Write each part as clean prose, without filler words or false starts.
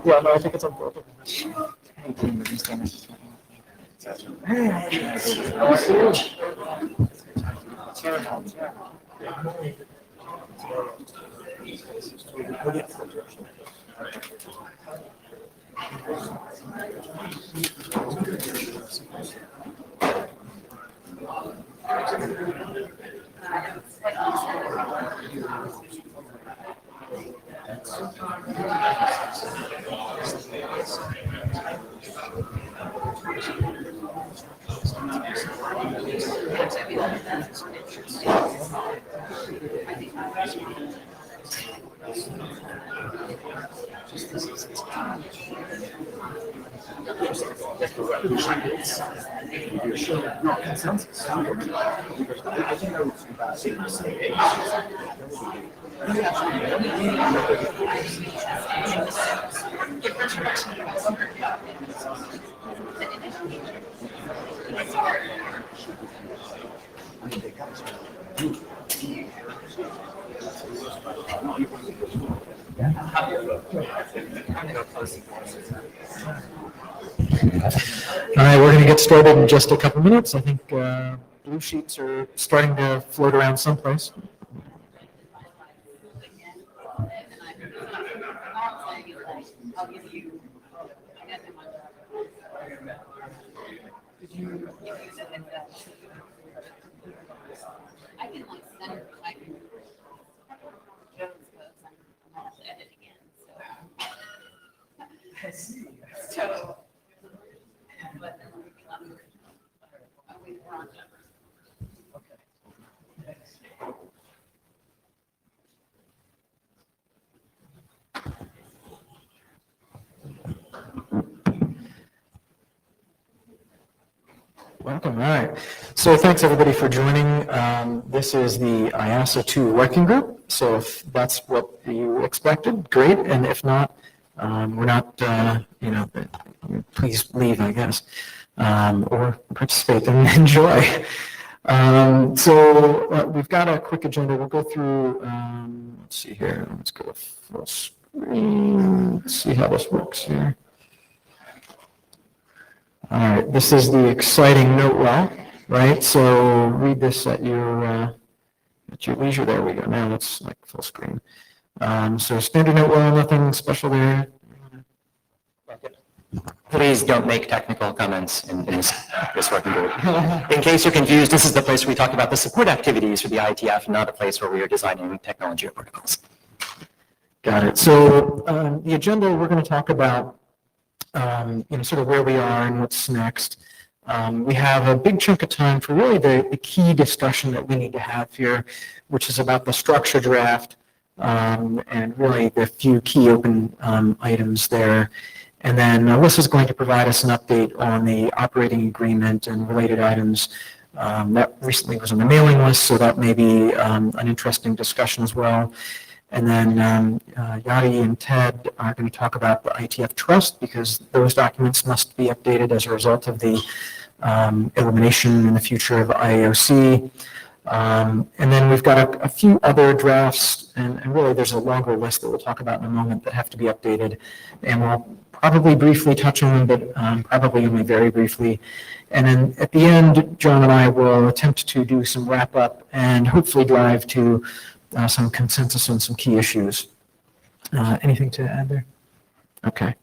Yeah, no, I think it's on both of them. All right, we're going to get started in just a couple minutes. I think blue sheets are starting to float around someplace. Welcome. All right. So thanks everybody for joining. This is the IASA2 working group. So if that's what you expected, great. And if not, we're not, please leave, I guess, or participate and enjoy. So we've got a quick agenda. We'll go through, let's see here. Let's go full screen. Let's see how this works here. All right, this is the exciting note well, right? So read this at your leisure. There we go. Now it's like full screen. So standard note well, nothing special there. Please don't make technical comments in this working group. In case you're confused, this is the place where we talk about the support activities for the IETF, not a place where we are designing technology or protocols. Got it. So the agenda, we're going to talk about sort of where we are and what's next. We have a big chunk of time for really the key discussion that we need to have here, which is about the structure draft and really the few key open items there. And then Alyssa's going to provide us an update on the operating agreement and related items. That recently was on the mailing list, so that may be an interesting discussion as well. And then Yadi and Ted are going to talk about the IETF trust because those documents must be updated as a result of the elimination in the future of IAOC. And then we've got a few other drafts, and really there's a longer list that we'll talk about in a moment that have to be updated. And we'll probably briefly touch on, but probably only very briefly. And then at the end, John and I will attempt to do some wrap up and hopefully drive to some consensus on some key issues. Anything to add there? Okay.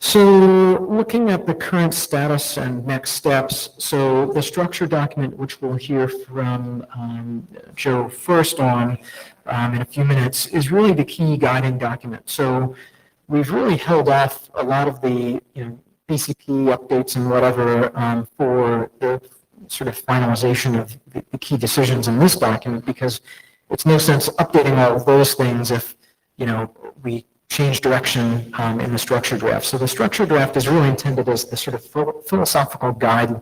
So looking at the current status and next steps, so the structure document, which we'll hear from Joe first on in a few minutes, is really the key guiding document. So we've really held off a lot of the BCP updates and whatever for the sort of finalization of the key decisions in this document, because it's no sense updating all of those things if we change direction in the structure draft. So the structure draft is really intended as the sort of philosophical guide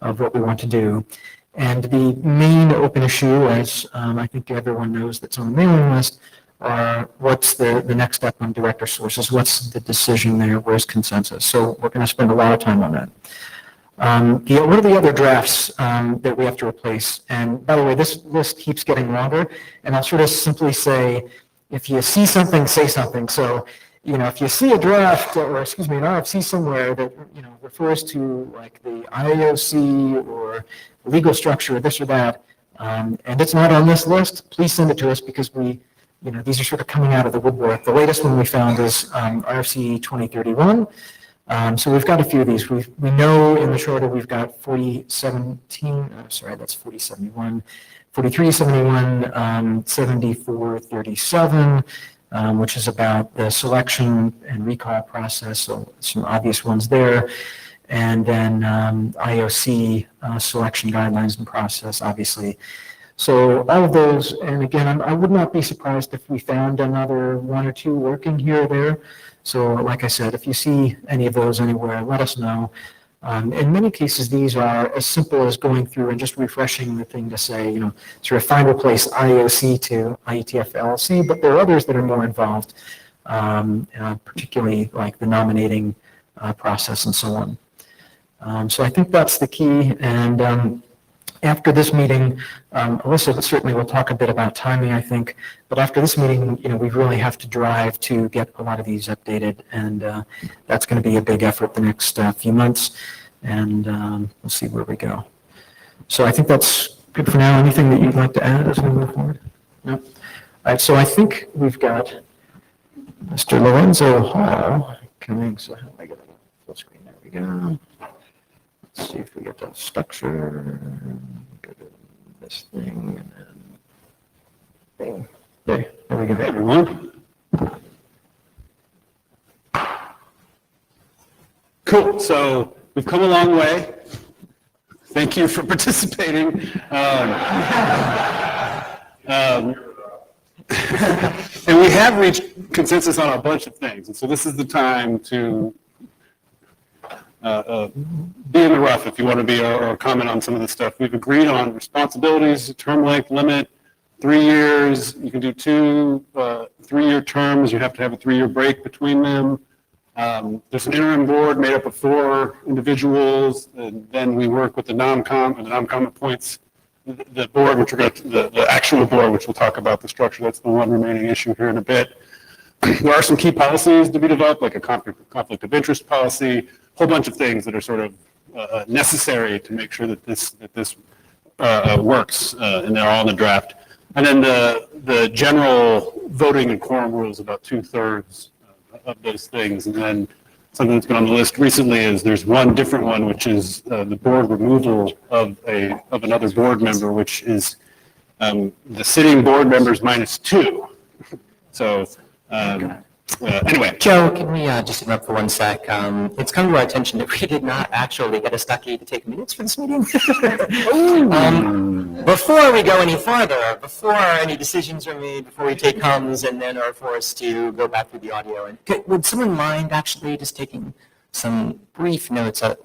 of what we want to do. And the main open issue, as I think everyone knows that's on the mailing list, are what's the next step on director sources, what's the decision there, where's consensus. So we're going to spend a lot of time on that. What are the other drafts that we have to replace? And by the way, this list keeps getting longer, and I'll sort of simply say, if you see something, say something. So, if you see a draft, or excuse me, an RFC somewhere that, refers to like the IAOC or legal structure, this or that, and it's not on this list, please send it to us, because these are sort of coming out of the woodwork. The latest one we found is RFC 2031. So we've got a few of these. We know in the charter we've got 4071, 4371, 7437, which is about the selection and recall process, so some obvious ones there. And then IOC selection guidelines and process, obviously. So all of those, and again, I would not be surprised if we found another one or two working here or there. So like I said, if you see any of those anywhere, let us know. In many cases, these are as simple as going through and just refreshing the thing to say, sort of find replace IOC to IETF LLC, but there are others that are more involved, particularly like the nominating process and so on. So I think that's the key. And after this meeting, Alyssa certainly will talk a bit about timing, I think, but after this meeting, we really have to drive to get a lot of these updated, and that's going to be a big effort the next few months, and we'll see where we go. So I think that's good for now. Anything that you'd like to add as we move forward? No? All right, so I think we've got Mr. Lorenzo Hall coming, so how do I get it on full screen? There we go. Let's see if we get the structure. Go to this thing and then bing. There we go. Everyone. Cool. So we've come a long way. Thank you for participating. And we have reached consensus on a bunch of things. And so this is the time to be in the rough if you want to be, or comment on some of the stuff. We've agreed on responsibilities, term length limit, 3 years. You can do 2 3-year terms. You have to have a 3-year break between them. There's an interim board made up of 4 individuals, and then we work with the NOMCOM, and the NOMCOM appoints the board, which we're going to, the actual board, which we'll talk about the structure. That's the one remaining issue here in a bit. There are some key policies to be developed, like a conflict of interest policy, a whole bunch of things that are sort of necessary to make sure that this works, and they're all in the draft. And then the general voting and quorum rules, about 2/3 of those things. And then something that's been on the list recently is there's one different one, which is the board removal of another board member, which is the sitting board members minus 2. So anyway. Joe, can we just interrupt for 1 sec? It's come to our attention that we did not actually get a Stuckey to take minutes for this meeting. Before we go any farther, before any decisions are made, before we take comms and then are forced to go back through the audio, and would someone mind actually just taking some brief notes, a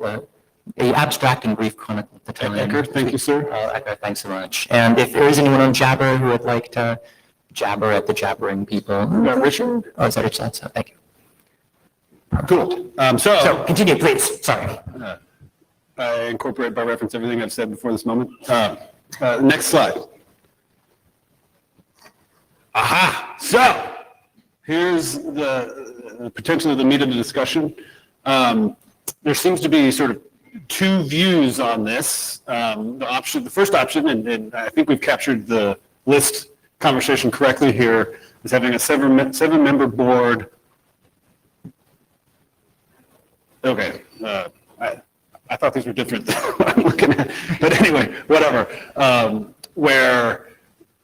abstract and brief chronicle of the time? Ecker, thank you, sir. Ecker, thanks so much. And if there is anyone on Jabber who would like to jabber at the jabbering people. Richard? Oh, is that Richard? Thank you. Cool. So continue, please. Sorry. I incorporate by reference everything I've said before this moment. Next slide. Aha! So here's the potentially the meat of the discussion. There seems to be sort of two views on this. The first option, and I think we've captured the list conversation correctly here, is having a seven-member board. Okay, I thought these were different than what I'm looking at, but anyway, whatever. Where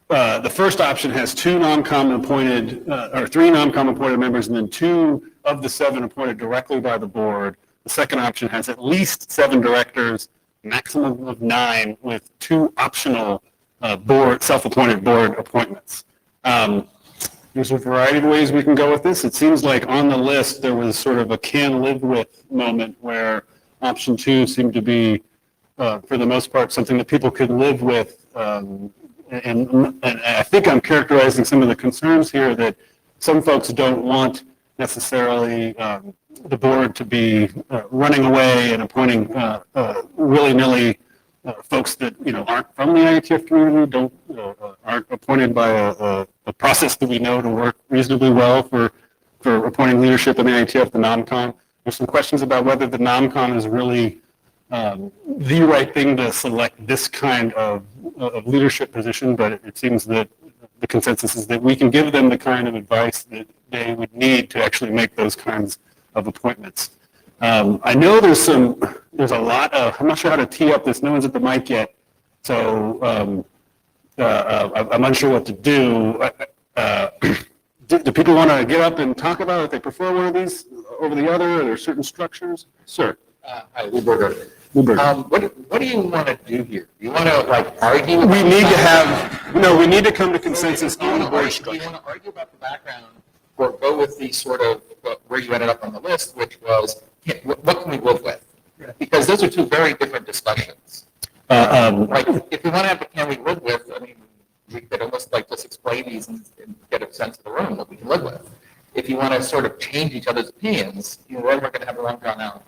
the first option has two non-com appointed, or three non-com appointed members, and then two of the seven appointed directly by the board. The second option has at least 7 directors, maximum of 9, with 2 optional self-appointed board appointments. There's a variety of ways we can go with this. It seems like on the list there was sort of a can live with moment where option 2 seemed to be, for the most part, something that people could live with. And I think I'm characterizing some of the concerns here that some folks don't want necessarily the board to be running away and appointing willy-nilly folks that aren't from the IETF community, aren't appointed by a process that we know to work reasonably well for appointing leadership in the IETF, the non-com. There's some questions about whether the non-com is really the right thing to select this kind of leadership position, but it seems that the consensus is that we can give them the kind of advice that they would need to actually make those kinds of appointments. I know there's a lot of, I'm not sure how to tee up this, no one's at the mic yet, so I'm unsure what to do. Do people want to get up and talk about it? If they prefer one of these over the other? Are there certain structures? Sir. Hi, Lou Berger. What do you want to do here? Do you want to argue? We need to have, we need to come to consensus on the board Do you structure. want to argue about the background or go with the sort of where you ended up on the list, which was what can we live with? Because those are two very different discussions. If you want to have the can we live with, I mean, we could almost just explain these and get a sense of the room, what we can live with. If you want to sort of change each other's opinions, then we're going to have a long drawn out.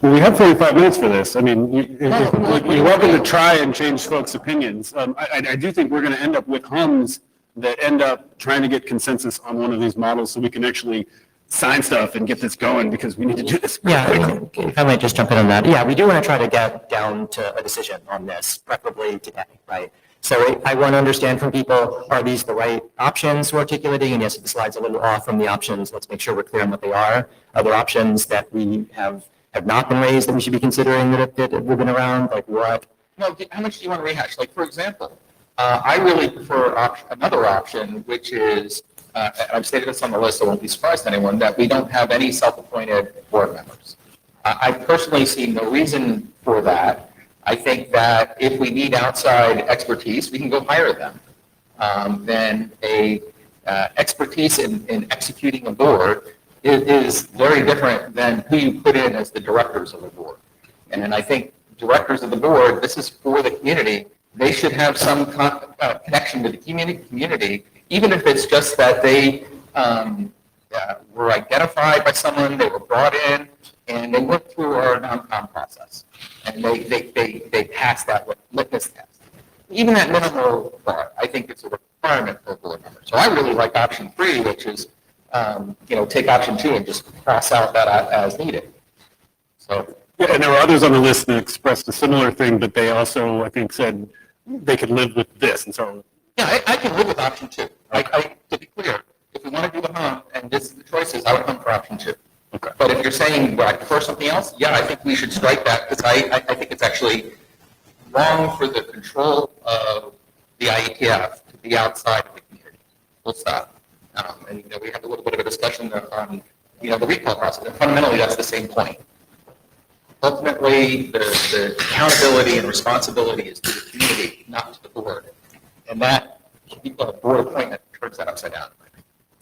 Well, we have 45 minutes for this. I mean, you're welcome to try and change folks' opinions. I do think we're going to end up with hums that end up trying to get consensus on one of these models so we can actually sign stuff and get this going because we need to do this quickly. If I might just jump in on that. Yeah, we do want to try to get down to a decision on this, preferably today, right? So I want to understand from people, are these the right options we're articulating? And yes, if the slide's a little off from the options, let's make sure we're clear on what they are. Other options that we have not been raised that we should be considering that have been around, like what? No, how much do you want to rehash? For example, I really prefer another option, which is, and I've stated this on the list, so I won't be surprised to anyone, that we don't have any self-appointed board members. I personally see no reason for that. I think that if we need outside expertise, we can go hire them. Then expertise in executing a board is very different than who you put in as the directors of the board. And I think directors of the board, this is for the community, they should have some connection to the community, even if it's just that they were identified by someone, they were brought in, and they went through our non-com process. And they passed that litmus test. Even that minimal part, I think it's a requirement for a board member. So I really like option 3, which is, take option 2 and just cross out that as needed. So. Yeah, and there were others on the list that expressed a similar thing, but they also, I think, said they could live with this. And so. Yeah, I can live with option 2. Okay. To be clear, if we want to do the hum, and this is the choices, I would hum for option 2. Okay. But if you're saying, well, I prefer something else, yeah, I think we should strike that because I think it's actually wrong for the control of the IETF to be outside of the community. Full stop. And we had a little bit of a discussion on the recall process. And fundamentally, that's the same point. Ultimately, the accountability and responsibility is to the community, not to the board. And that board appointment turns that upside down.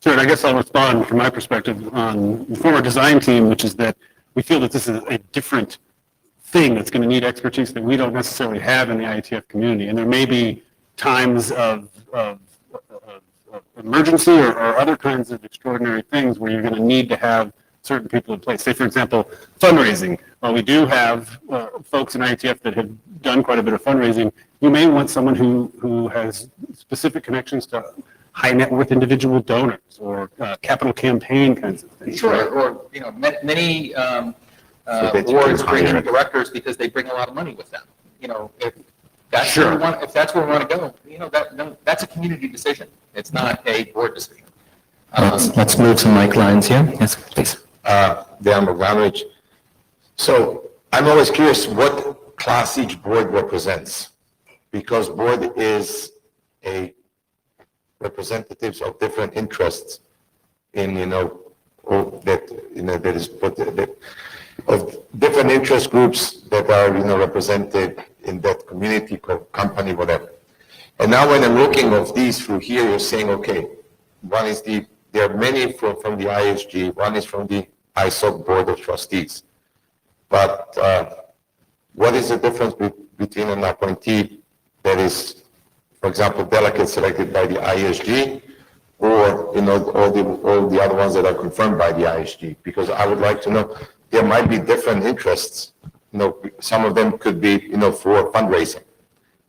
Sure, and I guess I'll respond from my perspective on the former design team, which is that we feel that this is a different thing that's going to need expertise that we don't necessarily have in the IETF community. And there may be times of emergency or other kinds of extraordinary things where you're going to need to have certain people in place. Say, for example, fundraising. While we do have folks in IETF that have done quite a bit of fundraising, you may want someone who has specific connections to high net worth individual donors or capital campaign kinds of things. Sure, or, many that you boards can bring in hire. directors because they bring a lot of money with them. If that's Sure. where we want, if that's where we want to go, that's a community decision. It's not a board decision. Let's move some mic lines here. Yes, please. Dan Bogdanovich. So I'm always curious what class each board represents, because board is a representatives of different interests in, that is put, that of different interest groups that are, represented in that community, company, whatever. And now when I'm looking of these through here, you're saying, okay, one is there are many from the ISG, one is from the ISOC Board of Trustees. But what is the difference between an appointee that is, for example, delegate selected by the ISG, or all the other ones that are confirmed by the ISG? Because I would like to know, there might be different interests. Some of them could be, for fundraising,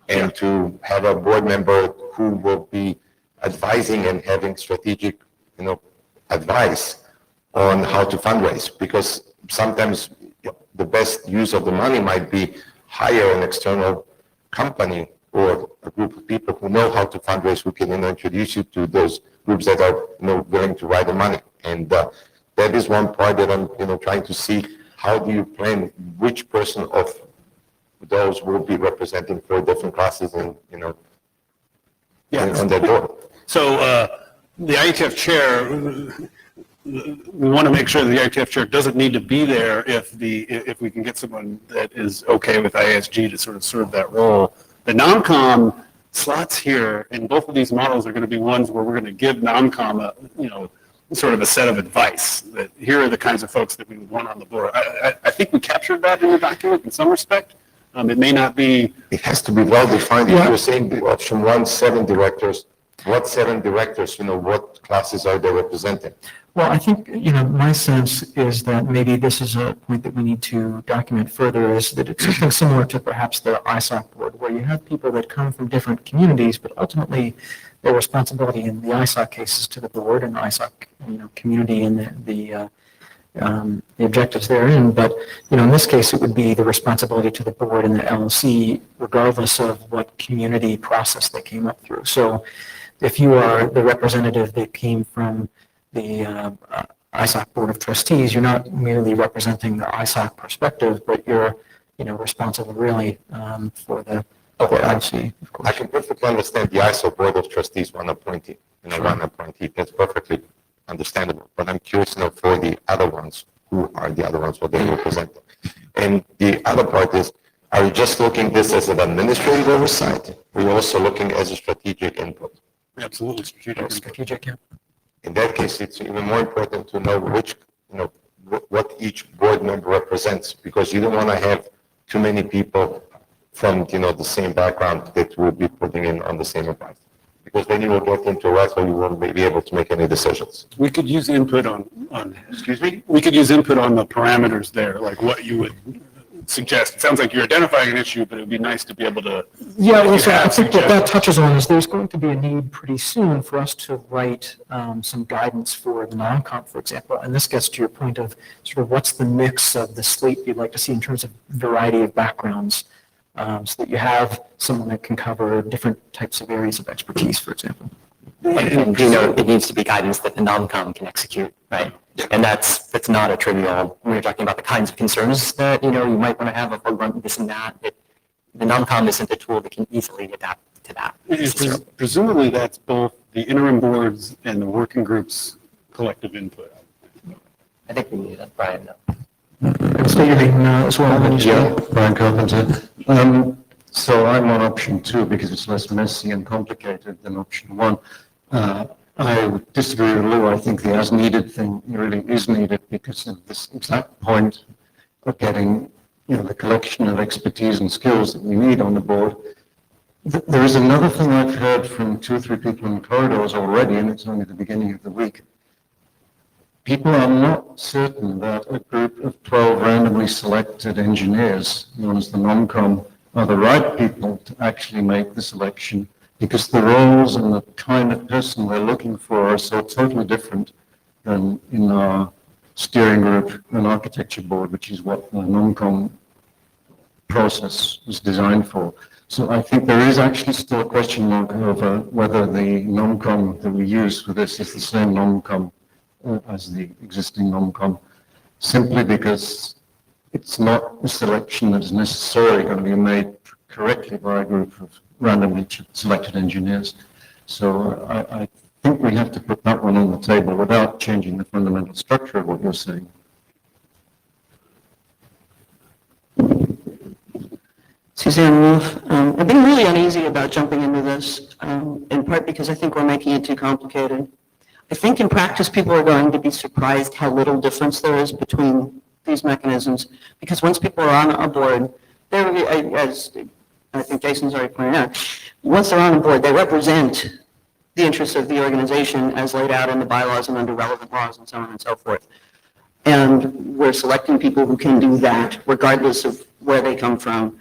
and to have a board member who will be advising and having strategic, advice on how to fundraise. Because sometimes the best use of the money might be hire an external company or a group of people who know how to fundraise, who can introduce you to those groups that are willing to write the money. And that is one part that I'm trying to see. How do you plan which person of those will be representing four different classes and on that board? So the IETF chair, we want to make sure that the IETF chair doesn't need to be there if we can get someone that is okay with ISG to sort of serve that role. The NOMCOM slots here in both of these models are going to be ones where we're going to give NOMCOM sort of a set of advice that here are the kinds of folks that we would want on the board. I think we captured that in the document in some respect. It may not be. It has to be well defined. If you're saying the option 1, 7 directors, what 7 directors, what classes are they representing? Well, I think, my sense is that maybe this is a point that we need to document further, is that it's something similar to perhaps the ISOC board, where you have people that come from different communities, but ultimately their responsibility in the ISOC case is to the board and the ISOC, community and the objectives therein. But, in this case, it would be the responsibility to the board and the LLC, regardless of what community process they came up through. So if you are the representative that came from the ISOC Board of Trustees, you're not merely representing the ISOC perspective, but you're, responsible really for the LLC, of course. I can perfectly understand the ISO Board of Trustees, one appointee, one appointee. That's perfectly understandable. But I'm curious to know for the other ones, who are the other ones, what they represent. And the other part is, are you just looking this as an administrative oversight? Or are you also looking as a strategic input? Absolutely strategic. Strategic, yeah. In that case, it's even more important to know which, what each board member represents, because you don't want to have too many people from, the same background that will be putting in on the same advice. Because then you will get into a rut where you won't be able to make any decisions. We could use input on, Excuse me? we could use input on the parameters there, like what you would suggest. It sounds like you're identifying an issue, but it would be nice to be able to. Yeah, well, so I think what that touches on is there's going to be a need pretty soon for us to write some guidance for the non-comp, for example. And this gets to your point of sort of what's the mix of the slate you'd like to see in terms of variety of backgrounds, so that you have someone that can cover different types of areas of expertise, for example. And it needs to be guidance that the NOMCOM can execute, right? And that's not a trivial, when you're talking about the kinds of concerns that, you might want to have a run this and that. The NOMCOM isn't a tool that can easily adapt to that. Presumably that's both the interim boards and the working groups' collective input. I think we need that, Brian. State your name as well. Brian Carpenter. So I'm on option 2 because it's less messy and complicated than option 1. I would disagree with Lou. I think the as needed thing really is needed because of this exact point of getting, the collection of expertise and skills that we need on the board. There is another thing I've heard from 2 or 3 people in the corridors already, and it's only the beginning of the week. People are not certain that a group of 12 randomly selected engineers, known as the NOMCOM, are the right people to actually make the selection because the roles and the kind of person we're looking for are so totally different than in our steering group and architecture board, which is what the non-com process was designed for. So I think there is actually still a question mark over whether the non-com that we use for this is the same non-com as the existing non-com, simply because it's not a selection that is necessarily going to be made correctly by a group of randomly selected engineers. So I think we have to put that one on the table without changing the fundamental structure of what you're saying. Suzanne Wolf. I've been really uneasy about jumping into this, in part because I think we're making it too complicated. I think in practice, people are going to be surprised how little difference there is between these mechanisms, because once people are on a board, they're, as I think Jason's already pointed out, once they're on a board, they represent the interests of the organization as laid out in the bylaws and under relevant laws and so on and so forth. And we're selecting people who can do that regardless of where they come from,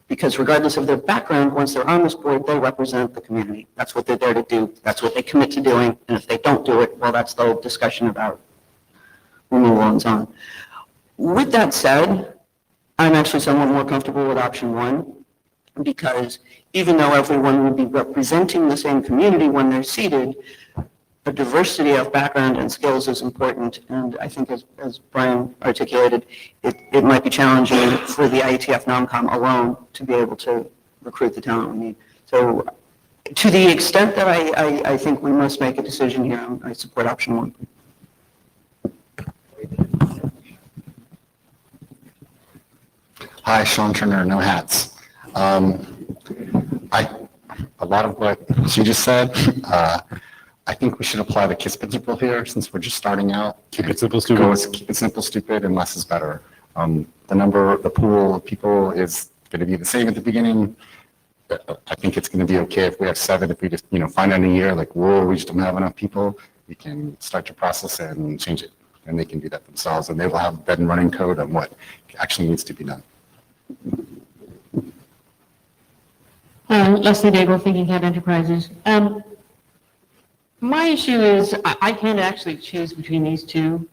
because regardless of their background, once they're on this board, they represent the community. That's what they're there to do. That's what they commit to doing. And if they don't do it, well, that's the whole discussion about removal and so on. With that said, I'm actually somewhat more comfortable with option one, because even though everyone will be representing the same community when they're seated, a diversity of background and skills is important. And I think as Brian articulated, it might be challenging for the IETF non-com alone to be able to recruit the talent we need. So to the extent that I think we must make a decision here, I support option one. Hi, Sean Turner, No Hats. A lot of what she just said, I think we should apply the KISS principle here, since we're just starting out. Keep it simple, stupid. Keep it simple, stupid, and less is better. The pool of people is going to be the same at the beginning. I think it's going to be okay if we have 7. If we just, find out in a year, like, whoa, we just don't have enough people, we can start to process it and change it. And they can do that themselves, and they will have bed and running code on what actually needs to be done. Leslie Daigle, Thinking Hat Enterprises. My issue is I can't actually choose between these two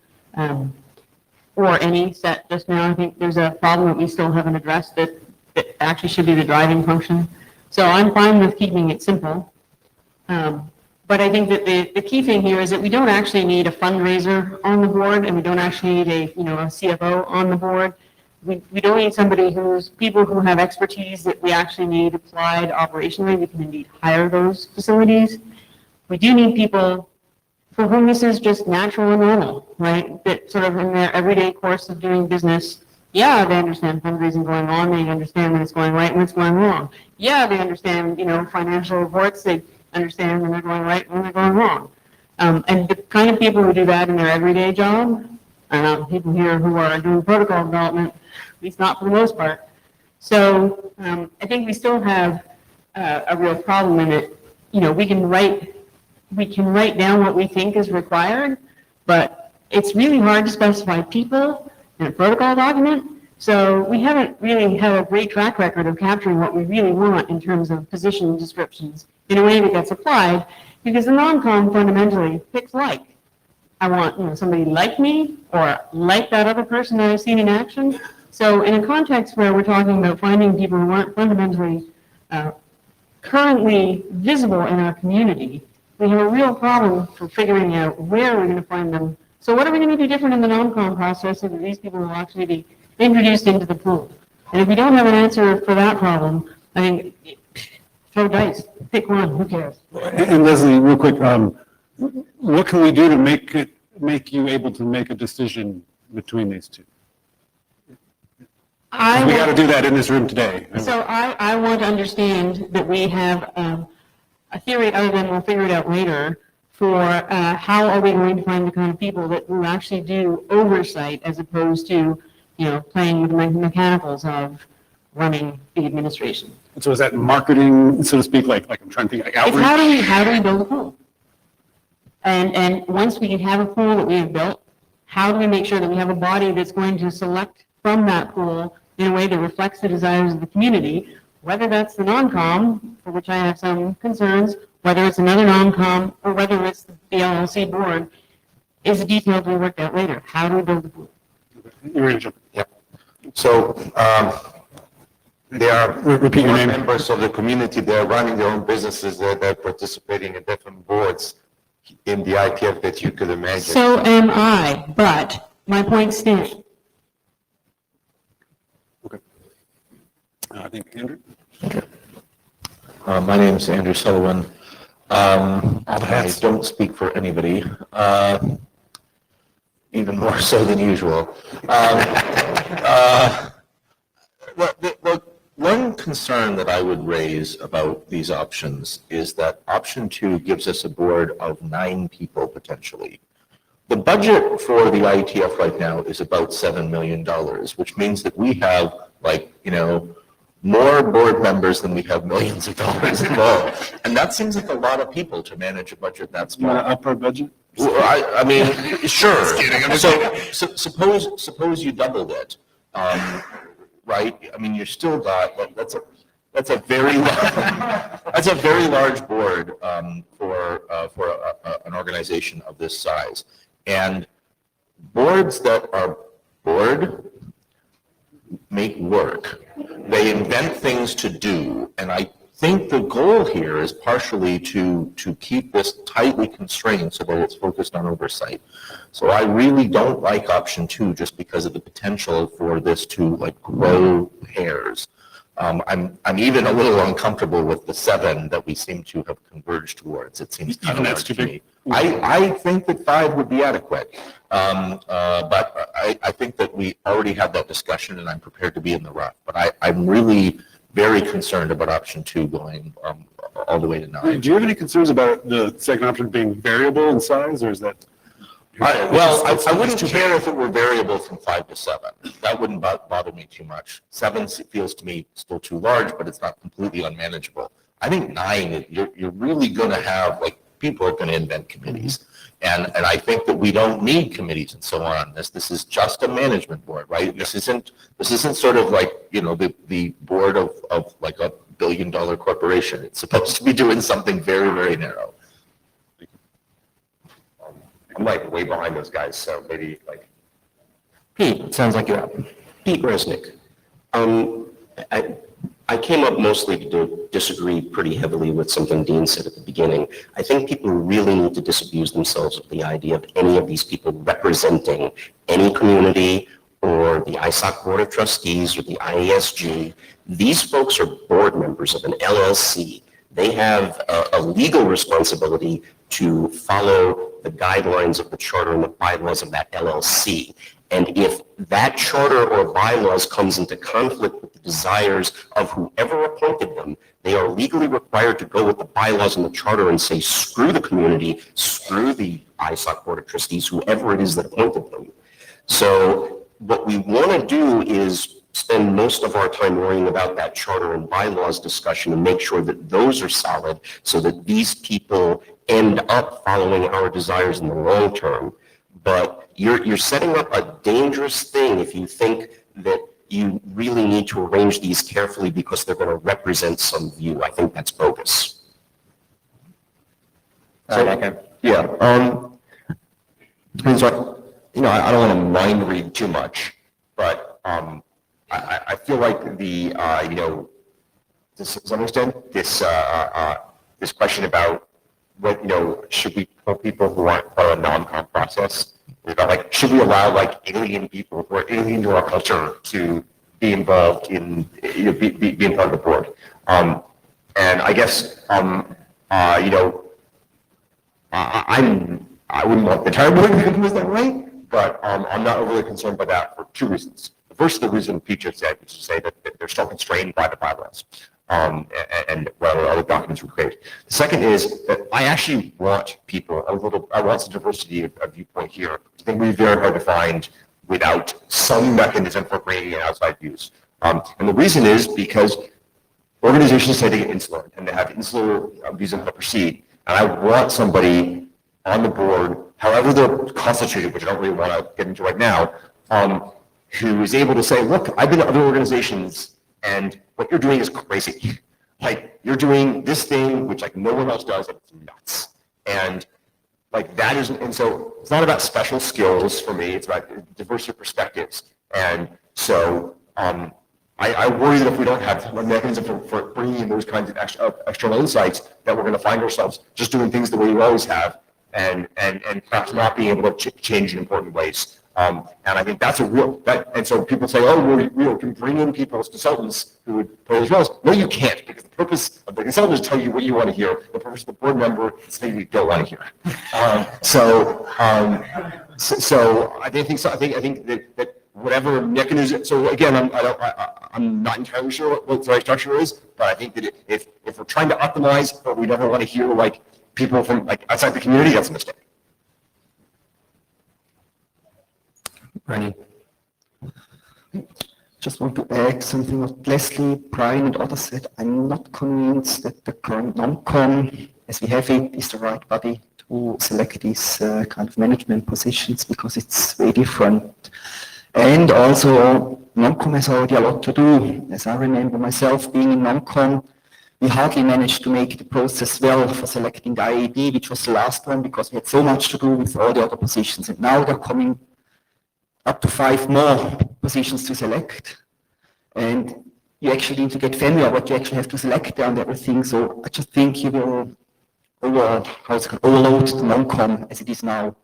or any set just now. I think there's a problem that we still haven't addressed that actually should be the driving function. So I'm fine with keeping it simple. But I think that the key thing here is that we don't actually need a fundraiser on the board, and we don't actually need a CFO on the board. We don't need people who have expertise that we actually need applied operationally. We can indeed hire those facilities. We do need people for whom this is just natural and normal, right? That sort of in their everyday course of doing business, yeah, they understand fundraising going on. They understand when it's going right and when it's going wrong. Yeah, they understand, financial reports. They understand when they're going right and when they're going wrong. And the kind of people who do that in their everyday job, people here who are doing protocol development, at least not for the most part. So I think we still have a real problem in it. We can write down what we think is required, but it's really hard to specify people in a protocol document. So we haven't really had a great track record of capturing what we really want in terms of position descriptions in a way that gets applied, because the non-com fundamentally picks like. I want somebody like me or like that other person that I've seen in action. So in a context where we're talking about finding people who aren't fundamentally currently visible in our community, we have a real problem for figuring out where we're going to find them. So what are we going to do different in the non-com process so that these people will actually be introduced into the pool? And if we don't have an answer for that problem, I think throw dice, pick one, who cares? And Leslie, real quick, what can we do to make you able to make a decision between these two? We got to do that in this room today. So I want to understand that we have a theory other than we'll figure it out later for how are we going to find the kind of people that will actually do oversight as opposed to, playing with the mechanicals of running the administration. So is that marketing, so to speak, like I'm trying to think, like outreach? It's how do we build a pool? And once we have a pool that we have built, how do we make sure that we have a body that's going to select from that pool in a way that reflects the desires of the community, whether that's the non-com, for which I have some concerns, whether it's another non-com, or whether it's the LLC board, is a detail to be worked out later. How do we build the pool? You're going to jump. So, they are Repeat your board name. members of the community, they're running their own businesses, they're participating in different boards in the ITF that you could imagine. So am I, but my point stands. I think Andrew. My name is Andrew Sullivan. I don't speak for anybody, even more so than usual. Look, one concern that I would raise about these options is that option 2 gives us a board of 9 people potentially. The budget for the IETF right now is about $7 million, which means that we have more board members than we have millions of dollars involved. And that seems like a lot of people to manage a budget that You want small. to up our budget? Well, I mean, sure. So suppose you doubled it, right? I mean, you're still got, that's a very, that's a very large board for an organization of this size. And boards that are bored make work. They invent things to do, and I think the goal here is partially to keep this tightly constrained so that it's focused on oversight. So I really don't like option 2 just because of the potential for this to grow hairs. I'm even a little uncomfortable with the 7 that we seem to have converged towards. It seems kind of Even that's large too to big? me. I think that 5 would be adequate. But I think that we already had that discussion and I'm prepared to be in the rough. But I'm really very concerned about option 2 going all the way to 9. Do you have any concerns about the second option being variable in size, or is that? I wouldn't care if it were variable from 5 to 7. That wouldn't bother me too much. 7 feels to me still too large, but it's not completely unmanageable. I think 9, you're really going to have, people are going to invent committees. And I think that we don't need committees and so on. This is just a management board, right? This isn't sort of the board of a $1 billion corporation. It's supposed to be doing something very, very narrow. I'm way behind those guys, so maybe Pete, it sounds like you're up. Pete Resnick. I came up mostly to disagree pretty heavily with something Dean said at the beginning. I think people really need to disabuse themselves of the idea of any of these people representing any community or the ISAC Board of Trustees or the IASG. These folks are board members of an LLC. They have a legal responsibility to follow the guidelines of the charter and the bylaws of that LLC. And if that charter or bylaws comes into conflict with the desires of whoever appointed them, they are legally required to go with the bylaws and the charter and say, screw the community, screw the ISAC Board of Trustees, whoever it is that appointed them. So what we want to do is spend most of our time worrying about that charter and bylaws discussion and make sure that those are solid so that these people end up following our desires in the long term. But you're setting up a dangerous thing if you think that you really need to arrange these carefully because they're going to represent some view. I think that's bogus. So, yeah, so, I don't want to mind read too much, but I feel like to some extent, this question about what, should we put people who aren't part of a non-com process, should we allow alien people who are alien to our culture to be involved in, being part of the board? And I guess, I wouldn't want the entire board to do that way, but I'm not overly concerned by that for 2 reasons. The first is the reason Pete just said, which is to say that they're still constrained by the bylaws and whatever other documents we create. The second is that I actually want people I want some diversity of viewpoint here. I think we're very hard to find without some mechanism for bringing in outside views. And the reason is because organizations tend to get insular and they have insular views on how to proceed. And I want somebody on the board, however they're constituted, which I don't really want to get into right now, who is able to say, look, I've been to other organizations and what you're doing is crazy. Like, you're doing this thing, which like no one else does, and it's nuts. And like that is, and so it's not about special skills for me, it's about diversity of perspectives. And so I worry that if we don't have a mechanism for bringing in those kinds of external insights, that we're going to find ourselves just doing things the way we always have, and perhaps not being able to change in important ways. And I think that's a real, and so people say, oh, we can bring in people as consultants who would play those roles. No, you can't, because the purpose of the consultant is to tell you what you want to hear. The purpose of the board member is to you don't want to hear. So I think so. I think that whatever mechanism. So again, I'm not entirely sure what the right structure is, but I think that if we're trying to optimize, but we never want to hear like people from like outside the community, that's a mistake. Bernie. Just want to add something what Leslie, Brian, and others said. I'm not convinced that the current non-com, as we have it, is the right body to select these kind of management positions, because it's very different. And also, non-com has already a lot to do. As I remember myself being in non-com, we hardly managed to make the process well for selecting the IAD, which was the last one, because we had so much to do with all the other positions. And now they're coming up to 5 more positions to select. And you actually need to get familiar what you actually have to select there and everything. So I just think you will overload the non-com as it is now.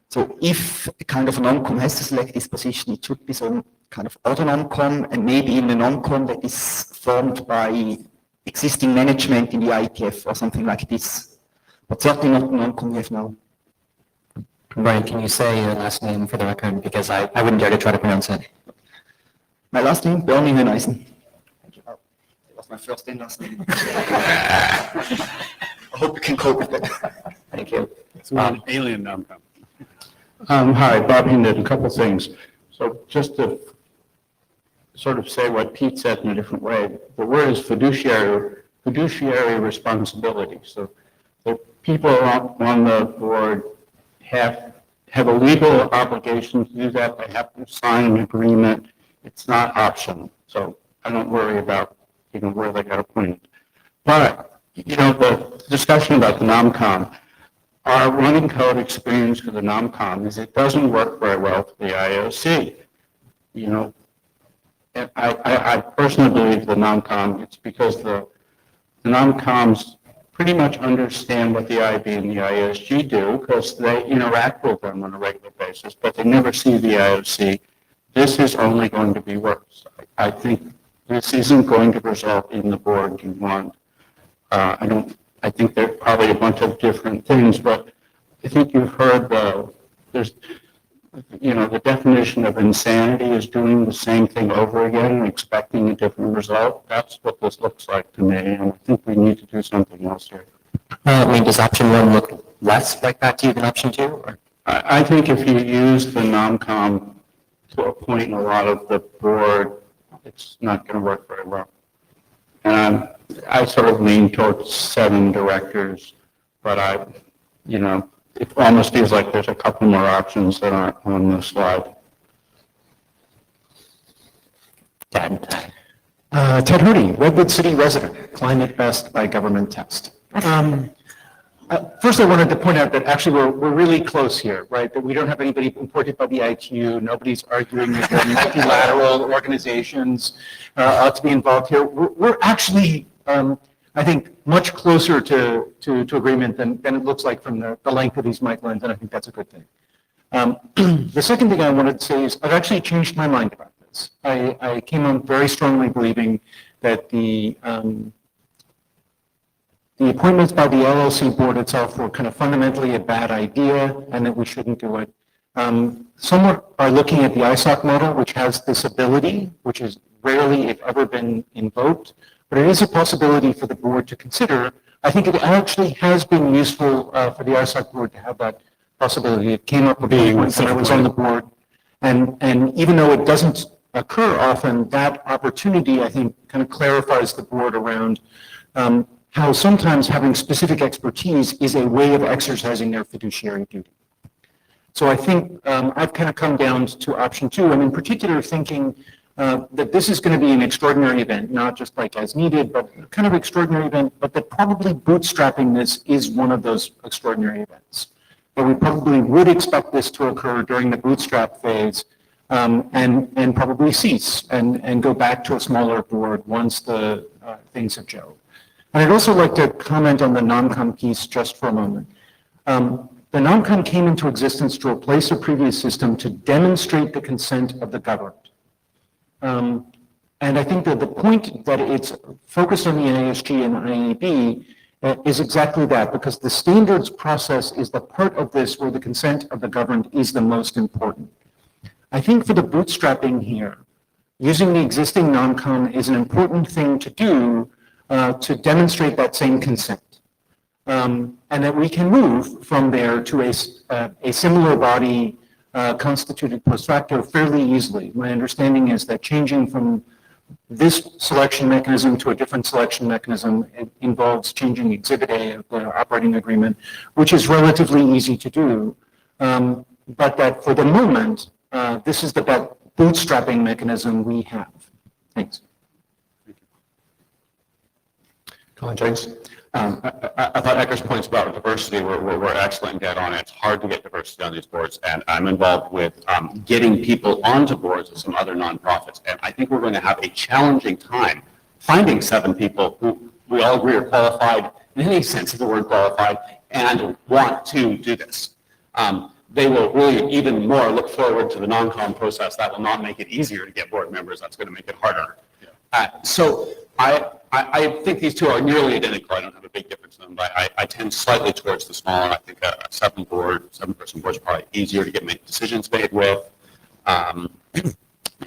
So if a kind of a non-com has to select this position, it should be some kind of other non-com, and maybe in the non-com that is formed by existing management in the IETF or something like this. But certainly not the non-com we have now. Brian, can you say your last name for the record? Because I wouldn't dare to try to pronounce it. My last name, Bernie Höneisen. That was my first and last name. I hope you can cope with it. Thank you. It's an alien non-com. Hi, Bob Hinded, a couple things. So just to sort of say what Pete said in a different way, the word is fiduciary responsibility. So the people on the board have a legal obligation to do that. They have to sign an agreement. It's not optional. So I don't worry about, where they got appointed. But, the discussion about the non-com, our running code experience with the non-com is it doesn't work very well for the IOC. And I personally believe the non-com, it's because the non-coms pretty much understand what the IB and the ISG do because they interact with them on a regular basis, but they never see the IOC. This is only going to be worse. I think this isn't going to result in the board you want. I think there are probably a bunch of different things, but I think you've heard the definition of insanity is doing the same thing over again and expecting a different result. That's what this looks like to me, and I think we need to do something else here. Does option 1 look less like that to you than option 2? Or? I think if you use the non-com to appoint a lot of the board, it's not going to work very well. And I sort of lean towards 7 directors, but it almost feels like there's a couple more options that aren't on the slide. Ted Hurdy, Redwood City resident, climate best by government test. First, I wanted to point out that actually we're really close here, right? That we don't have anybody imported by the ITU. Nobody's arguing that the multilateral organizations ought to be involved here. We're actually, I think, much closer to agreement than it looks like from the length of these mic lines, and I think that's a good thing. The second thing I wanted to say is I've actually changed my mind about this. I came on very strongly believing that the appointments by the LLC board itself were kind of fundamentally a bad idea and that we shouldn't do it. Some are looking at the ISAC model, which has this ability, which is rarely, if ever, been invoked, but it is a possibility for the board to consider. I think it actually has been useful for the ISAC board to have that possibility. It came up with me when I was on the board, and even though it doesn't occur often, that opportunity, I think, kind of clarifies the board around how sometimes having specific expertise is a way of exercising their fiduciary duty. So I think I've kind of come down to option 2, and in particular thinking that this is going to be an extraordinary event, not just like as needed, but kind of extraordinary event, but that probably bootstrapping this is one of those extraordinary events. But we probably would expect this to occur during the bootstrap phase and probably cease and go back to a smaller board once the things have gelled. And I'd also like to comment on the non-com piece just for a moment. The non-com came into existence to replace a previous system to demonstrate the consent of the governed. And I think that the point that it's focused on the NASG and IEB is exactly that, because the standards process is the part of this where the consent of the governed is the most important. I think for the bootstrapping here, using the existing non-com is an important thing to do to demonstrate that same consent. And that we can move from there to a similar body constituted post facto fairly easily. My understanding is that changing from this selection mechanism to a different selection mechanism involves changing Exhibit A of the operating agreement, which is relatively easy to do. But that for the moment, this is the best bootstrapping mechanism we have. Thanks. Colin James. I thought Ecker's points about diversity were excellent. Dead on. It's hard to get diversity on these boards, and I'm involved with getting people onto boards of some other nonprofits. And I think we're going to have a challenging time finding 7 people who we all agree are qualified in any sense of the word qualified and want to do this. They will really even more look forward to the non-com process. That will not make it easier to get board members. That's going to make it harder. So I think these two are nearly identical. I don't have a big difference in them, but I tend slightly towards the smaller. I think a 7-person board is probably easier to make decisions made with. And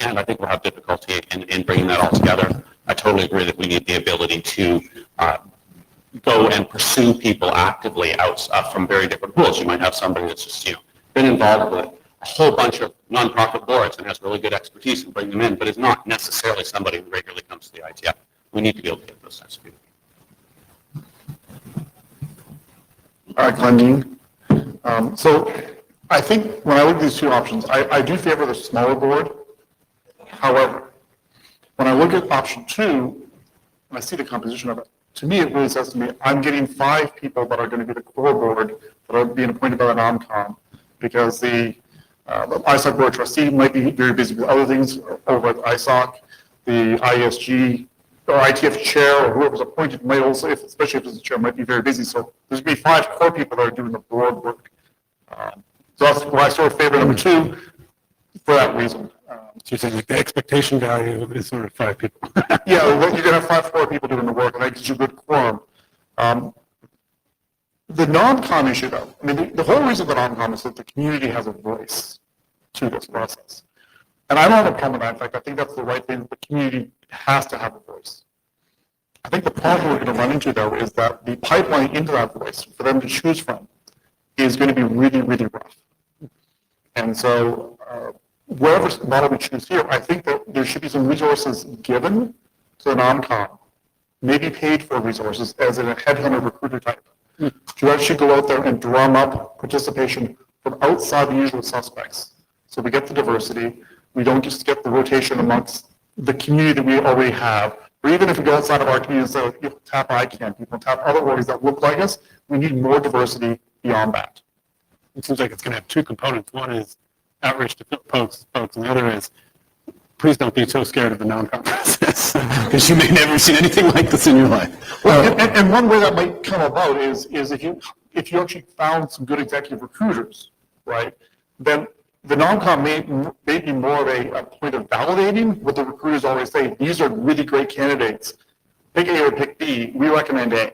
I think we'll have difficulty in bringing that all together. I totally agree that we need the ability to go and pursue people actively out from very different pools. You might have somebody that's just, been involved with a whole bunch of nonprofit boards and has really good expertise and bring them in, but is not necessarily somebody who regularly comes to the IETF. We need to be able to get those types of people. All right, Glendine. So I think when I look at these two options, I do favor the smaller board. However, when I look at option 2, and I see the composition of it, to me, it really says to me, I'm getting 5 people that are going to be the core board that are being appointed by the non-com, because the ISOC board trustee might be very busy with other things over at ISOC. The ISG or ITF chair or whoever's appointed might also, especially if it's a chair, might be very busy. So there's going to be 5 core people that are doing the board work. So that's why I sort of favor number 2 for that reason. So you're saying like the expectation value is sort of 5 people. Yeah, you're going to have 5 core people doing the work, and that gives you a good quorum. The non-com issue, though, I mean, the whole reason the non-com is that the community has a voice to this process. And I don't have a problem with that. In fact, I think that's the right thing. The community has to have a voice. I think the problem we're going to run into, though, is that the pipeline into that voice for them to choose from is going to be really, really rough. And so wherever model we choose here, I think that there should be some resources given to the non-com, maybe paid for resources as in a headhunter recruiter type, to actually go out there and drum up participation from outside the usual suspects. So we get the diversity, we don't just get the rotation amongst the community that we already have, or even if we go outside of our community and say, tap ICANN people, tap other orgs that look like us, we need more diversity beyond that. It seems like it's going to have 2 components. One is outreach to folks, and the other is please don't be so scared of the non-com process because you may never have seen anything like this in your life. Well, and one way that might come about is if you actually found some good executive recruiters, right, then the non-com may be more of a point of validating what the recruiters always say. These are really great candidates. Pick A or pick B. We recommend A,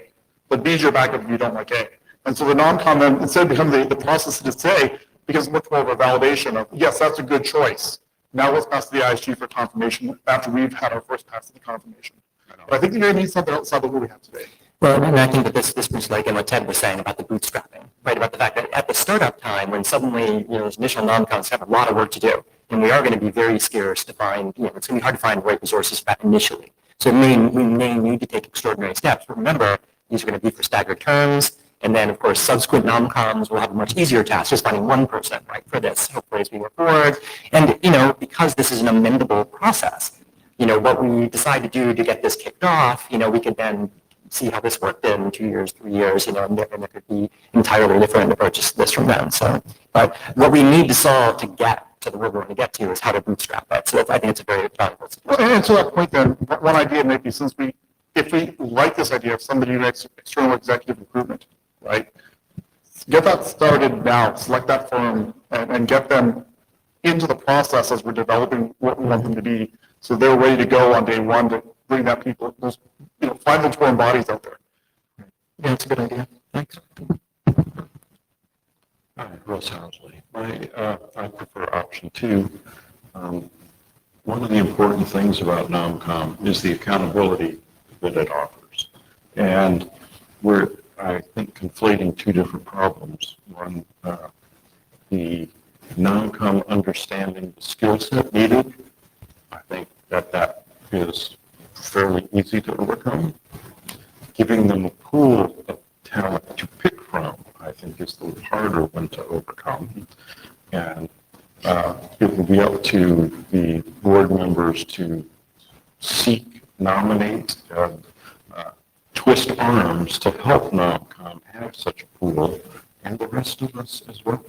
but B is your backup if you don't like A. And so the non-com then instead becomes the process to say, becomes much more of a validation of, yes, that's a good choice. Now let's pass to the ISG for confirmation after we've had our first pass to the confirmation. But I think you're going to need something outside of what we have today. Well, and I think that this was like in what Ted was saying about the bootstrapping, right? About the fact that at the startup time, when suddenly, those initial non-coms have a lot of work to do, and we are going to be very scarce to find, it's going to be hard to find the right resources for that initially. So we may need to take extraordinary steps. But remember, these are going to be for staggered terms, And then, of course, subsequent nom-coms will have a much easier task, just finding one person, right, for this, hopefully as we move forward. And, because this is an amendable process, what we decide to do to get this kicked off, we could then see how this worked in 2 years, 3 years, and there could be entirely different approaches to this from them. So, but what we need to solve to get to the where we're going to get to is how to bootstrap it. So I think it's a very valuable solution. And to that point then, one idea maybe if we like this idea of somebody who makes external executive recruitment, right? Get that started now, select that firm and get them into the process as we're developing what we want them to be. So they're ready to go on day one to bring that people, find those foreign bodies out there. Yeah, that's a good idea. Thanks. Hi, Russ Housley. I prefer option 2. One of the important things about NomCom is the accountability that it offers. And we're, I think, conflating two different problems. One, the NomCom understanding the skill set needed. I think that is fairly easy to overcome. Giving them a pool of talent to pick from, I think, is the harder one to overcome. And it will be up to the board members to seek, nominate, and twist arms to help NomCom have such a pool, and the rest of us as well.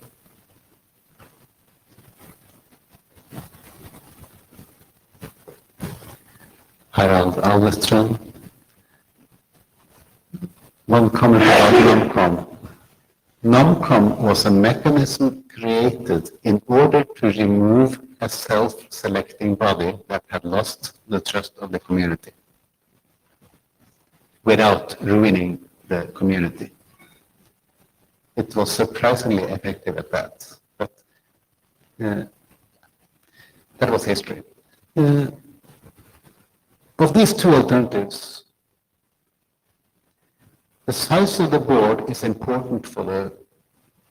Harald Alvestron. One comment about NomCom. NomCom was a mechanism created in order to remove a self-selecting body that had lost the trust of the community without ruining the community. It was surprisingly effective at that, but that was history. Of these two alternatives, the size of the board is important for the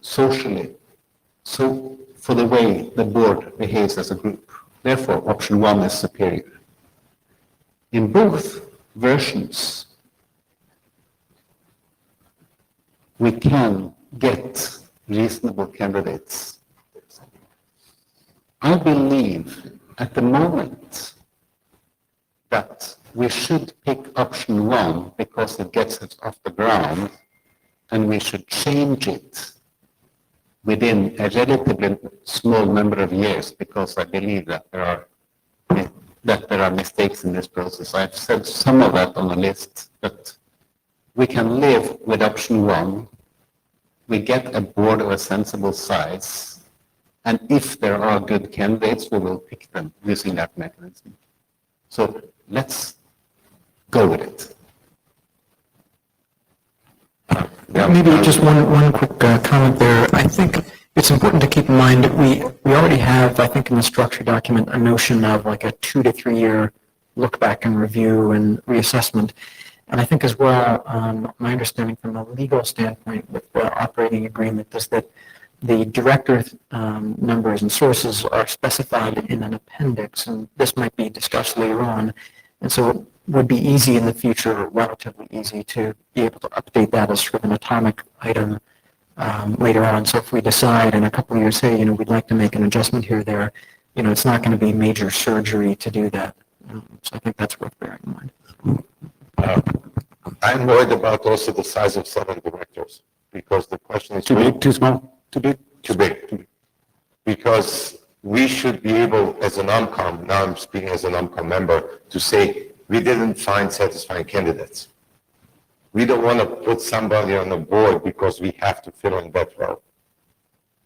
socially, so for the way the board behaves as a group. Therefore, option 1 is superior. In both versions, we can get reasonable candidates. I believe at the moment that we should pick option 1 because it gets us off the ground, and we should change it within a relatively small number of years, because I believe that there are mistakes in this process. I've said some of that on the list, but we can live with option 1. We get a board of a sensible size, and if there are good candidates, we will pick them using that mechanism. So let's go with it. Maybe just one quick comment there. I think it's important to keep in mind that we already have, I think, in the structure document, a notion of like a 2 to 3 year look back and review and reassessment. And I think as well, my understanding from a legal standpoint with the operating agreement is that the director numbers and sources are specified in an appendix, and this might be discussed later on. And so it would be easy in the future, relatively easy, to be able to update that as sort of an atomic item later on. So if we decide in a couple of years, hey, we'd like to make an adjustment here or there, it's not going to be major surgery to do that. So I think that's worth bearing in mind. I'm worried about also the size of 7 directors, because the question is... Too big, too small? Too big? Too big. Because we should be able, as a NomCom, now I'm speaking as a NomCom member, to say we didn't find satisfying candidates. We don't want to put somebody on the board because we have to fill in that role.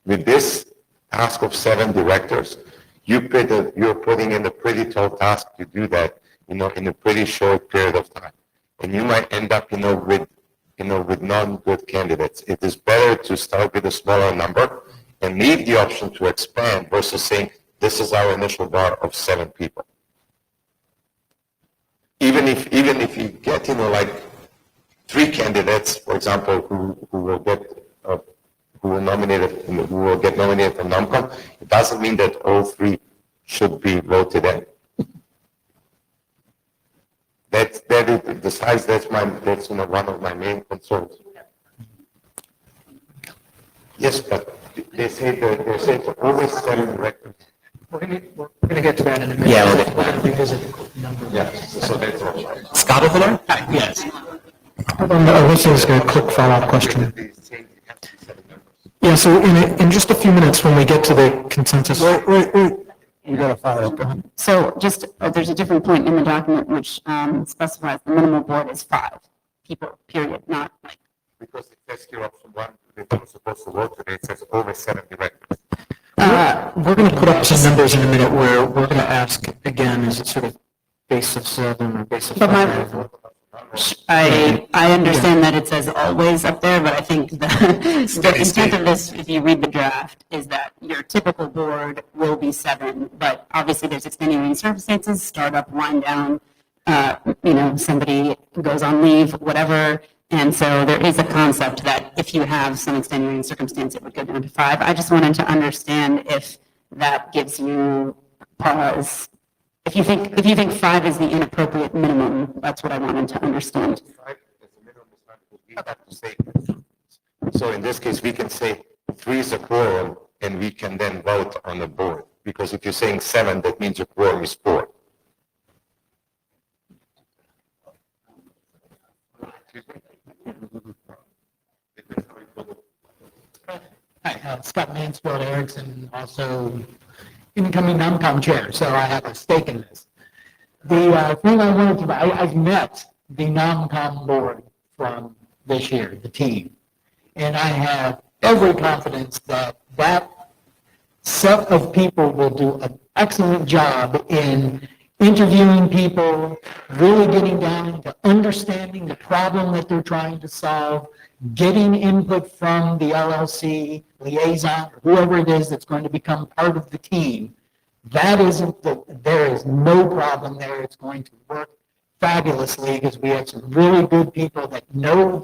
With this task of 7 directors, you're putting in a pretty tall task to do that, in a pretty short period of time. And you might end up, with non-good candidates. It is better to start with a smaller number and leave the option to expand versus saying, this is our initial bar of 7 people. Even if you get, like 3 candidates, for example, who will get nominated from NomCom, it doesn't mean that all 3 should be voted in. That is the size. That's one of my main concerns. Yes, but they say that always 7 records. We're gonna get to that in a minute. Yeah, We're gonna revisit the number. Yeah, so that's all. Scott over there? Yes. Alicia's got a quick follow-up question. Yeah, so in just a few minutes, when we get to the consensus. Wait. You got to follow up. Go ahead. So just, there's a different point in the document which specifies the minimal board is 5 people, period, not like. Because it says here option 1, they're not supposed to vote today, it says always 70 records. We're going to put up some numbers in a minute where we're going to ask again, is it sort of base of 7 or base of 5? I understand that it says always up there, but I think the intent of this, if you read the draft, is that your typical board will be 7, but obviously there's extenuating circumstances, startup, wind down, somebody goes on leave, whatever. And so there is a concept that if you have some extenuating circumstance, it would go down to 5. I just wanted to understand if that gives you pause. If you think 5 is the inappropriate minimum, that's what I wanted to understand. 5 is the minimum, is not because we have to say. So in this case, we can say 3 is a quorum, and we can then vote on the board. Because if you're saying 7, that means your quorum is 4. Hi, Scott Mansfield Erickson, also incoming NOMCOM chair, so I have a stake in this. The thing I wanted to, I've met the NOMCOM board from this year, the team, and I have every confidence that that set of people will do an excellent job in interviewing people, really getting down to understanding the problem that they're trying to solve, getting input from the LLC liaison, or whoever it is that's going to become part of the team. There is no problem there. It's going to work fabulously because we have some really good people that know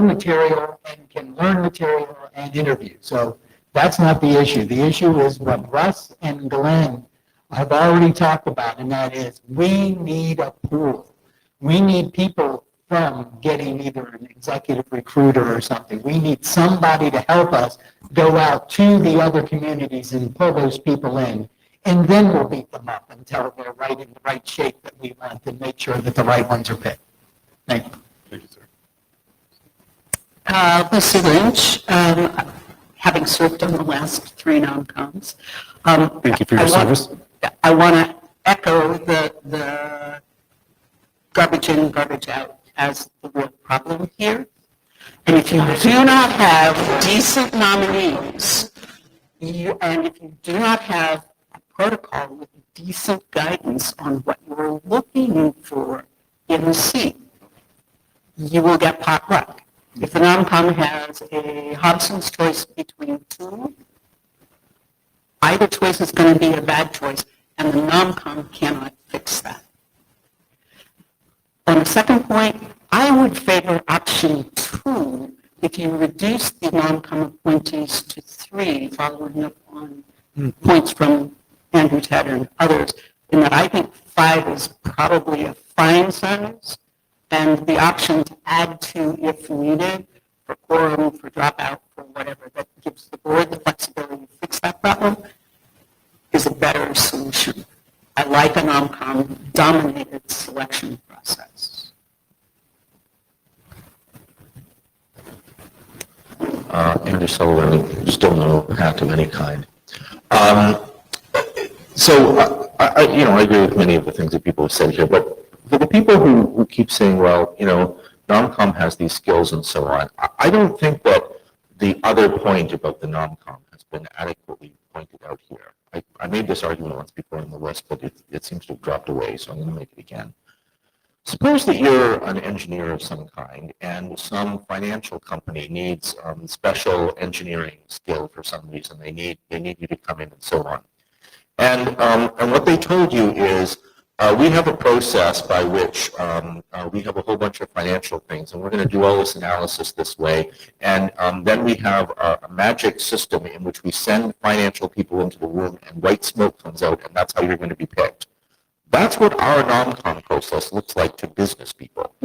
material and can learn material and interview. So that's not the issue. The issue is what Russ and Glenn have already talked about, and that is we need a pool. We need people from getting either an executive recruiter or something. We need somebody to help us go out to the other communities and pull those people in. And then we'll beat them up until they're right in the right shape that we want and make sure that the right ones are picked. Thank you. Thank you, sir. Lucy Lynch, having served on the last 3 NOMCOMs. Thank you for your service. I want to echo the garbage in, garbage out as the real problem here. And if you do not have decent nominees, and if you do not have a protocol with decent guidance on what you're looking for in the seat, you will get pot luck. If the NOMCOM has a Hobson's choice between 2, either choice is going to be a bad choice, and the NOMCOM cannot fix that. On the second point, I would favor option 2 if you reduce the NOMCOM appointees to 3, following up on points from Andrew Tedder and others, in that I think 5 is probably a fine size, and the option to add 2 if needed for quorum, for dropout, for whatever, that gives the board the flexibility to fix that problem, is a better solution. I like a NOMCOM dominated selection process. Andrew Sullivan, still no hat of any kind. I agree with many of the things that people have said here, but for the people who keep saying, well, NOMCOM has these skills and so on, I don't think that the other point about the NOMCOM has been adequately pointed out here. I made this argument once before on the list, but it seems to have dropped away, so I'm going to make it again. Suppose that you're an engineer of some kind and some financial company needs special engineering skill for some reason. They need you to come in and so on. And what they told you is, we have a process by which we have a whole bunch of financial things, and we're going to do all this analysis this way. And then we have a magic system in which we send financial people into the room, and white smoke comes out, and that's how you're going to be picked. That's what our NOMCOM process looks like to business people.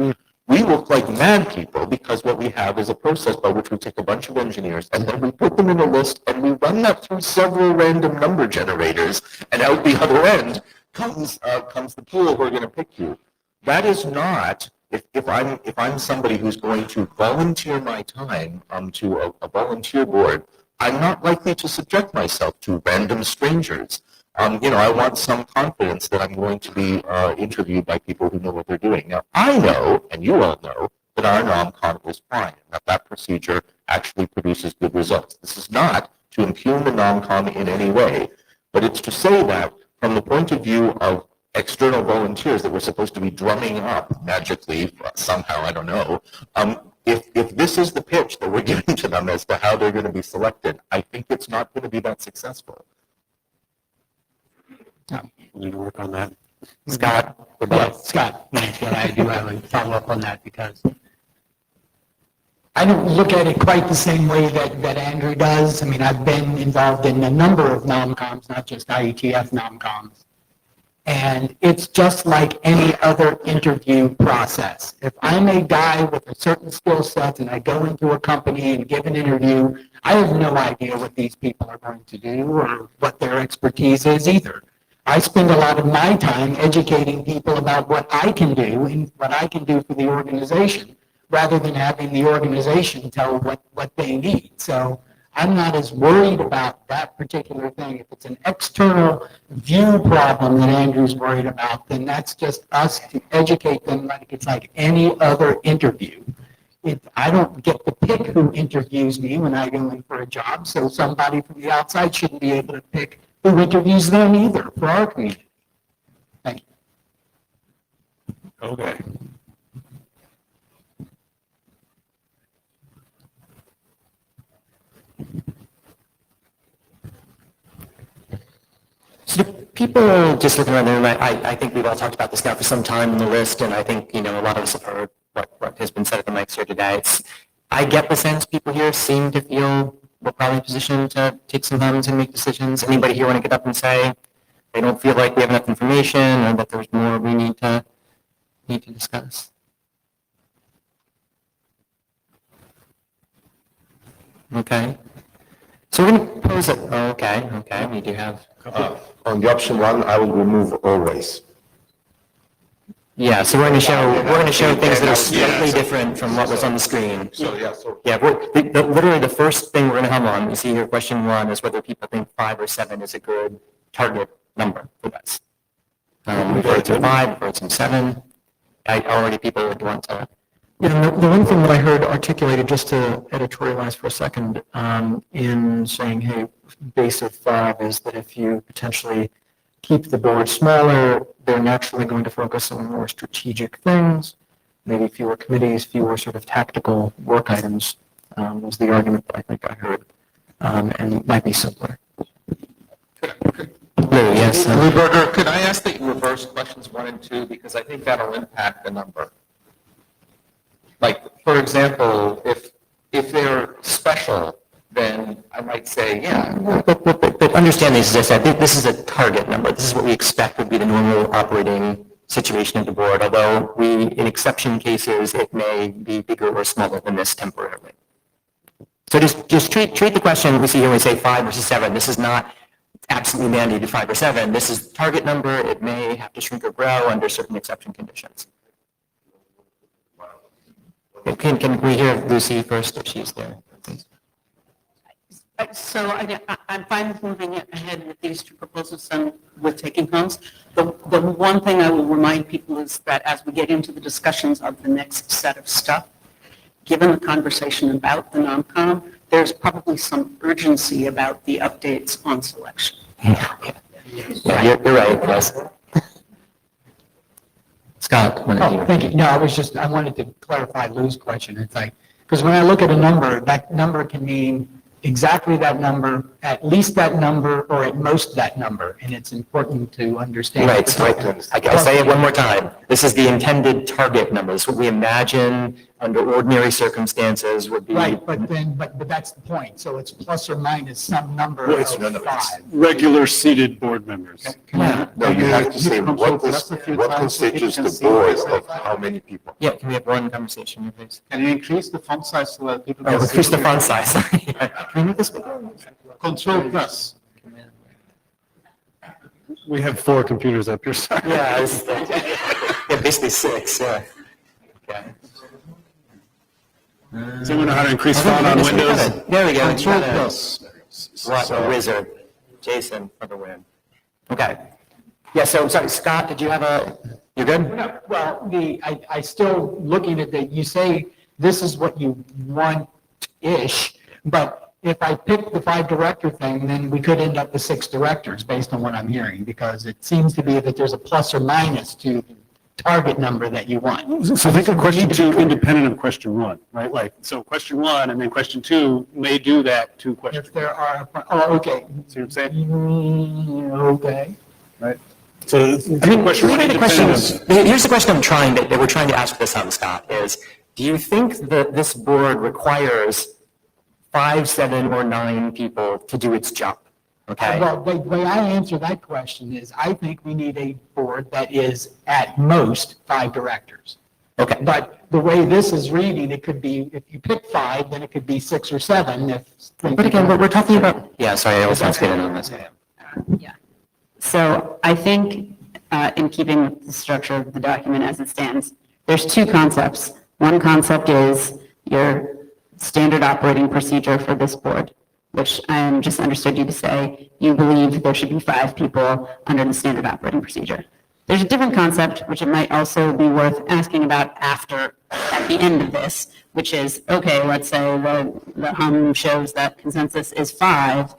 we look like mad people because what we have is a process by which we take a bunch of engineers and then we put them in a list and we run that through several random number generators, and out the other end comes the pool who are going to pick you. That is not, if I'm somebody who's going to volunteer my time to a volunteer board, I'm not likely to subject myself to random strangers. I want some confidence that I'm going to be interviewed by people who know what they're doing. Now, I know, and you all know, that our non-con is fine, and that procedure actually produces good results. This is not to impugn the non-con in any way, but it's to say that from the point of view of external volunteers that we're supposed to be drumming up magically somehow, I don't know, if this is the pitch that we're giving to them as to how they're going to be selected, I think it's not going to be that successful. We need to work on that. Scott? Yeah, Scott, well, I do have a follow-up on that because I don't look at it quite the same way that Andrew does. I mean, I've been involved in a number of nom-coms, not just IETF nom-coms. And it's just like any other interview process. If I'm a guy with a certain skill set and I go into a company and give an interview, I have no idea what these people are going to do or what their expertise is either. I spend a lot of my time educating people about what I can do and what I can do for the organization, rather than having the organization tell what they need. So I'm not as worried about that particular thing. If it's an external view problem that Andrew's worried about, then that's just us to educate them like it's like any other interview. I don't get to pick who interviews me when I go in for a job, so somebody from the outside shouldn't be able to pick who interviews them either for our community. Thank you. Okay. So the people just looking around the room, I think we've all talked about this now for some time in the list, and I think, a lot of us have heard what has been said at the mics here today. I get the sense people here seem to feel we're probably positioned to take some comments and make decisions. Anybody here want to get up and say they don't feel like we have enough information or that there's more we need to discuss? Okay. So we're going to pose it. Okay. We do have. On the option one, I will remove always. Yeah, so we're going to show things that are slightly different from what was on the screen. Yeah, literally the first thing we're going to hum on, you see here, question one, is whether people think 5 or 7 is a good target number for us. We've heard some 5, we've heard some 7. Already people would want to. The one thing that I heard articulated, just to editorialize for a second, in saying, hey, base of 5 is that if you potentially keep the board smaller, they're naturally going to focus on more strategic things, maybe fewer committees, fewer sort of tactical work items, was the argument that I think I heard, and it might be simpler. Yes. Ruberger, could I ask that you reverse questions 1 and 2, because I think that'll impact the number. Like, for example, if they're special, then I might say, yeah. But understand this, as I think this is a target number. This is what we expect would be the normal operating situation of the board, although in exception cases, it may be bigger or smaller than this temporarily. So just treat the question we see here when we say 5 versus 7. This is not absolutely mandated 5 or 7. This is target number. It may have to shrink or grow under certain exception conditions. Can we hear Lucy first if she's there, please? So I'm fine with moving ahead with these 2 proposals and with taking homes. The one thing I will remind people is that as we get into the discussions of the next set of stuff, given the conversation about the non-com, there's probably some urgency about the updates on selection. Yeah, you're right, yes. Scott. Thank you. No, I wanted to clarify Lou's question. It's like, because when I look at a number, that number can mean exactly that number at least that number or at most that number, and it's important to understand. Right, right. I'll say it one more time. This is the intended target number. This is what we imagine under ordinary circumstances would be. Right, but that's the point. So it's plus or minus some number Well, of it's 5. regular seated board members. No, you have to say what constitutes the board of how many people. Yeah, can we have one conversation, please? Can you increase the font size so that people? Oh, increase the font size. Can we make this bigger? Control plus. We have 4 computers up here. Sorry. Yeah, yeah, basically 6, yeah. Okay. Does anyone know how to increase font on Windows? There we go. Control You got plus. What a wizard. Jason for the win. Okay. Yeah, so, sorry, Scott, did you have you're good? No, well, I still looking at that, you say this is what you want-ish, but if I pick the 5 director thing, then we could end up with 6 directors based on what I'm hearing, because it seems to be that there's a plus or minus to the target number that you want. So think of question 2 independent of question 1, right? Like, so question 1 and then question 2 may do that to question. If there are, oh, okay. See what I'm saying? Okay. Right? So question 1 Here's the question that we're trying to ask this on, Scott, is do you think that this board requires 5, 7, or 9 people to do its job? Okay. Well, the way I answer that question is I think we need a board that is at most 5 directors. Okay. But the way this is reading, it could be, if you pick 5, then it could be 6 or 7. But again, we're talking about. Yeah, sorry, I also want to get in on this. Yeah. So I think in keeping with the structure of the document as it stands, there's 2 concepts. One concept is your standard operating procedure for this board, which I just understood you to say you believe there should be 5 people under the standard operating procedure. There's a different concept, which it might also be worth asking about at the end of this, which is, okay, let's say the hum shows that consensus is 5.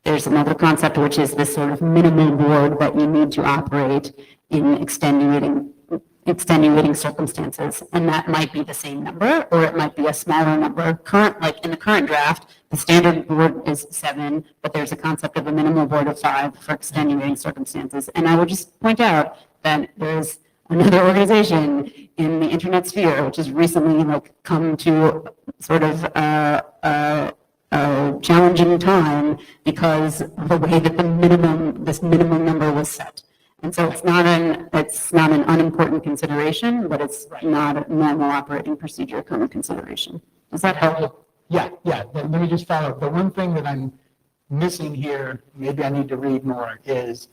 There's another concept, which is this sort of minimum board that you need to operate in extenuating circumstances, and that might be the same number, or it might be a smaller number. Like in the current draft, the standard board is 7, but there's a concept of a minimal board of 5 for extenuating circumstances. And I would just point out that there's another organization in the internet sphere, which has recently come to sort of a challenging time because of the way that this minimum number was set. And so it's not an unimportant consideration, but it's not a normal operating procedure kind of consideration. Does that help? Yeah. Let me just follow up. The one thing that I'm missing here, maybe I need to read more, is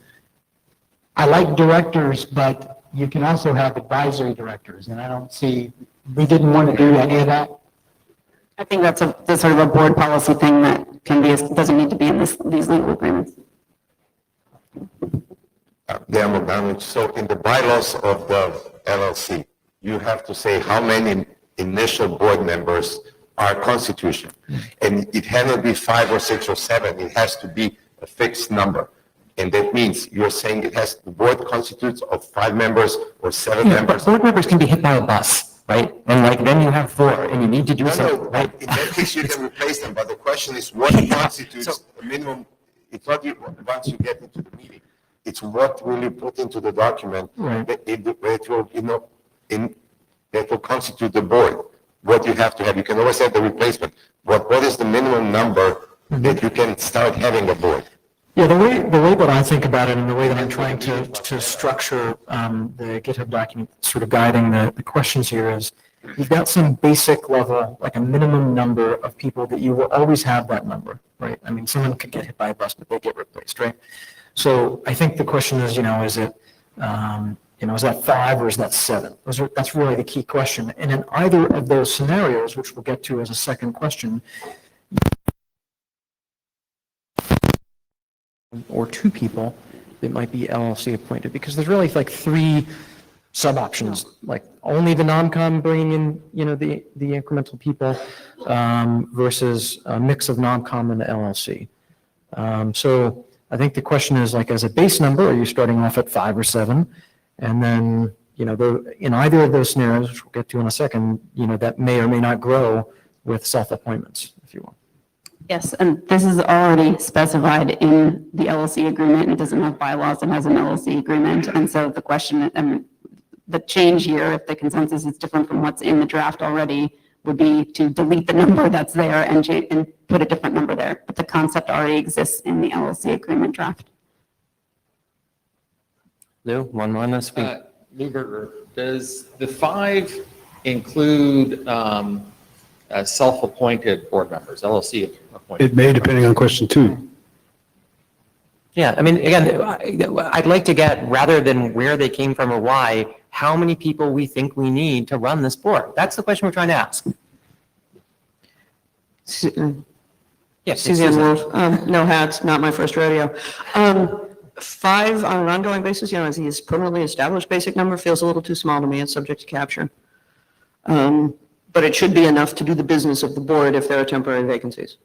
I like directors, but you can also have advisory directors, and I don't see, we didn't want to do any of that. I think that's sort of a board policy thing that doesn't need to be in these legal agreements. So in the bylaws of the LLC, you have to say how many initial board members are constitution. And it cannot be 5 or 6 or 7. It has to be a fixed number. And that means you're saying the board constitutes of 5 members or 7 members. But board members can be hit by a bus, right? And then you have 4 and you need to do something, right? In that case, you can replace them. But the question is what constitutes a minimum? It's not once you get into the meeting. It's what will you put into the document that will constitute the board. What you have to have. You can always have the replacement. What is the minimum number that you can start having a board? Yeah, the way that I think about it and the way that I'm trying to structure the GitHub document, sort of guiding the questions here is, you've got some basic level, like a minimum number of people that you will always have that number, right? I mean, someone could get hit by a bus, but they get replaced, right? So I think the question is, is it, is that 5 or is that 7? That's really the key question. And in either of those scenarios, which we'll get to as a second question, or 2 people that might be LLC appointed, because there's really like 3 sub-options, like only the non-com bringing in, the incremental people versus a mix of non-com and LLC. So I think the question is, like, as a base number, are you starting off at 5 or 7? And then, in either of those scenarios, which we'll get to in a second, that may or may not grow with self-appointments, if you will. Yes, and this is already specified in the LLC agreement. It doesn't have bylaws, it has an LLC agreement. And so the question, the change here, if the consensus is different from what's in the draft already, would be to delete the number that's there and put a different number there. But the concept already exists in the LLC agreement draft. Lou, one last week. Lou Berger, does the 5 include self-appointed board members, LLC appointed? It may, depending on question 2. Yeah, I mean, again, I'd like to get, rather than where they came from or why, how many people we think we need to run this board. That's the question we're trying to ask. Yes, Suzanne Wolf, no hats, not my first rodeo. 5 on an ongoing basis, as he is permanently established basic number feels a little too small to me. It's subject to capture. But it should be enough to do the business of the board if there are temporary vacancies.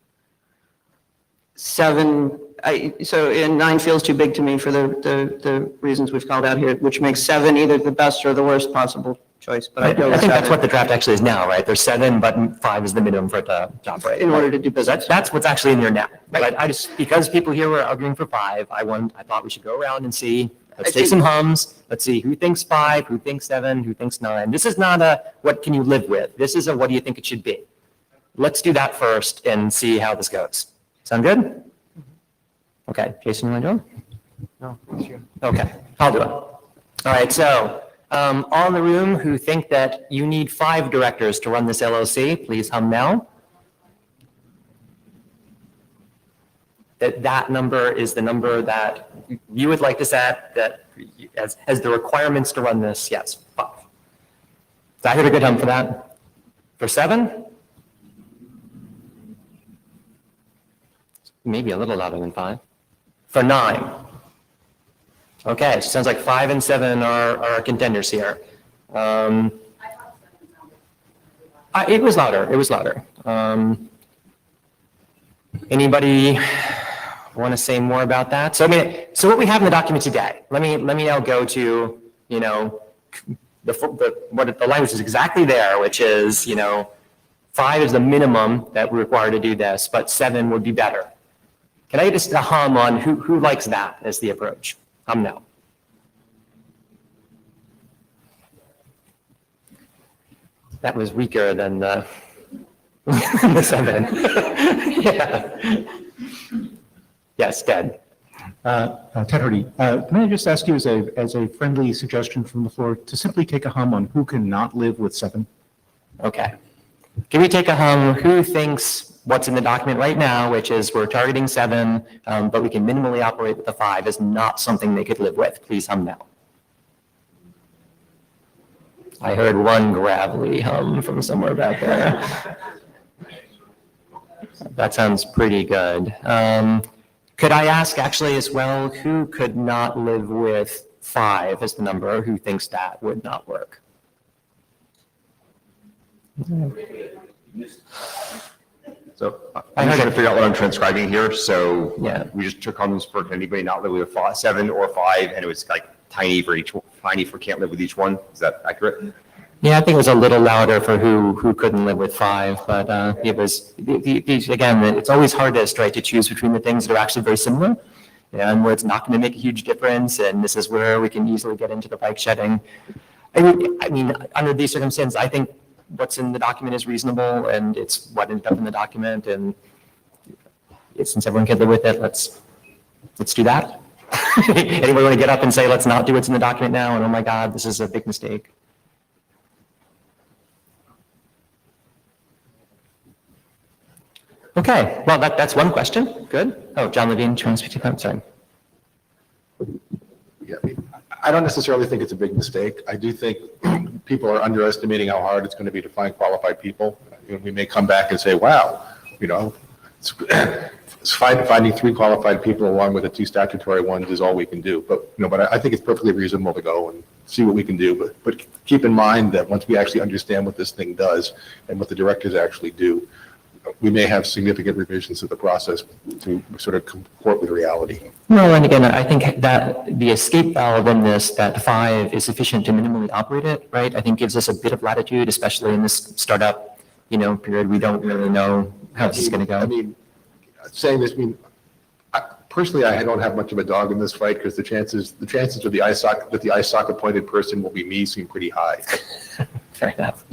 7, and 9 feels too big to me for the reasons we've called out here, which makes 7 either the best or the worst possible choice. But I think that's what the draft actually is now, right? There's 7, but 5 is the minimum for it to operate. In order to do business. That's what's actually in there now. But I just, because people here were arguing for 5, I thought we should go around and see, let's take some hums. Let's see who thinks 5, who thinks 7, who thinks 9. This is not a, what can you live with? This is a, what do you think it should be? Let's do that first and see how this goes. Sound good? Okay, Jason, you want to do it? No, it's you. Okay, I'll do it. All right, so all in the room who think that you need 5 directors to run this LLC, please hum now. That number is the number that you would like to set, that as the requirements to run this, yes, 5. Did I hear a good hum for that? For 7? Maybe a little louder than 5. For 9. Okay, so sounds like 5 and 7 are contenders here. It was louder. It was louder. Anybody want to say more about that? So so what we have in the document today. Let me now go to the language is exactly there, which is 5 is the minimum that we're required to do this, but 7 would be better. Can I get just a hum on who likes that as the approach? Hum now. That was weaker than the 7. Yeah. Yes, Ted. Ted Hardy, can I just ask you as a friendly suggestion from the floor to simply take a hum on who cannot live with 7? Okay. Can we take a hum? Who thinks what's in the document right now, which is we're targeting 7, but we can minimally operate with the 5, is not something they could live with? Please hum now. I heard one gravelly hum from somewhere back there. That sounds pretty good. Could I ask actually as well, who could not live with 5 as the number? Who thinks that would not work? So I'm trying to figure out what I'm transcribing here. So we just took hums for anybody not live with 7 or 5, and it was like tiny for can't live with each one. Is that accurate? Yeah, I think it was a little louder for who couldn't live with 5, but it was, again, it's always hard to choose between the things that are actually very similar and where it's not going to make a huge difference, and this is where we can easily get into the bike shedding. I mean, under these circumstances, I think what's in the document is reasonable, and it's what ended up in the document, and since everyone can live with it, let's do that. Anybody want to get up and say, let's not do what's in the document now, and oh my God, this is a big mistake? Okay, well, that's one question. Good. Oh, John Levine, I'm sorry. Yeah, I don't necessarily think it's a big mistake. I do think people are underestimating how hard it's going to be to find qualified people. We may come back and say, wow, it's finding 3 qualified people along with the 2 statutory ones is all we can do. But I think it's perfectly reasonable to go and see what we can do. But keep in mind that once we actually understand what this thing does and what the directors actually do, we may have significant revisions to the process to sort of comport with reality. No, and again, I think that the escape valve in this, that 5 is sufficient to minimally operate it, right? I think gives us a bit of latitude, especially in this startup, period. We don't really know how this is going to go. I mean, saying this, I mean, personally, I don't have much of a dog in this fight because the chances of the ISOC appointed person will be me seem pretty high. Fair enough.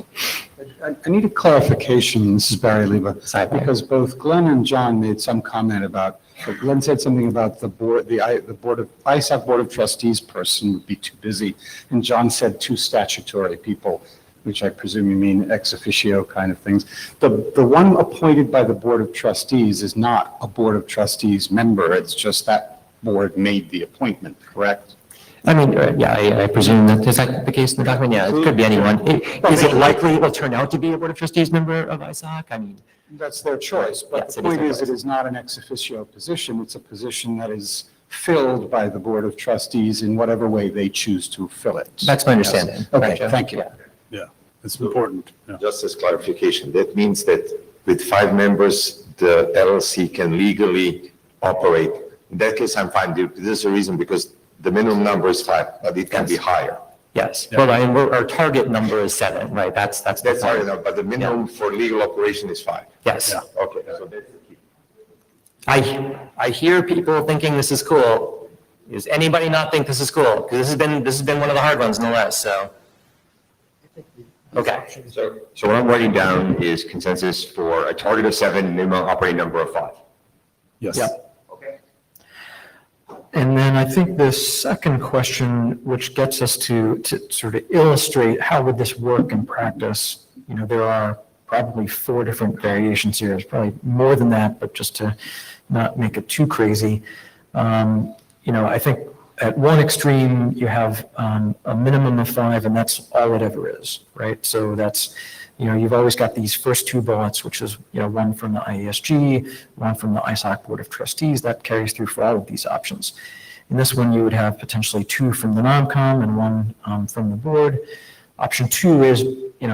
I need a clarification, this is Barry Leva, because both Glenn and John made some comment about, Glenn said something about the ISOC Board of Trustees person would be too busy, and John said 2 statutory people, which I presume you mean ex officio kind of things. The one appointed by the Board of Trustees is not a Board of Trustees member, it's just that board made the appointment, correct? I mean, yeah, I presume that, is that the case in the document? Yeah, it could be anyone. Is it likely it will turn out to be a Board of Trustees member of ISOC? I mean. That's their choice, but Yes, the it is point their is, it is not an ex officio position, it's a position that is filled by the Board of Trustees in whatever way they choose to fill it. That's my understanding. Okay, Right, Joe? thank you. Yeah, it's important. Yeah. Just as clarification, that means that with 5 members, the LLC can legally operate. In that case, I'm fine. There's a reason because the minimum number is 5, but it can be higher. Yes. Well, I mean, our target number is 7, right? That's That's hard enough, but the minimum for legal operation is 5. Yes. Okay, so that's the key. I hear people thinking this is cool. Does anybody not think this is cool? Because this has been one of the hard ones in the list, so. Okay. So what I'm writing down is consensus for a target of 7, minimum operating number of 5. Yes. Yep. And then I think the second question, which gets us to sort of illustrate how would this work in practice, there are probably 4 different variations here. There's probably more than that, but just to not make it too crazy. I think at one extreme, you have a minimum of 5, and that's all it ever is, right? So that's, you've always got these first 2 bullets, which is, one from the IESG, one from the ISOC Board of Trustees. That carries through for all of these options. In this one, you would have potentially 2 from the NOMCOM and 1 from the board. Option 2 is, 3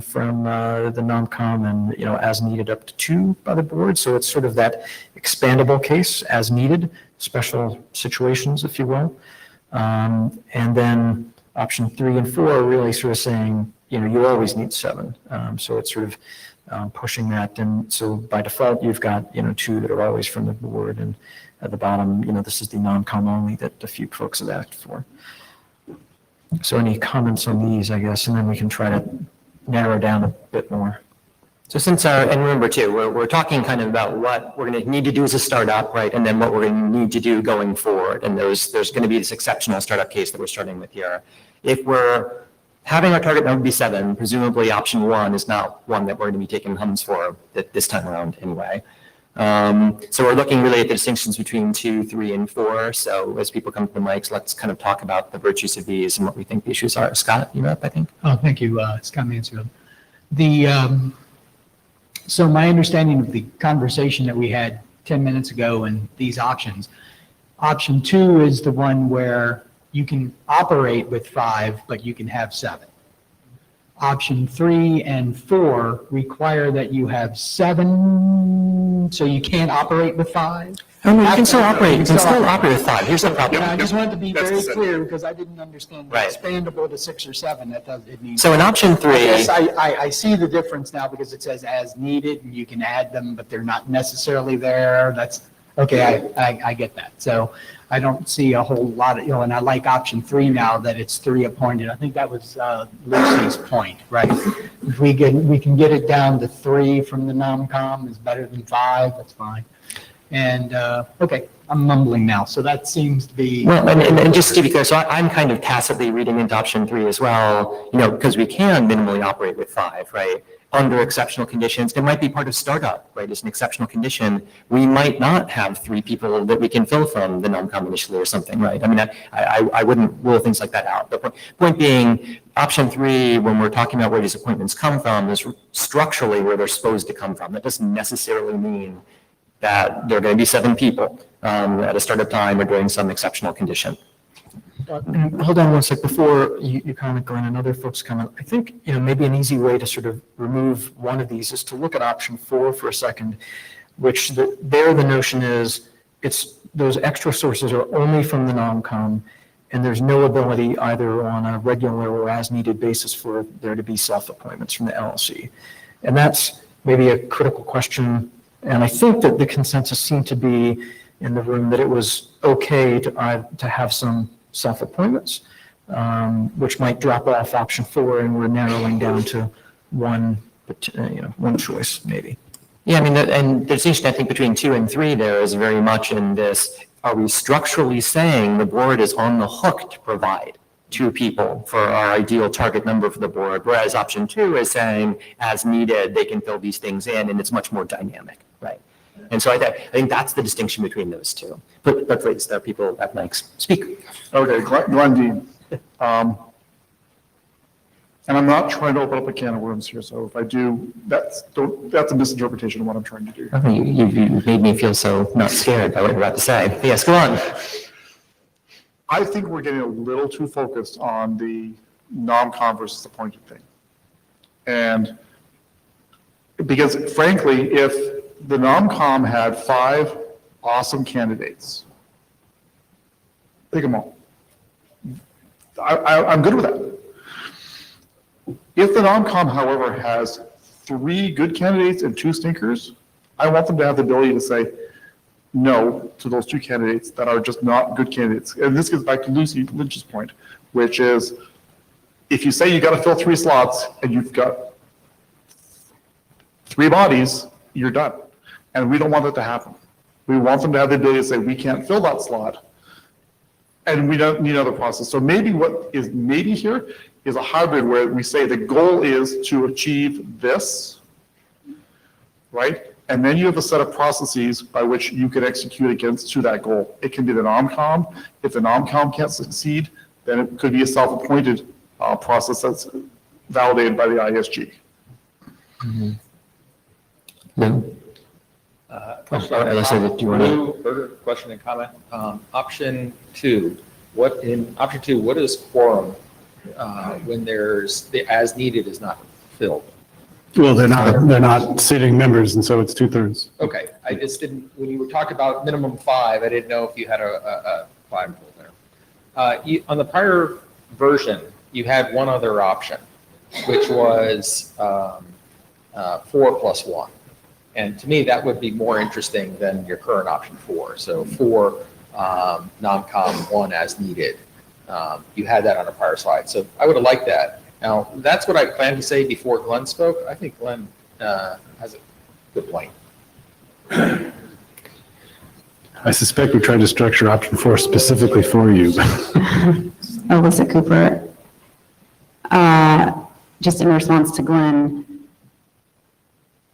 from the NOMCOM and, as needed up to 2 by the board. So it's sort of that expandable case as needed, special situations, if you will. And then option 3 and 4 are really sort of saying, you always need 7. So it's sort of pushing that. And so by default, you've got, 2 that are always from the board. And at the bottom, this is the NOMCOM only that a few folks have asked for. So any comments on these, I guess, and then we can try to narrow down a bit more. So since and remember too, we're talking kind of about what we're going to need to do as a startup, right? And then what we're going to need to do going forward. And there's going to be this exceptional startup case that we're starting with here. If we're having our target number be 7, presumably option 1 is not one that we're going to be taking hums for this time around anyway. So we're looking really at the distinctions between 2, 3, and 4. So as people come to the mics, let's kind of talk about the virtues of these and what we think the issues are. Scott, you're up, I think. Oh, thank you, Scott Mansfield. So my understanding of the conversation that we had 10 minutes ago and these options, option 2 is the one where you can operate with 5, but you can have 7. Option 3 and 4 require that you have 7, so you can't operate with 5. Oh, no, you can still operate. You can still operate with 5. Here's the problem. I just wanted to be very clear because I didn't understand the expandable to 6 or 7. That does it means. So in option 3, yes, I see the difference now because it says as needed and you can add them, but they're not necessarily there. That's okay. I get that. So I don't see a whole lot of, and I like option 3 now that it's 3 appointed. I think that was Lucy's point, right? If we can get it down to 3 from the NOMCOM is better than 5, that's fine. And, okay, I'm mumbling now, so that seems to be. Well, and just to be clear, so I'm kind of tacitly reading into option 3 as well, because we can minimally operate with 5, right? Under exceptional conditions, it might be part of startup, right? It's an exceptional condition. We might not have 3 people that we can fill from the NOMCOM initially or something, right? I mean, I wouldn't rule things like that out. The point being, option 3, when we're talking about where these appointments come from, is structurally where they're supposed to come from. That doesn't necessarily mean that there are going to be 7 people at a startup time or during some exceptional condition. Hold on one sec before you comment, Glenn, and other folks comment. I think, maybe an easy way to sort of remove one of these is to look at option 4 for a second, which there the notion is it's those extra sources are only from the NOMCOM, and there's no ability either on a regular or as needed basis for there to be self-appointments from the LLC. And that's, maybe a critical question. And I think that the consensus seemed to be in the room that it was okay to have some self-appointments, which might drop off option 4, and we're narrowing down to one choice maybe. Yeah, I mean, and the distinction I think between 2 and 3 there is very much in this, are we structurally saying the board is on the hook to provide 2 people for our ideal target number for the board, whereas option 2 is saying as needed, they can fill these things in, and it's much more dynamic, right? And so I think that's the distinction between those two. But please, there are people at mics. Speak. Okay, Glenn Dean. And I'm not trying to open up a can of worms here, so if I do, that's a misinterpretation of what I'm trying to do. Okay, you made me feel so not scared by what you're about to say. But yes, go on. I think we're getting a little too focused on the non-com versus appointed thing. And because frankly, if the non-com had 5 awesome candidates, pick them all. I'm good with that. If the non-com, however, has 3 good candidates and 2 stinkers, I want them to have the ability to say no to those 2 candidates that are just not good candidates. And this gets back to Lucy Lynch's point, which is if you say you got to fill 3 slots and you've got 3 bodies, you're done. And we don't want that to happen. We want them to have the ability to say we can't fill that slot and we don't need another process. So maybe what is maybe here is a hybrid where we say the goal is to achieve this, right? And then you have a set of processes by which you can execute against to that goal. It can be the non-com. If the non-com can't succeed, then it could be a self-appointed process that's validated by the ISG. Mm-hmm. No. Further question and comment. Option 2. What is quorum when there's the as needed is not filled? Well, they're not sitting members, and so it's 2/3. Okay, I just didn't, when you were talking about minimum 5, I didn't know if you had a 5 rule there. On the prior version, you had one other option, which was 4 + 1. And to me, that would be more interesting than your current option 4. So 4 non-com, 1 as needed. You had that on a prior slide. So I would have liked that. Now, that's what I planned to say before Glenn spoke. I think Glenn has a good point. I suspect we tried to structure option 4 specifically for you. Alyssa Cooper. Just in response to Glenn,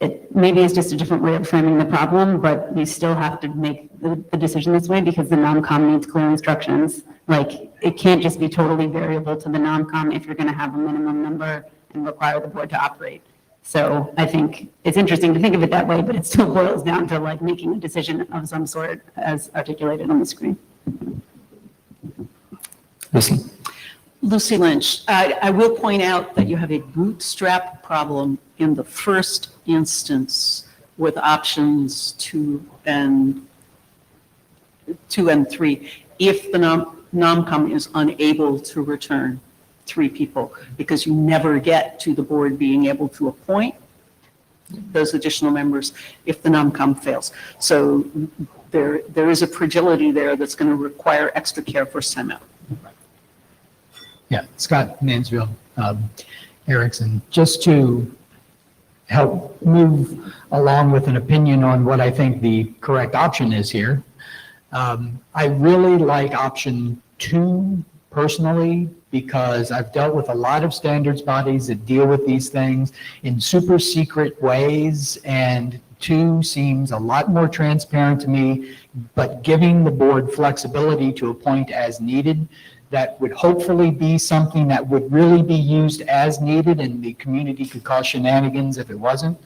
it maybe is just a different way of framing the problem, but we still have to make the decision this way because the non-com needs clear instructions. Like, it can't just be totally variable to the non-com if you're going to have a minimum number and require the board to operate. So I think it's interesting to think of it that way, but it still boils down to like making a decision of some sort as articulated on the screen. Lucy Lynch, I will point out that you have a bootstrap problem in the first instance with options 2 and 3, if the non-com is unable to return 3 people, because you never get to the board being able to appoint those additional members if the non-com fails. So there is a fragility there that's going to require extra care first time out. Yeah, Scott Mansfield, Erickson, just to help move along with an opinion on what I think the correct option is here. I really like option 2 personally because I've dealt with a lot of standards bodies that deal with these things in super secret ways, and 2 seems a lot more transparent to me, but giving the board flexibility to appoint as needed, that would hopefully be something that would really be used as needed, and the community could cause shenanigans if it wasn't.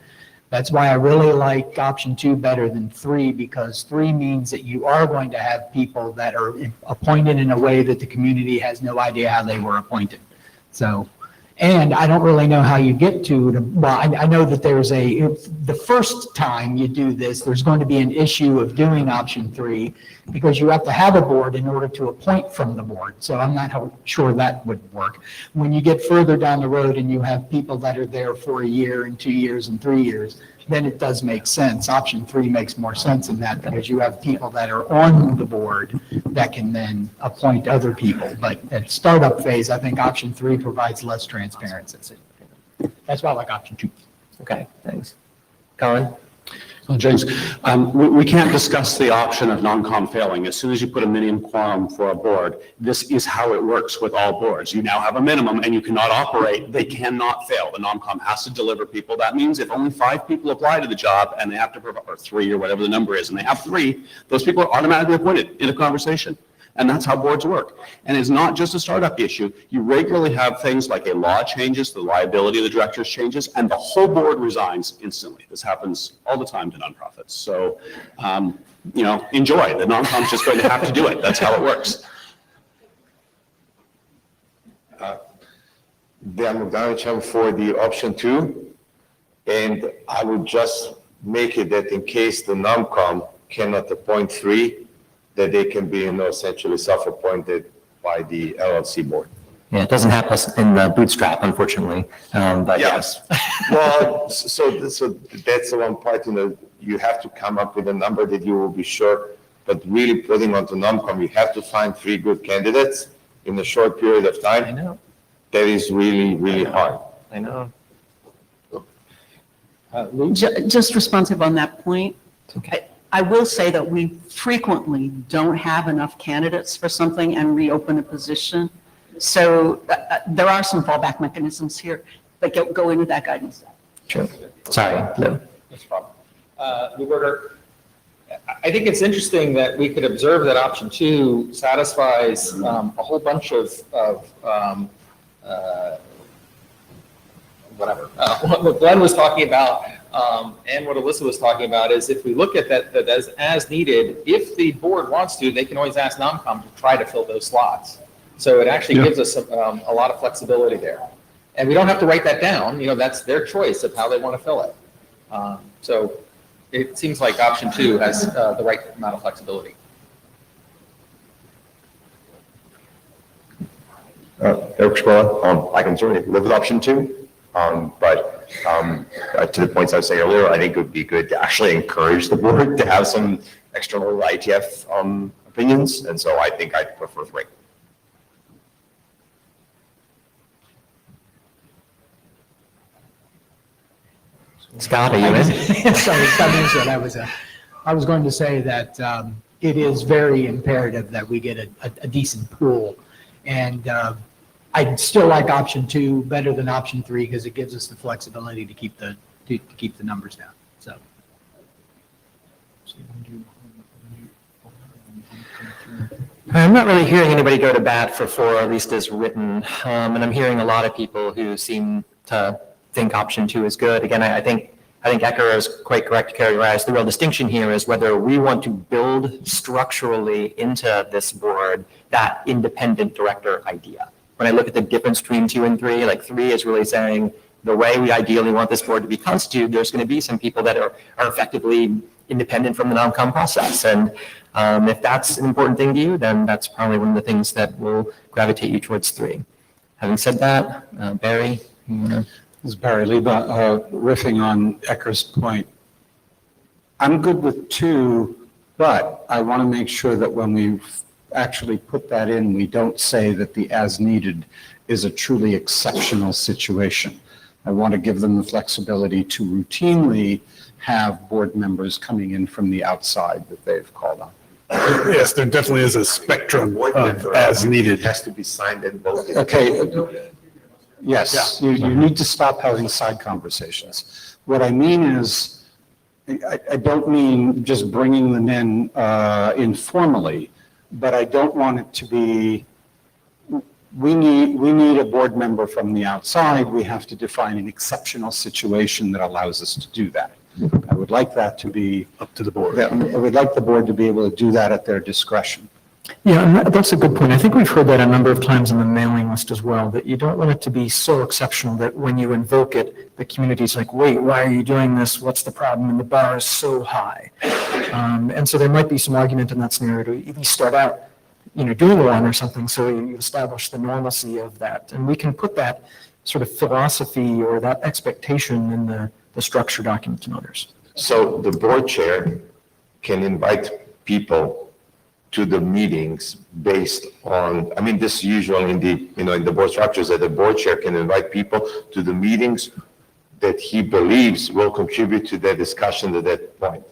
That's why I really like option 2 better than 3, because 3 means that you are going to have people that are appointed in a way that the community has no idea how they were appointed. So, and I don't really know how you get to, well, I know that there's the first time you do this, there's going to be an issue of doing option 3 because you have to have a board in order to appoint from the board. So I'm not sure that would work. When you get further down the road and you have people that are there for a year and 2 years and 3 years, then it does make sense. Option 3 makes more sense in that because you have people that are on the board that can then appoint other people. But at startup phase, I think option 3 provides less transparency. That's why I like option 2. Okay, thanks. Colin? Well, James, we can't discuss the option of non-com failing. As soon as you put a minimum quorum for a board, this is how it works with all boards. You now have a minimum and you cannot operate. They cannot fail. The non-com has to deliver people. That means if only 5 people apply to the job and they have to provide, or 3 or whatever the number is, and they have 3, those people are automatically appointed in a conversation. And that's how boards work. And it's not just a startup issue. You regularly have things like a law changes, the liability of the directors changes, and the whole board resigns instantly. This happens all the time to nonprofits. So, enjoy. The non-com's just going to have to do it. That's how it works. Dan Bogdanovich, I'm for the option 2. And I would just make it that in case the NOMCOM cannot appoint 3, that they can be, essentially self-appointed by the LLC board. Yeah, it doesn't happen in the bootstrap, unfortunately, but yes. Well, so that's the one part, you have to come up with a number that you will be sure, but really putting onto NOMCOM, you have to find 3 good candidates in a short period of time. I know. That is really, really hard. I know. Just responsive on that point. Okay. I will say that we frequently don't have enough candidates for something and reopen a position. So there are some fallback mechanisms here that go into that guidance. Sure. Sorry, Lou. That's a problem. Lou Berger, I think it's interesting that we could observe that option 2 satisfies a whole bunch of whatever. What Glenn was talking about and what Alyssa was talking about is if we look at that as needed, if the board wants to, they can always ask NOMCOM to try to fill those slots. So it actually gives us a lot of flexibility there. And we don't have to write that down. That's their choice of how they want to fill it. So it seems like option 2 has the right amount of flexibility. Eric Squirrel, I can certainly live with option 2. But to the points I was saying earlier, I think it would be good to actually encourage the board to have some external IETF opinions. And so I think I'd prefer 3. Scott, are you in? Sorry, Scott Mansfield. I was going to say that it is very imperative that we get a decent pool. And I'd still like option 2 better than option 3 because it gives us the flexibility to keep the numbers down. So. I'm not really hearing anybody go to bat for 4, at least as written. And I'm hearing a lot of people who seem to think option 2 is good. Again, I think Ecker is quite correct to characterize the real distinction here is whether we want to build structurally into this board that independent director idea. When I look at the difference between 2 and 3, like 3 is really saying the way we ideally want this board to be constituted, there's going to be some people that are effectively independent from the NOMCOM process. And if that's an important thing to you, then that's probably one of the things that will gravitate you towards 3. Having said that, Barry? This is Barry Lieba, riffing on Ecker's point. I'm good with 2, but I want to make sure that when we actually put that in, we don't say that the as needed is a truly exceptional situation. I want to give them the flexibility to routinely have board members coming in from the outside that they've called on. Yes, there definitely is a spectrum of as needed. It has to be signed and voted. Okay. Yes, you need to stop having side conversations. What I mean is, I don't mean just bringing them in informally, but I don't want it to be, we need a board member from the outside. We have to define an exceptional situation that allows us to do that. I would like that to be up to the board. I would like the board to be able to do that at their discretion. Yeah, and that's a good point. I think we've heard that a number of times on the mailing list as well, that you don't want it to be so exceptional that when you invoke it, the community's like, wait, why are you doing this? What's the problem? And the bar is so high. And so there might be some argument in that scenario to even start out, doing 1 or something, so you establish the normalcy of that. And we can put that sort of philosophy or that expectation in the the structure documents and others. So the board chair can invite people to the meetings based on, I mean, this usually in the, in the board structures, that the board chair can invite people to the meetings that he believes will contribute to their discussion at that point.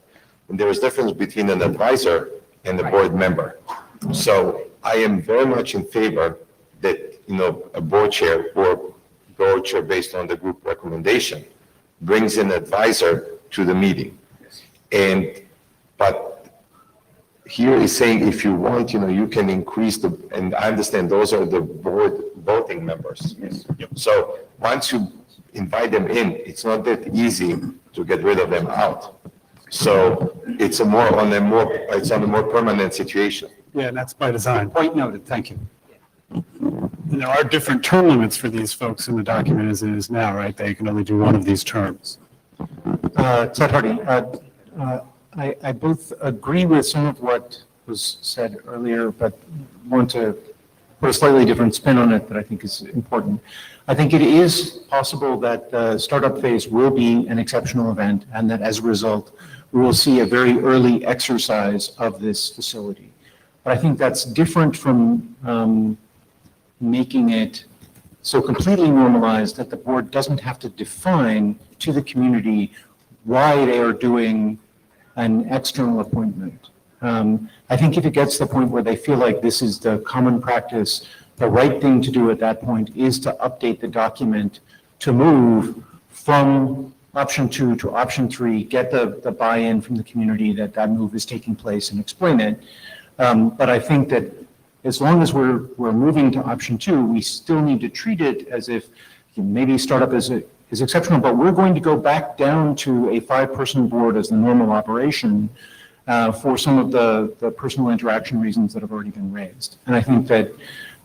And there is difference between an advisor and a board member. So I am very much in favor that, a board chair or board chair based on the group recommendation brings an advisor to the meeting. But here is saying if you want, you can increase and I understand those are the board voting members. So once you invite them in, it's not that easy to get rid of them out. So it's on a more permanent situation. Yeah, and that's by design. Point noted, thank you. And there are different term limits for these folks in the document as it is now, right? They can only do one of these terms. Ted Hardy, I both agree with some of what was said earlier, but want to put a slightly different spin on it that I think is important. I think it is possible that the startup phase will be an exceptional event and that as a result, we will see a very early exercise of this facility. But I think that's different from making it so completely normalized that the board doesn't have to define to the community why they are doing an external appointment. I think if it gets to the point where they feel like this is the common practice, the right thing to do at that point is to update the document to move from option 2 to option 3, get the buy-in from the community that that move is taking place and explain it. But I think that as long as we're moving to option 2, we still need to treat it as if maybe startup is exceptional, but we're going to go back down to a 5-person board as the normal operation for some of the personal interaction reasons that have already been raised. And I think that,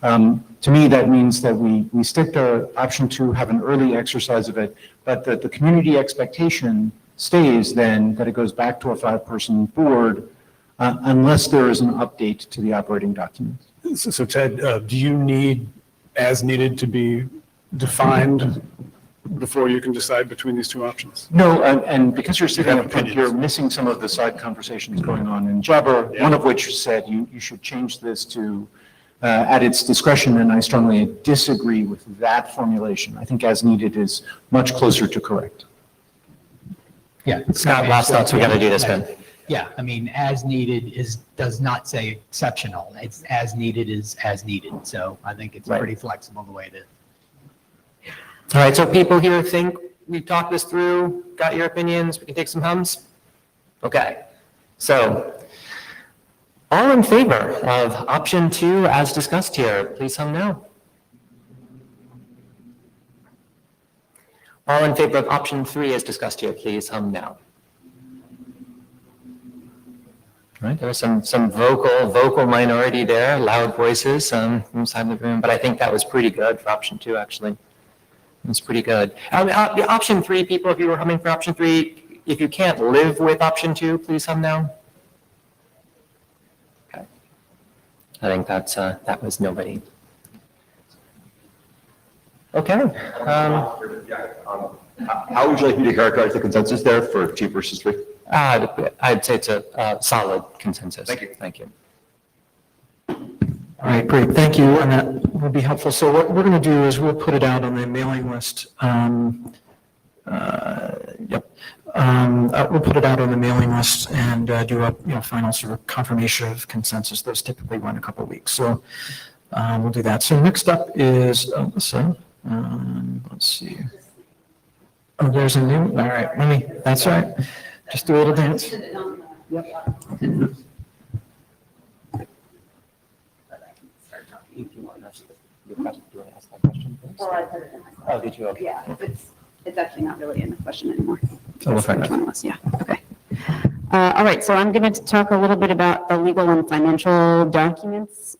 to me, that means that we stick to option 2, have an early exercise of it, but that the community expectation stays then that it goes back to a 5-person board unless there is an update to the operating document. So Ted, do you need as needed to be defined before you can decide between these two options? No, and because you're sitting up front, you're missing some of the side conversations going on in Jabber, one of which said you should change this to at its discretion, and I strongly disagree with that formulation. I think as needed is much closer to correct. Yeah. Scott, last thoughts, we got to do this, man. Yeah, I mean, as needed does not say exceptional. It's as needed is as needed. So I think it's pretty flexible the way it is. All right, so people here think we've talked this through, got your opinions, we can take some hums? Okay, so all in favor of option 2 as discussed here, please hum now. All in favor of option 3 as discussed here, please hum now. All right, there was some vocal minority there, loud voices from side of the room, but I think that was pretty good for option 2, actually. It's pretty good. The option 3, people, if you were humming for option 3, if you can't live with option 2, please hum now. Okay. I think that was nobody. Okay. How would you like me to characterize the consensus there for 2 versus 3? I'd say it's a solid consensus. Thank you. Thank you. All right, great, thank you, and that will be helpful. So what we're going to do is we'll put it out on the mailing list. We'll put it out on the mailing list and do a final sort of confirmation of consensus. Those typically run a couple of weeks, so we'll do that. So next up is Alyssa. Let's see. Oh, there's a new. All right, that's all right. Just do a little dance. Yep. If you want us to ask that question first? Well, I put it in my question. Oh, did you? Okay. Yeah, it's actually not really in the question anymore. So we'll find Which out. one was, yeah, okay. All right, so I'm going to talk a little bit about the legal and financial documents.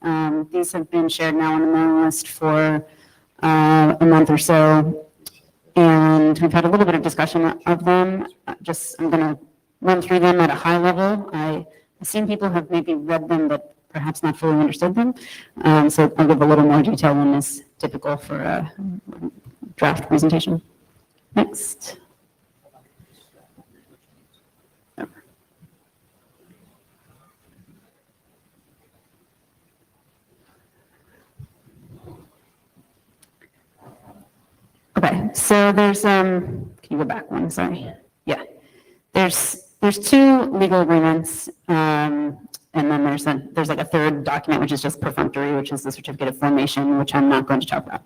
These have been shared now on the mailing list for a month or so, and we've had a little bit of discussion of them. I'm going to run through them at a high level. I've seen people have maybe read them, but perhaps not fully understood them. So I'll give a little more detail than is typical for a draft presentation. Next. Okay, so there's, can you go back one, sorry? Yeah. There's two legal agreements, and then there's like a third document, which is just perfunctory, which is the certificate of formation, which I'm not going to talk about.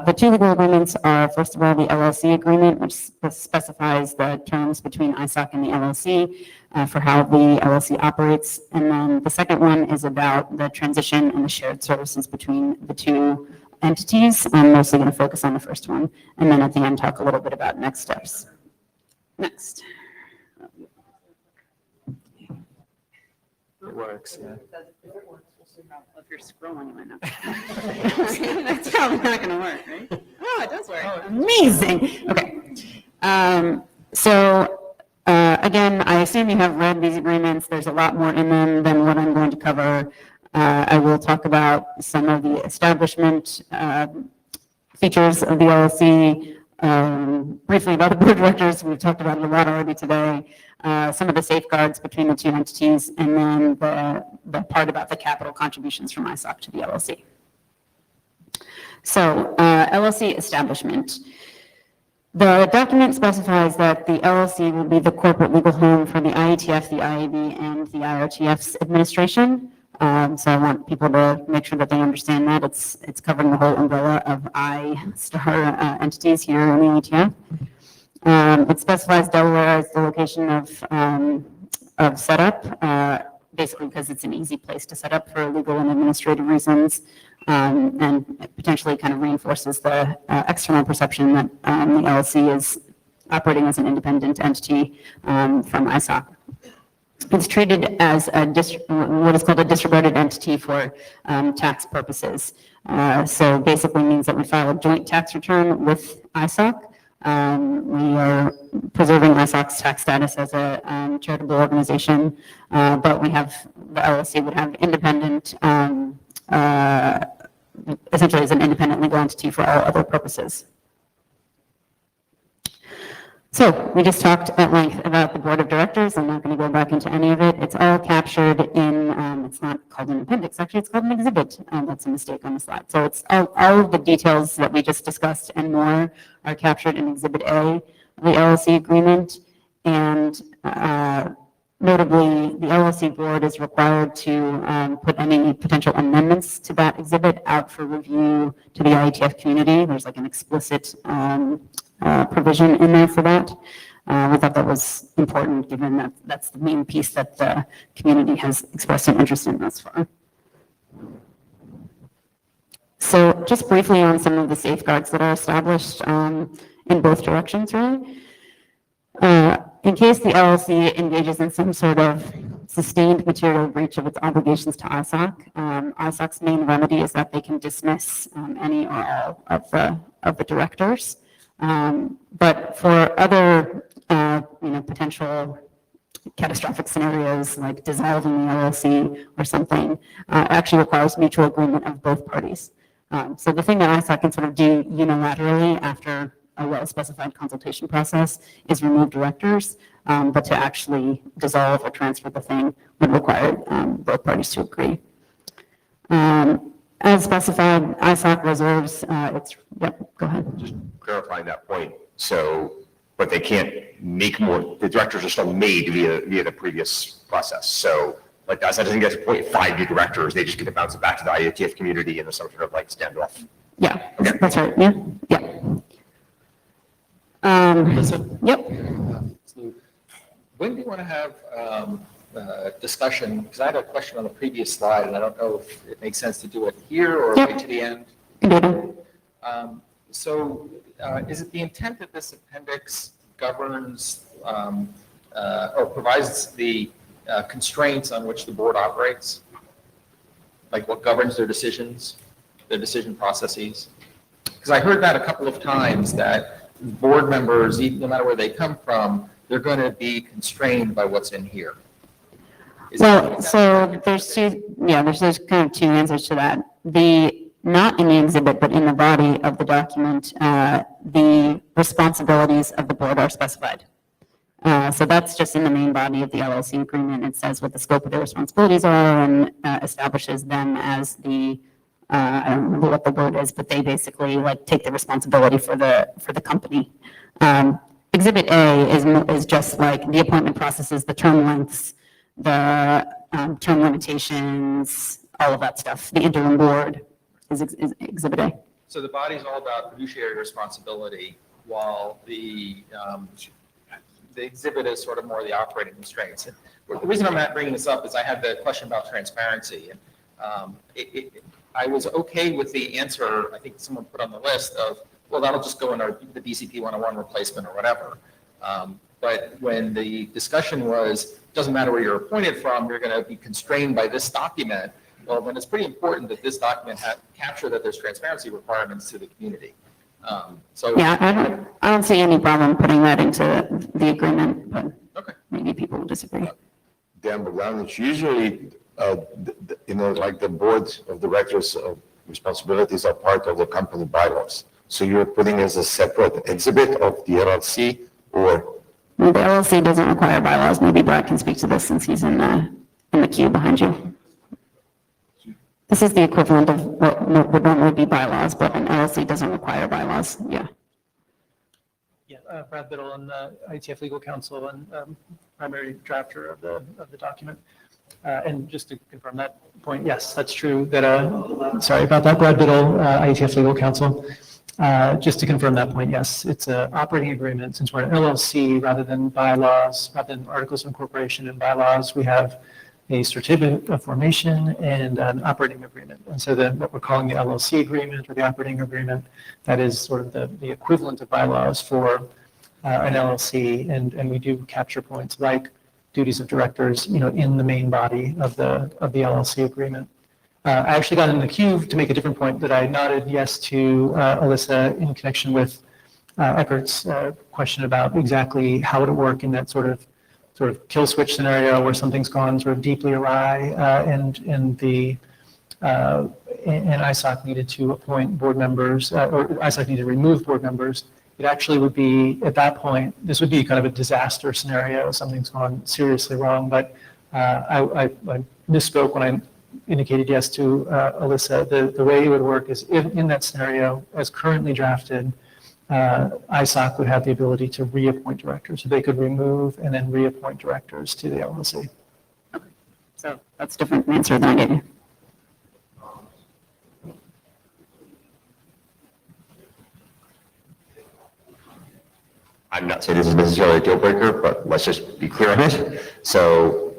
The two legal agreements are, first of all, the LLC agreement, which specifies the terms between ISOC and the LLC for how the LLC operates. And then the second one is about the transition and the shared services between the two entities. I'm mostly going to focus on the first one, and then at the end talk a little bit about next steps. Next. It works, yeah. If you're scrolling, it might not. That's probably not going to work, right? Oh, it does work. Amazing. Okay. Again, I assume you have read these agreements. There's a lot more in them than what I'm going to cover. I will talk about some of the establishment features of the LLC, briefly about the board of directors. We've talked about it a lot already today. Some of the safeguards between the two entities, and then the part about the capital contributions from ISOC to the LLC. So, LLC establishment. The document specifies that the LLC will be the corporate legal home for the IETF, the IAB, and the IRTF's administration. So I want people to make sure that they understand that. It's covering the whole umbrella of I-star entities here in the IETF. It specifies Delaware as the location of setup, basically because it's an easy place to set up for legal and administrative reasons, and it potentially kind of reinforces the external perception that the LLC is operating as an independent entity from ISOC. It's treated as what is called a disregarded entity for tax purposes. So basically means that we file a joint tax return with ISOC. We are preserving ISOC's tax status as a charitable organization, but the LLC would have independent, essentially as an independent legal entity for all other purposes. So we just talked at length about the board of directors. I'm not going to go back into any of it. It's all captured in, it's not called an appendix, actually it's called an exhibit. That's a mistake on the slide. So it's all of the details that we just discussed and more are captured in Exhibit A of the LLC agreement. And notably, the LLC board is required to put any potential amendments to that exhibit out for review to the IETF community. There's like an explicit provision in there for that. We thought that was important given that that's the main piece that the community has expressed an interest in thus far. So just briefly on some of the safeguards that are established in both directions, really. In case the LLC engages in some sort of sustained material breach of its obligations to ISOC, ISOC's main remedy is that they can dismiss any or all of the directors. But for other, potential catastrophic scenarios like dissolving the LLC or something, actually requires mutual agreement of both parties. So the thing that ISOC can sort of do unilaterally after a well-specified consultation process is remove directors, but to actually dissolve or transfer the thing would require both parties to agree. As specified, ISOC reserves go ahead. Just clarifying that point. So, but they can't make more, the directors are still made via the previous process. So, like ISOC doesn't get to appoint 5 new directors, they just get to bounce it back to the IETF community and there's some sort of like standoff. Yeah, okay. That's right, yeah. Yep. So when do you want to have discussion? Because I had a question on the previous slide, and I don't know if it makes sense to do it here or wait to the end. Is it the intent that this appendix governs or provides the constraints on which the board operates? Like what governs their decisions, their decision processes? Because I heard that a couple of times that board members, no matter where they come from, they're going to be constrained by what's in here. So there's there's kind of two answers to that. Not in the exhibit, but in the body of the document, the responsibilities of the board are specified. So that's just in the main body of the LLC agreement. It says what the scope of their responsibilities are and establishes them as the I don't remember what the word is, but they basically like take the responsibility for the company. Exhibit A is just like the appointment processes, the term lengths, the term limitations, all of that stuff. The interim board is Exhibit A. So the body's all about fiduciary responsibility, while the exhibit is sort of more the operating constraints. And the reason I'm not bringing this up is I had the question about transparency. And I was okay with the answer, I think someone put on the list of, well, that'll just go in the DCP 101 replacement or whatever. But when the discussion was, doesn't matter where you're appointed from, you're going to be constrained by this document. Well, then it's pretty important that this document capture that there's transparency requirements to the community. Yeah, I don't see any problem putting that into the agreement, but maybe people will disagree. Dan, but it's usually, like the board of directors responsibilities are part of the company bylaws. So you're putting as a separate exhibit of the LLC, or? Well, the LLC doesn't require bylaws. Maybe Brad can speak to this since he's in the queue behind you. This is the equivalent of what would normally be bylaws, but an LLC doesn't require bylaws. Yeah. Yeah, Brad Biddle and IETF Legal Counsel and primary drafter of the document. And just to confirm that point, yes, that's true. That sorry about that, Brad Biddle, IETF Legal Counsel. Just to confirm that point, yes, it's an operating agreement. Since we're an LLC rather than bylaws, rather than articles of incorporation and bylaws, we have a certificate of formation and an operating agreement. And so then what we're calling the LLC agreement or the operating agreement, that is sort of the equivalent of bylaws for an LLC. And we do capture points like duties of directors, in the main body of the LLC agreement. I actually got in the queue to make a different point that I nodded yes to Alyssa in connection with Eckert's question about exactly how would it work in that sort of kill switch scenario where something's gone sort of deeply awry and ISOC needed to appoint board members or ISOC needed to remove board members. It actually would be, at that point, this would be kind of a disaster scenario. Something's gone seriously wrong, but I misspoke when I indicated yes to Alyssa. The way it would work is in that scenario, as currently drafted, ISOC would have the ability to reappoint directors. So they could remove and then reappoint directors to the LLC. Okay. So that's a different answer than I gave you. I'm not saying this is necessarily a deal breaker, but let's just be clear on it. So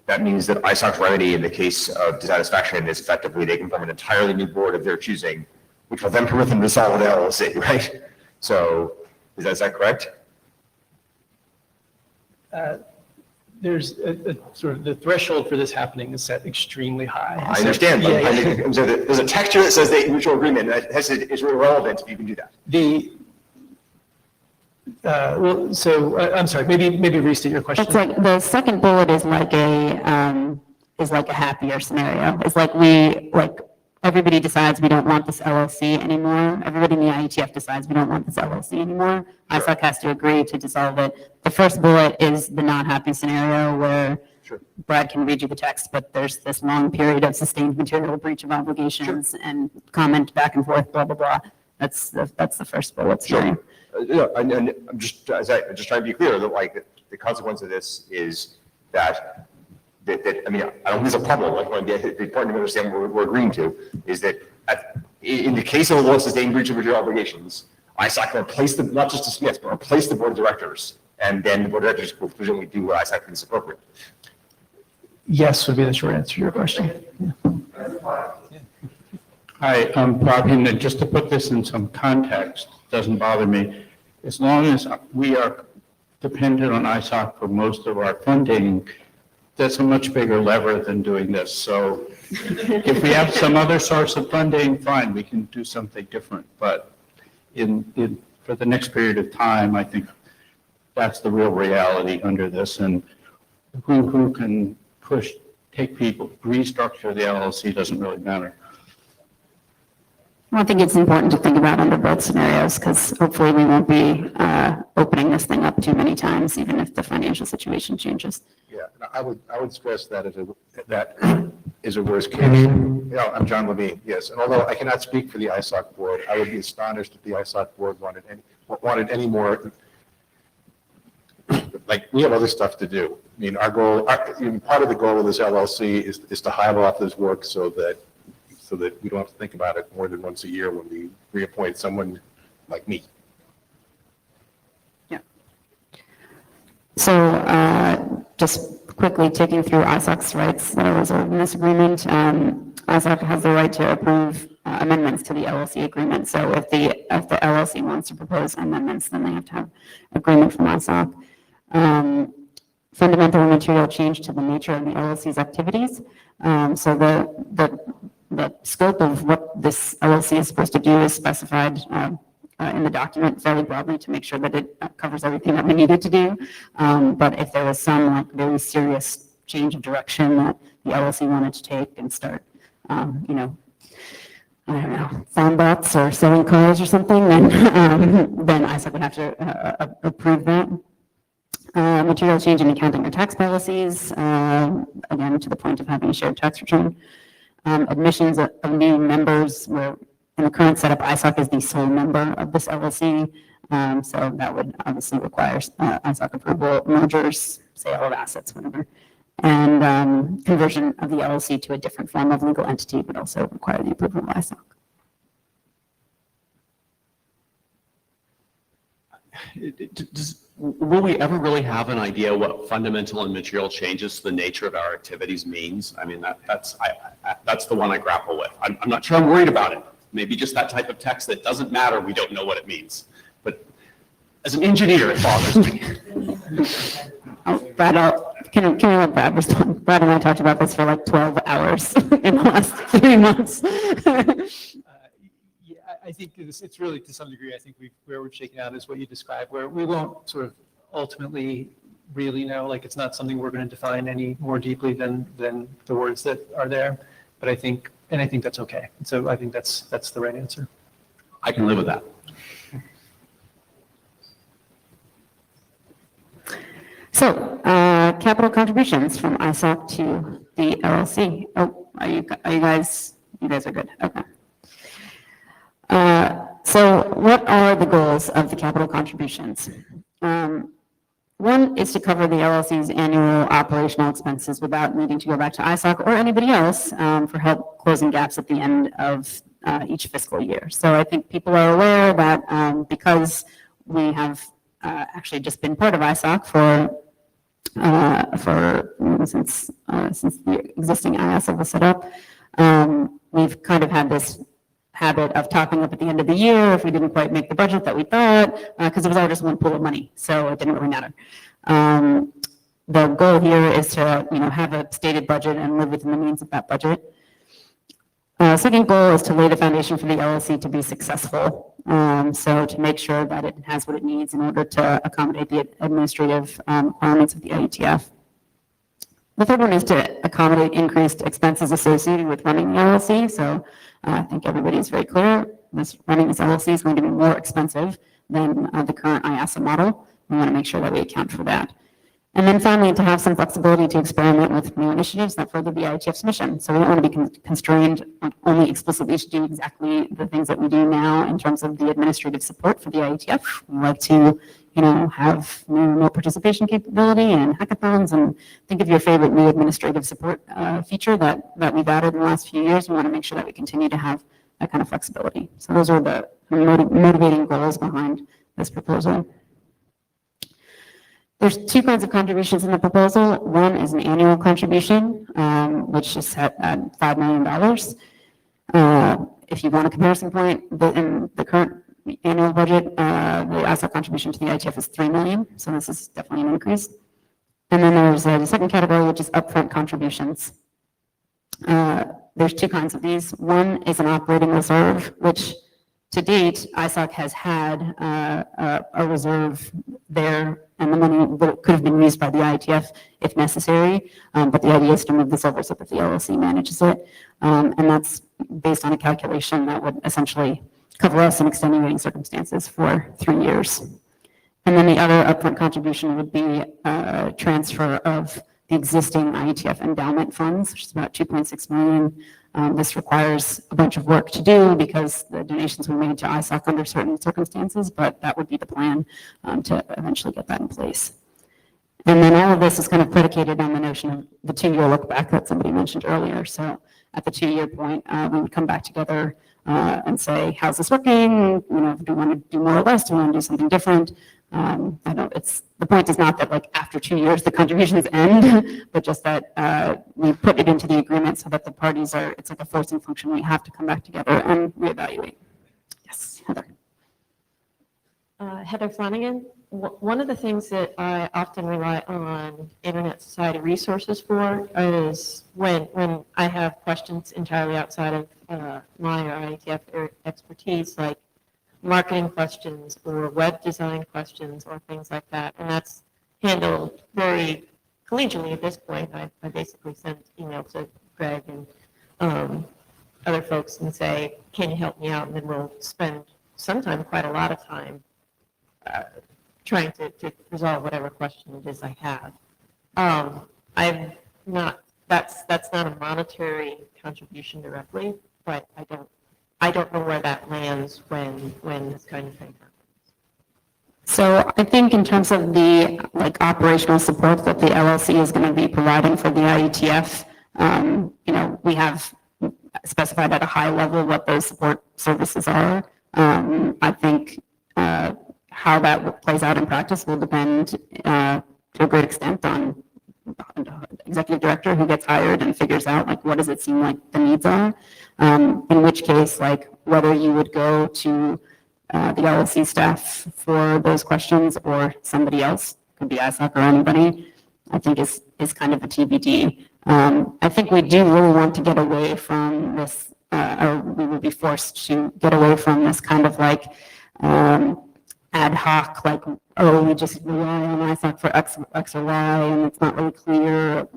that means that ISOC's remedy in the case of dissatisfaction is effectively they can form an entirely new board of their choosing, which will then permit them to solve the LLC, right? So is that correct? There's a sort of the threshold for this happening is set extremely high. I understand, but Yeah, yeah. so there's a texture that says the mutual agreement that is irrelevant if you can do that. I'm sorry, maybe restate your question. It's like the second bullet is like a happier scenario. It's like everybody decides we don't want this LLC anymore. Everybody in the IETF decides we don't want this LLC anymore. ISOC has to agree to dissolve it. The first bullet is the not happy scenario where Brad can read you the text, but there's this long period of sustained material breach of obligations and comment back and forth, blah, blah, blah. That's the first bullet scenario. Yeah, and I'm just trying to be clear that like the consequence of this is that I mean, I don't think it's a problem. Like, the important to understand what we're agreeing to is that in the case of a low-sustained breach of material obligations, ISOC can replace not just dismiss, but replace the board of directors, and then the board of directors will presumably do what ISOC thinks is appropriate. Yes would be the short answer to your question. Hi, I'm Bob Hinton. Just to put this in some context, doesn't bother me. As long as we are dependent on ISOC for most of our funding, that's a much bigger lever than doing this. So if we have some other source of funding, fine, we can do something different. But for the next period of time, I think that's the real reality under this. And who can take people, restructure the LLC doesn't really matter. I think it's important to think about under both scenarios because hopefully we won't be opening this thing up too many times, even if the financial situation changes. Yeah, and I would stress that is a worst case. Yeah, I'm John Levine, yes. And although I cannot speak for the ISOC board, I would be astonished if the ISOC board wanted any more. Like, we have other stuff to do. I mean, our goal, part of the goal of this LLC is to hive off this work so that we don't have to think about it more than once a year when we reappoint someone like me. So just quickly taking through ISOC's rights that are reserved in this agreement, ISOC has the right to approve amendments to the LLC agreement. So if the LLC wants to propose amendments, then they have to have agreement from ISOC. Fundamental and material change to the nature of the LLC's activities. So the scope of what this LLC is supposed to do is specified in the document fairly broadly to make sure that it covers everything that we needed to do. But if there was some like very serious change of direction that the LLC wanted to take and start, I don't know, farm bots or selling cars or something, then ISOC would have to approve that. Material change in accounting or tax policies, again, to the point of having a shared tax return. Admissions of new members, where in the current setup, ISOC is the sole member of this LLC, so that would obviously require ISOC approval, mergers, sale of assets, whatever. And conversion of the LLC to a different form of legal entity would also require the approval of ISOC. Will we ever really have an idea what fundamental and material changes to the nature of our activities means? I mean, that's the one I grapple with. I'm not sure I'm worried about it. Maybe just that type of text that doesn't matter, we don't know what it means. But as an engineer, it bothers me. Brad, can we let Brad respond? Brad and I talked about this for like 12 hours in the last 3 months. I think it's really, to some degree, I think where we've shaken out is what you described, where we won't sort of ultimately really know, like it's not something we're going to define any more deeply than the words that are there. But I think that's okay. So I think that's the right answer. I can live with that. So, capital contributions from ISOC to the LLC. Oh, are you guys are good. Okay. So what are the goals of the capital contributions? One is to cover the LLC's annual operational expenses without needing to go back to ISOC or anybody else for help closing gaps at the end of each fiscal year. So I think people are aware that because we have actually just been part of ISOC since the existing IASA was set up, we've kind of had this habit of topping up at the end of the year if we didn't quite make the budget that we thought, because it was all just one pool of money, so it didn't really matter. The goal here is to have a stated budget and live within the means of that budget. Second goal is to lay the foundation for the LLC to be successful, so to make sure that it has what it needs in order to accommodate the administrative requirements of the IETF. The third one is to accommodate increased expenses associated with running the LLC. So I think everybody is very clear. Running this LLC is going to be more expensive than the current IASA model. We want to make sure that we account for that. And then finally, to have some flexibility to experiment with new initiatives that further the IETF's mission. So we don't want to be constrained only explicitly to do exactly the things that we do now in terms of the administrative support for the IETF. We like to have new remote participation capability and hackathons, and think of your favorite new administrative support feature that we've added in the last few years. We want to make sure that we continue to have that kind of flexibility. So those are the motivating goals behind this proposal. There's two kinds of contributions in the proposal. One is an annual contribution, which is set at $5 million. If you want a comparison point, in the current annual budget, the ISOC contribution to the IETF is $3 million, so this is definitely an increase. And then there's the second category, which is upfront contributions. There's two kinds of these. One is an operating reserve, which to date, ISOC has had a reserve there, and the money could have been used by the IETF if necessary, but the idea is to move this over so that the LLC manages it, and that's based on a calculation that would essentially cover us in extenuating circumstances for 3 years. And then the other upfront contribution would be a transfer of the existing IETF endowment funds, which is about 2.6 million. This requires a bunch of work to do because the donations were made to ISOC under certain circumstances, but that would be the plan to eventually get that in place. And then all of this is kind of predicated on the notion of the 2-year look back that somebody mentioned earlier. So at the 2-year point, we would come back together and say, how's this working? Do we want to do more or less? Do we want to do something different? The point is not that like after 2 years the contributions end, but just that we put it into the agreement so that the parties it's like a forcing function. We have to come back together and reevaluate. Yes, Heather. Heather Flanagan. One of the things that I often rely on Internet Society resources for is when I have questions entirely outside of my or IETF expertise, like marketing questions or web design questions or things like that. And that's handled very collegially at this point. I basically send email to Greg and other folks and say, can you help me out? And then we'll spend sometimes quite a lot of time trying to resolve whatever question it is I have. I'm not, that's not a monetary contribution directly, but I don't know where that lands when this kind of thing happens. So I think in terms of the operational support that the LLC is going to be providing for the IETF, we have specified at a high level what those support services are. I think how that plays out in practice will depend to a great extent on the executive director who gets hired and figures out what does it seem like the needs are. In which case, whether you would go to the LLC staff for those questions or somebody else, could be ISOC or anybody, I think is kind of a TBD. I think we do really want to get away from this, or we will be forced to get away from this kind of ad hoc, we just rely on ISOC for X or Y, and it's not really clear,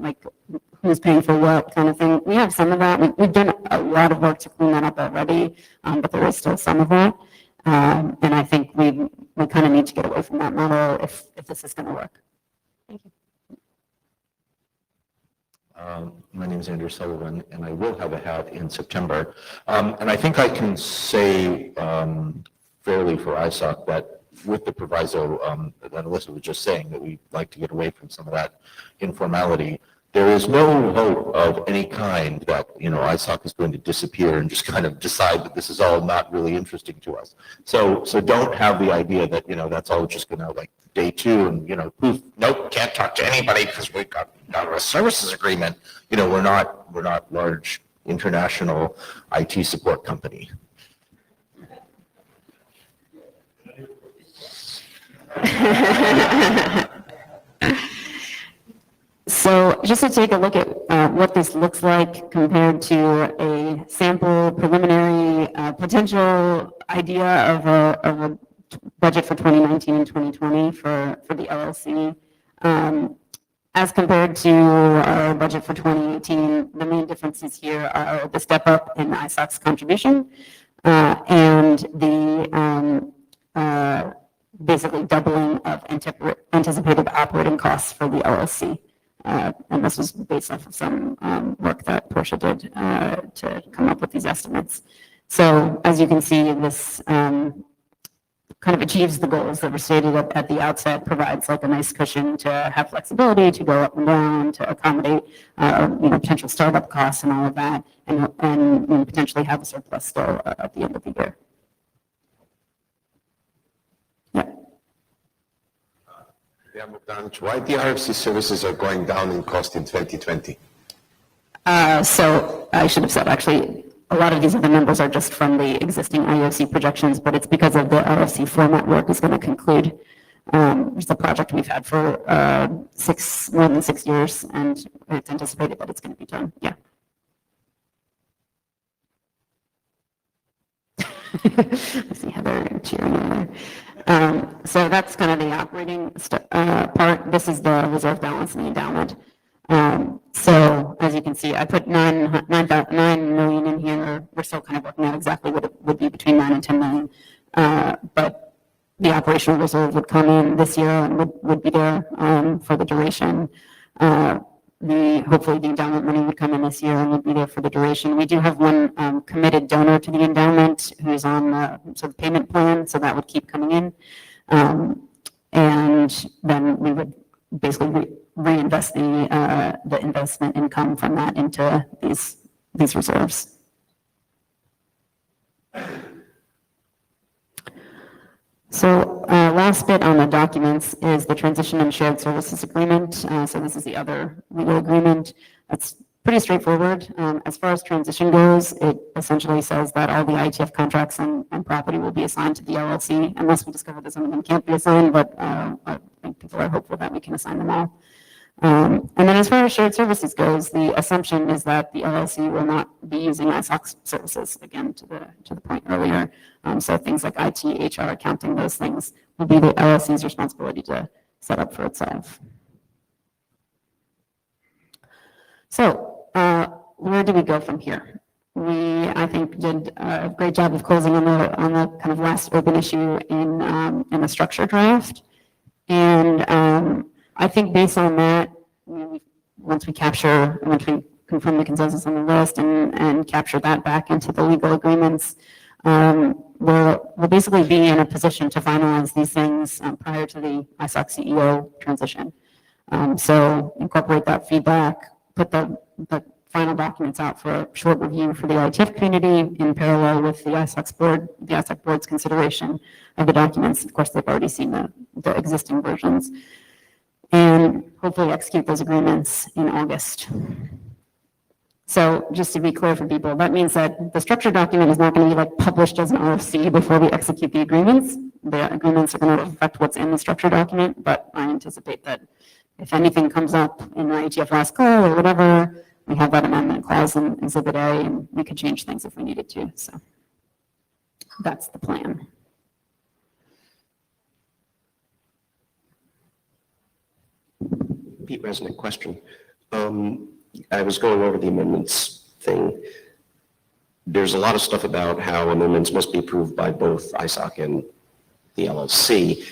who's paying for what kind of thing. We have some of that. We've done a lot of work to clean that up already, but there is still some of that. And I think we kind of need to get away from that model if this is going to work. Thank you. My name is Andrew Sullivan, and I will have a hat in September. And I think I can say fairly for ISOC that with the proviso that Alyssa was just saying, that we like to get away from some of that informality, there is no hope of any kind that, ISOC is going to disappear and just kind of decide that this is all not really interesting to us. So don't have the idea that, that's all just going to day 2 and, poof, nope, can't talk to anybody because we've got a services agreement. We're not large international IT support company. So just to take a look at what this looks like compared to a sample preliminary potential idea of a budget for 2019 and 2020 for the LLC. As compared to our budget for 2018, the main differences here are the step up in ISOC's contribution and the basically doubling of anticipated operating costs for the LLC. And this was based off of some work that Portia did to come up with these estimates. So as you can see, this kind of achieves the goals that were stated at the outset, provides a nice cushion to have flexibility, to go up and down, to accommodate potential startup costs and all of that, and potentially have a surplus still at the end of the year. Why the RFC services are going down in cost in 2020? So I should have said, actually, a lot of these other numbers are just from the existing IOC projections, but it's because of the RFC format work is going to conclude. It's a project we've had for more than 6 years, and it's anticipated that it's going to be done. Yeah. I see Heather cheering over there. So that's kind of the operating part. This is the reserve balance and the endowment. So as you can see, I put 9 million in here. We're still kind of working out exactly what it would be between 9 and 10 million. But the operational reserve would come in this year and would be there for the duration. hopefully the endowment money would come in this year and would be there for the duration. We do have one committed donor to the endowment who's on the sort of payment plan, so that would keep coming in. And then we would basically reinvest the investment income from that into these reserves. So last bit on the documents is the transition and shared services agreement. So this is the other legal agreement. That's pretty straightforward. As far as transition goes, it essentially says that all the IETF contracts and property will be assigned to the LLC unless we discover that some of them can't be assigned, but I think people are hopeful that we can assign them all. And then as far as shared services goes, the assumption is that the LLC will not be using ISOC services, again, to the point earlier. So things like IT, HR, accounting, those things will be the LLC's responsibility to set up for itself. So where do we go from here? We, I think, did a great job of closing on the kind of last open issue in the structure draft. And I think based on that, once we confirm the consensus on the list and capture that back into the legal agreements, we'll basically be in a position to finalize these things prior to the ISOC CEO transition. So incorporate that feedback, put the final documents out for a short review for the IETF community in parallel with the ISOC board's consideration of the documents. Of course, they've already seen the existing versions. And hopefully execute those agreements in August. So just to be clear for people, that means that the structure document is not going to be like published as an RFC before we execute the agreements. The agreements are going to affect what's in the structure document, but I anticipate that if anything comes up in the IETF last call or whatever, we have that amendment clause in Exhibit A, and we could change things if we needed to. So that's the plan. Pete Resnick, question. I was going over the amendments thing. There's a lot of stuff about how amendments must be approved by both ISOC and the LLC.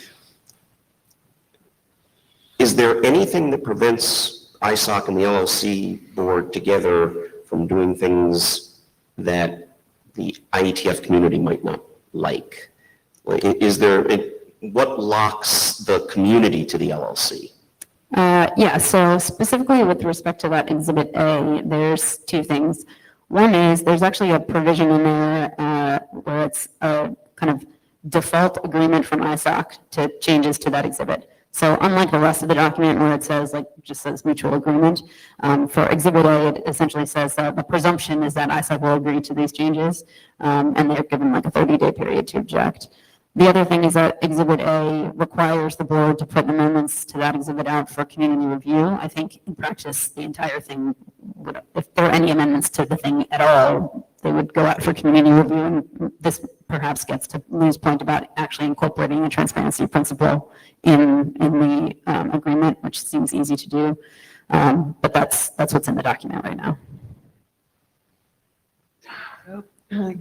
Is there anything that prevents ISOC and the LLC board together from doing things that the IETF community might not like? What locks the community to the LLC? Yeah, so specifically with respect to that Exhibit A, there's two things. One is there's actually a provision in there where it's a kind of default agreement from ISOC to changes to that exhibit. So unlike the rest of the document where it says, just says mutual agreement, for Exhibit A, it essentially says that the presumption is that ISOC will agree to these changes, and they're given a 30-day period to object. The other thing is that Exhibit A requires the board to put amendments to that exhibit out for community review. I think in practice, the entire thing would, if there are any amendments to the thing at all, they would go out for community review. And this perhaps gets to Lou's point about actually incorporating the transparency principle in the agreement, which seems easy to do. But that's what's in the document right now.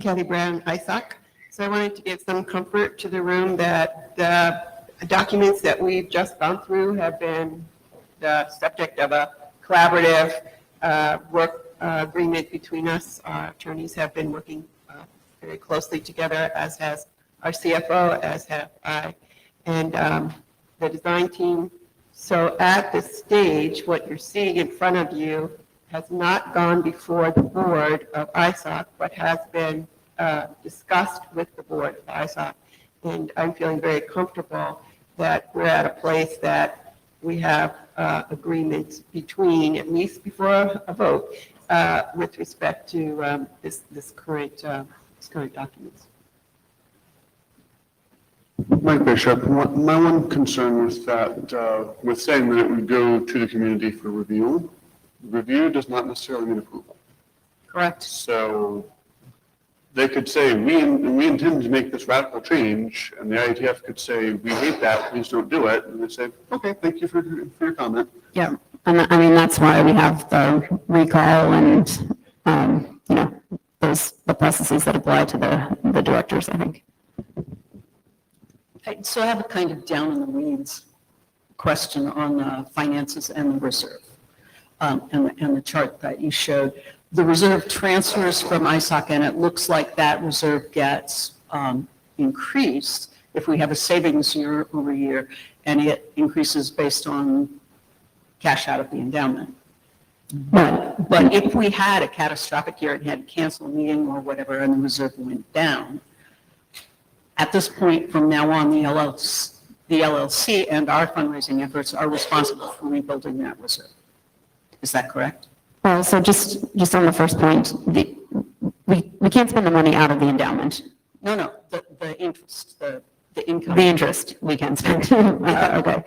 Kelly Brown, ISOC. So I wanted to give some comfort to the room that the documents that we've just gone through have been the subject of a collaborative work agreement between us. Our attorneys have been working very closely together, as has our CFO, as have I, and the design team. So at this stage, what you're seeing in front of you has not gone before the board of ISOC, but has been discussed with the board of ISOC. And I'm feeling very comfortable that we're at a place that we have agreement between, at least before a vote, with respect to this current documents. Mike Bishop, my one concern was that with saying that it would go to the community for review, review does not necessarily mean approval. Correct. So they could say, we intend to make this radical change, and the IETF could say, we hate that, please don't do it. And they say, okay, thank you for your comment. Yeah, and I mean, that's why we have the recall and, the processes that apply to the directors, I think. So I have a kind of down in the weeds question on finances and the reserve. and the chart that you showed. The reserve transfers from ISOC, and it looks like that reserve gets increased if we have a savings year over year, and it increases based on cash out of the endowment. But if we had a catastrophic year and had to cancel a meeting or whatever, and the reserve went down, at this point from now on, the LLC and our fundraising efforts are responsible for rebuilding that reserve. Is that correct? Well, so just on the first point, we can't spend the money out of the endowment. No, the interest, the income. The interest we can spend. Okay.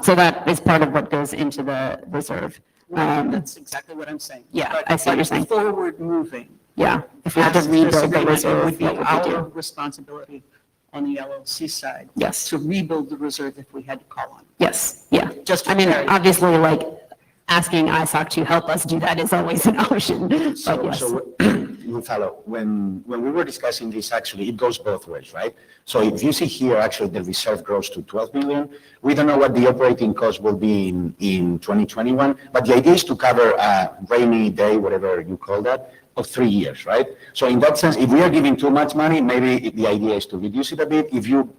So that is part of what goes into the reserve. That's exactly what I'm saying. Yeah, I see what you're saying. Forward moving. Yeah, if we had to rebuild the reserve, it would be what would we our do? responsibility on the LLC side. Yes. To rebuild the reserve if we had to call on it. Yes, yeah. Just I mean, carry. obviously, like, asking ISOC to help us do that is always an option, but yes. So you follow, when we were discussing this, actually, it goes both ways, right? So if you see here, actually, the reserve grows to 12 million. We don't know what the operating cost will be in 2021, but the idea is to cover a rainy day, whatever you call that, of 3 years, right? So in that sense, if we are giving too much money, maybe the idea is to reduce it a bit. If you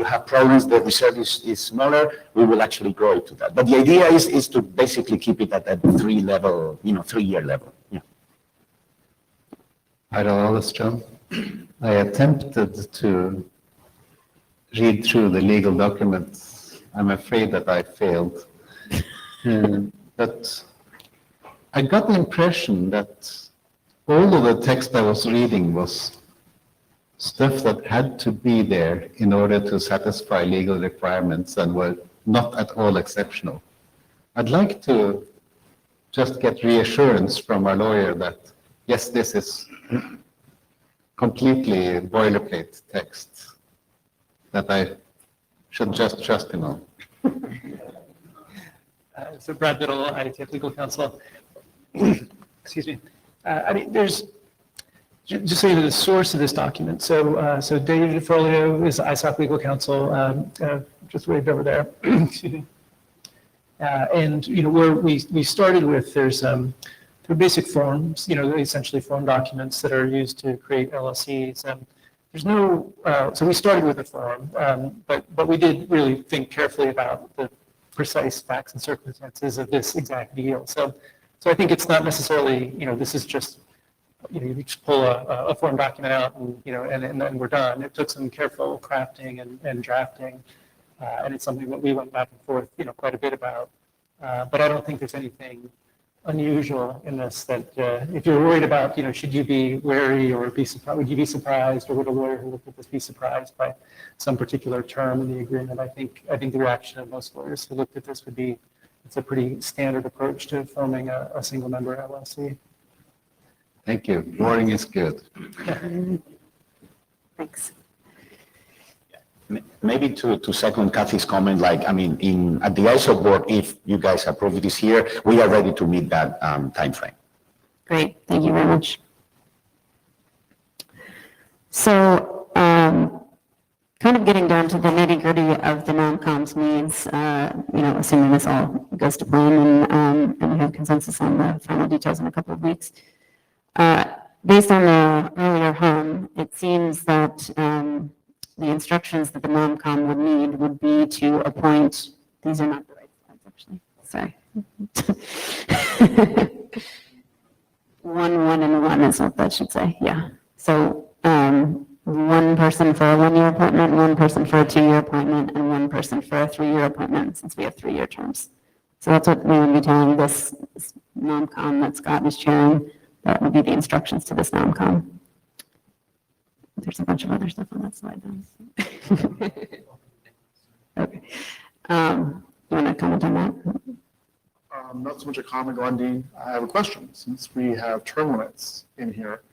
have problems, the reserve is smaller, we will actually grow it to that. But the idea is to basically keep it at that 3-year level. Yeah. Hi, Alice, John. I attempted to read through the legal documents. I'm afraid that I failed. But I got the impression that all of the text I was reading was stuff that had to be there in order to satisfy legal requirements and were not at all exceptional. I'd like to just get reassurance from our lawyer that, yes, this is completely boilerplate text that I should just trust him on. So Brad Biddle, IETF Legal Counsel. Excuse me. I mean, there's, just so you know, the source of this document. So David DeFolio is ISOC Legal Counsel, just waved over there. Excuse me. And, where we started with, there's basic forms, essentially form documents that are used to create LLCs. There's no, so we started with a form, but we did really think carefully about the precise facts and circumstances of this exact deal. So I think it's not necessarily, this is just, you just pull a form document out and then we're done. It took some careful crafting and drafting, and it's something that we went back and forth, quite a bit about. But I don't think there's anything unusual in this that if you're worried about, should you be wary or be surprised, would you be surprised, or would a lawyer who looked at this be surprised by some particular term in the agreement? I think the reaction of most lawyers who looked at this would be, it's a pretty standard approach to forming a single member LLC. Thank you. Boring is good. Thanks. Maybe to second Kathy's comment, at the ISO board, if you guys approve this here, we are ready to meet that timeframe. Great, thank you very much. So, kind of getting down to the nitty-gritty of the non-coms needs, assuming this all goes to plan and we have consensus on the final details in a couple of weeks. Based on the earlier home, it seems that the instructions that the non-com would need would be to appoint, these are not the right slides, actually, sorry. 1, 1, and 1 is what that should say, yeah. So 1 person for a 1-year appointment, 1 person for a 2-year appointment, and 1 person for a 3-year appointment, since we have 3-year terms. So that's what we would be telling this non-com that Scott is chairing. That would be the instructions to this non-com. There's a bunch of other stuff on that slide. Okay. You want to comment on that? Not so much a comment, Glendy. I have a question. Since we have term limits in here,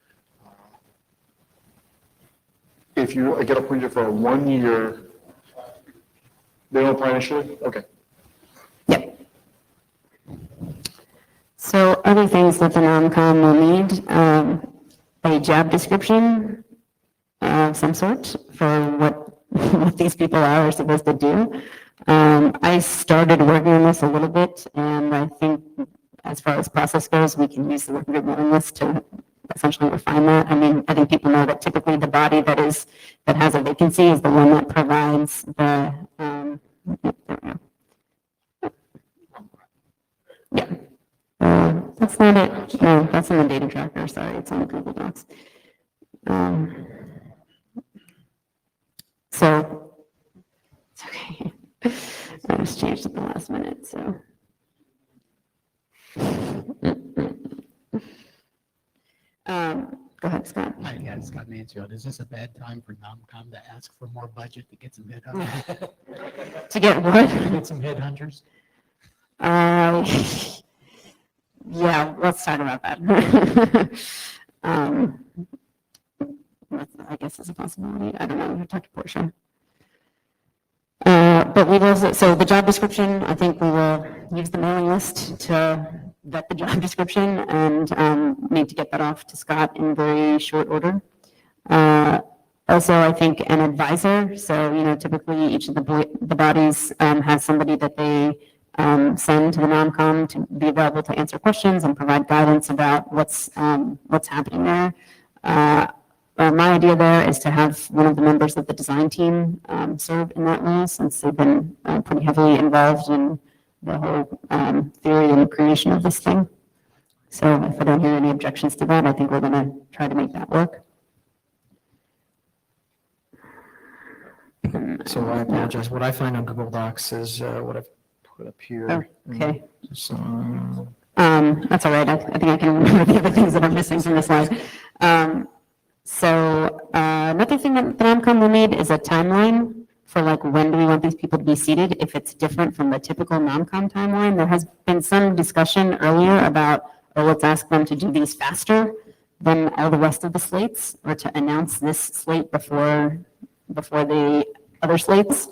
if you get appointed for a 1-year, they don't apply initially? Okay. Yep. So other things that the non-com will need, a job description of some sort for what these people are supposed to do. I started working on this a little bit, and I think as far as process goes, we can use the working mailing list to essentially refine that. I mean, I think people know that typically the body that has a vacancy is the one that provides the, yep, there we go. Yeah. That's not it. No, that's in the data tracker. Sorry, it's on the Google Docs. So, it's okay. I just changed at the last minute, so. Go ahead, Scott. Hi, yeah, Scott Mansfield. Is this a bad time for NOMCOM to ask for more budget to get some headhunters? To get what? To get some headhunters? Yeah, let's talk about that. I guess it's a possibility. I don't know. We'll talk to Portia. But we will, so the job description, I think we will use the mailing list to vet the job description and need to get that off to Scott in very short order. Also, I think an advisor, so, typically each of the bodies has somebody that they send to the NOMCOM to be available to answer questions and provide guidance about what's happening there. My idea there is to have one of the members of the design team serve in that role, since they've been pretty heavily involved in the whole theory and creation of this thing. So if I don't hear any objections to that, I think we're going to try to make that work. So I apologize. What I find on Google Docs is what I've put up here. Oh, okay. So, That's all right. I think I can remember the other things that are missing from the slide. So another thing that the NOMCOM will need is a timeline for when do we want these people to be seated, if it's different from the typical NOMCOM timeline. There has been some discussion earlier about, let's ask them to do these faster than all the rest of the slates, or to announce this slate before the other slates.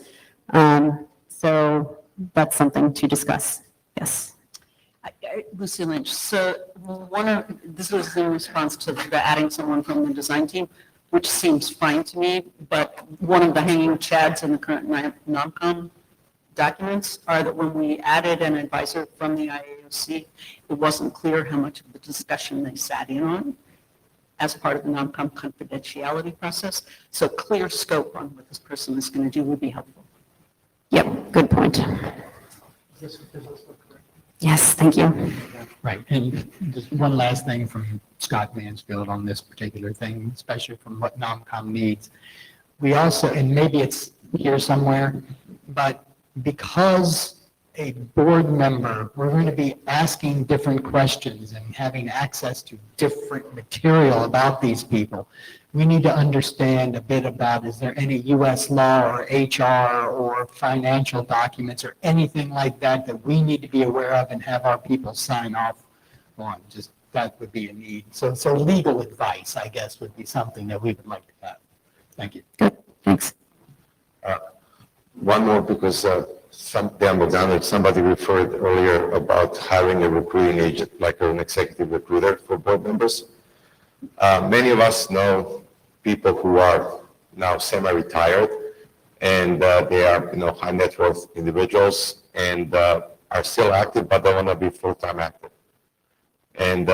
So that's something to discuss. Yes. Lucy Lynch, so this was in response to the adding someone from the design team, which seems fine to me, but one of the hanging chads in the current NOMCOM documents are that when we added an advisor from the IASA2, it wasn't clear how much of the discussion they sat in on as part of the NOMCOM confidentiality process. So clear scope on what this person is going to do would be helpful. Yep, good point. Yes, thank you. Right, and just one last thing from Scott Mansfield on this particular thing, especially from what NOMCOM needs. We also, and maybe it's here somewhere, but because a board member, we're going to be asking different questions and having access to different material about these people. We need to understand a bit about, is there any U.S. law or HR or financial documents or anything like that that we need to be aware of and have our people sign off on? Just that would be a need. So legal advice, I guess, would be something that we would like to have. Thank you. Good, thanks. One more, because somebody referred earlier about hiring a recruiting agent, like an executive recruiter for board members. Many of us know people who are now semi-retired, and they are, high net worth individuals, and are still active, but they want to be full-time active. And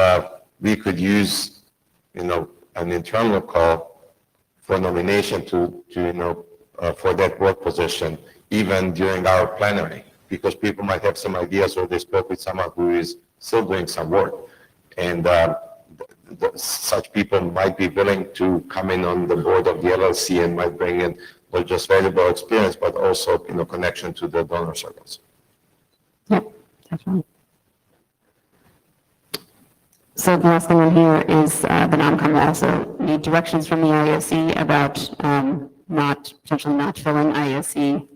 we could use, an internal call for nomination to for that work position, even during our plenary, because people might have some ideas, or they spoke with someone who is still doing some work. And such people might be willing to come in on the board of the LLC and might bring in not just valuable experience, but also, connection to the donor circles. Yep, definitely. So the last thing on here is the NOMCOM will also need directions from the IASA about potentially not filling IASA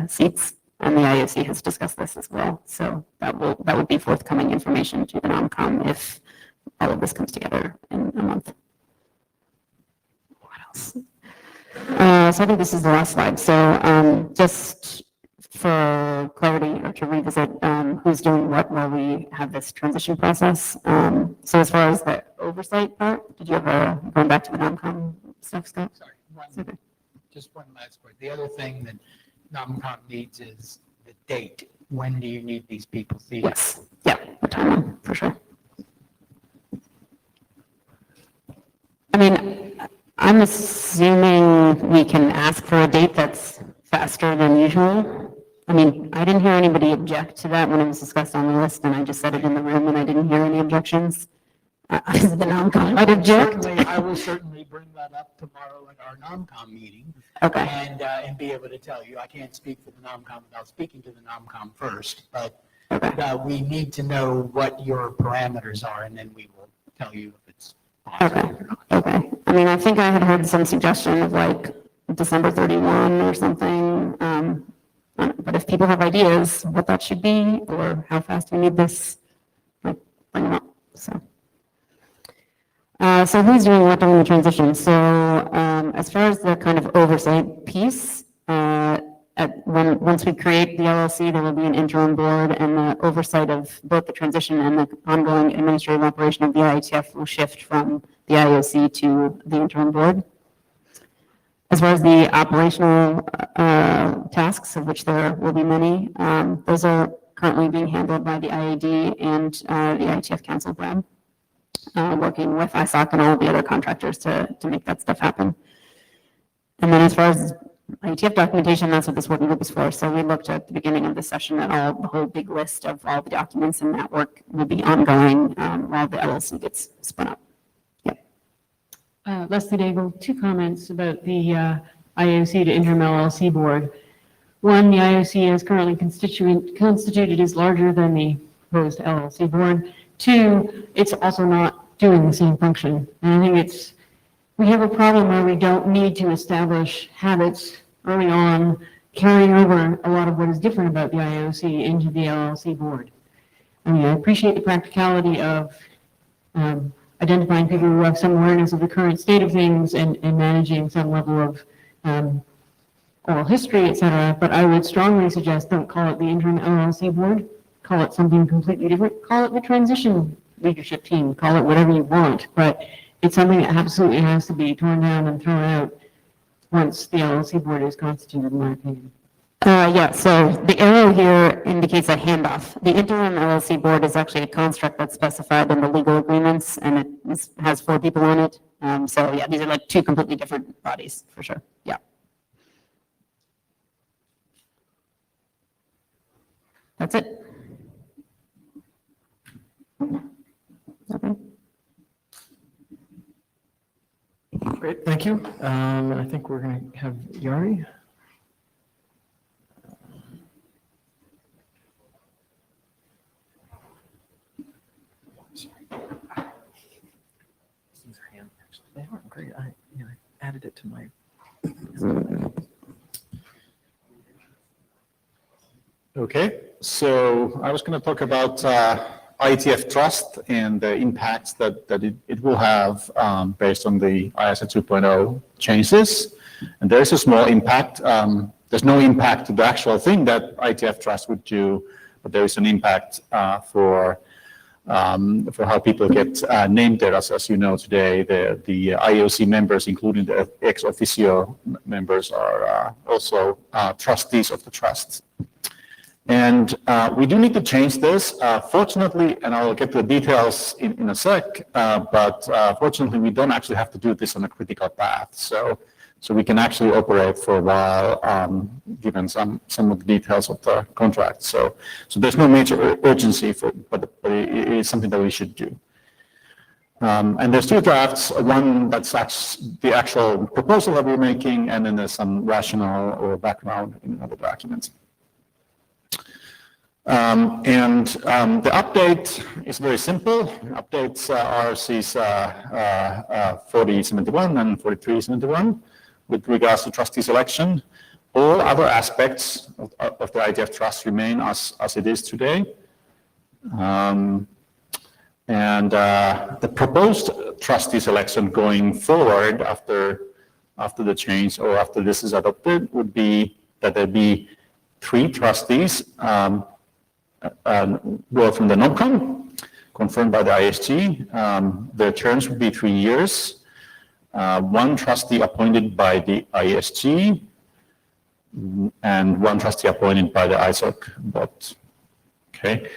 seats, and the IASA has discussed this as well. So that would be forthcoming information to the NOMCOM if all of this comes together in a month. What else? So I think this is the last slide. So just for clarity, or to revisit who's doing what while we have this transition process. So as far as the oversight part, did you have going back to the NOMCOM stuff, Scott? Sorry, just one last point. The other thing that NOMCOM needs is the date. When do you need these people seated? Yes, yeah, the timeline, for sure. I mean, I'm assuming we can ask for a date that's faster than usual. I mean, I didn't hear anybody object to that when it was discussed on the list, and I just said it in the room, and I didn't hear any objections. The NOMCOM might object. I will certainly bring that up tomorrow at our NOMCOM meeting. Okay. And be able to tell you. I can't speak for the NOMCOM without speaking to the NOMCOM first, but we need to know what your parameters are, and then we will tell you if it's possible or not. Okay. I mean, I think I had heard some suggestion of like December 31 or something. But if people have ideas what that should be or how fast we need this, like, bring them up. So who's doing what during the transition? So as far as the kind of oversight piece, once we create the LLC, there will be an interim board, and the oversight of both the transition and the ongoing administrative operation of the IETF will shift from the IOC to the interim board. As far as the operational tasks, of which there will be many, those are currently being handled by the IAD and the IETF Council Brad, working with ISAC and all the other contractors to make that stuff happen. And then as far as IETF documentation, that's what this working group is for. So we looked at the beginning of the session at the whole big list of all the documents, and that work will be ongoing while the LLC gets spun up. Leslie Daigle, 2 comments about the IOC to interim LLC board. One, the IOC is currently constituted is larger than the proposed LLC board. 2, it's also not doing the same function. And I think we have a problem where we don't need to establish habits early on, carrying over a lot of what is different about the IOC into the LLC board. I mean, I appreciate the practicality of identifying people who have some awareness of the current state of things and managing some level of oral history, et cetera, but I would strongly suggest don't call it the interim LLC board, call it something completely different, call it the transition leadership team, call it whatever you want, but it's something that absolutely has to be torn down and thrown out once the LLC board is constituted, in my opinion. Yeah, so the arrow here indicates a handoff. The interim LLC board is actually a construct that's specified in the legal agreements, and it has 4 people on it. So yeah, these are like 2 completely different bodies, for sure. Yeah. That's it. Okay. Great, thank you. I think we're going to have Yari. They aren't great. I added it to my. Okay, so I was going to talk about IETF trust and the impacts that it will have based on the IASA 2.0 changes. And there is a small impact. There's no impact to the actual thing that IETF trust would do, but there is an impact for how people get named there. As you know today, the IOC members, including the ex officio members, are also trustees of the trust. And we do need to change this. Fortunately, and I'll get to the details in a sec, but fortunately, we don't actually have to do this on a critical path. So we can actually operate for a while, given some of the details of the contract. So there's no major urgency but it is something that we should do. And there's 2 drafts. One that's the actual proposal that we're making, and then there's some rationale or background in other documents. The update is very simple. Updates are RCs 4071 and 4371 with regards to trustee selection. All other aspects of the IETF trust remain as it is today. The proposed trustee selection going forward after the change or after this is adopted would be that there be 3 trustees well from the NOMCOM, confirmed by the ISG. Their terms would be 3 years. 1 trustee appointed by the ISG, and one trustee appointed by the ISOC board. Okay,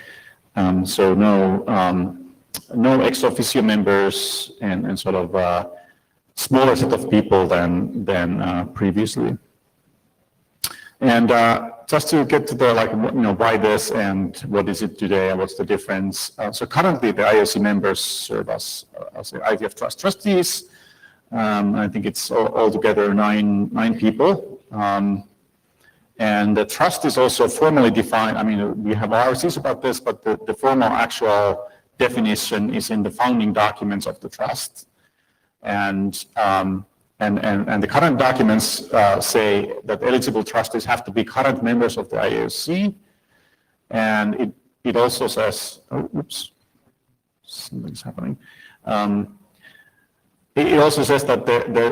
so no ex officio members and sort of smaller set of people than previously. And just to get to the why this and what is it today and what's the difference. So currently the IOC members serve as the IETF Trust trustees. I think it's altogether nine people. And the trust is also formally defined. I mean, we have RFCs about this, but the formal actual definition is in the founding documents of the trust. And the current documents say that eligible trustees have to be current members of the IASC. And it also says, oh, oops, something's happening. It also says that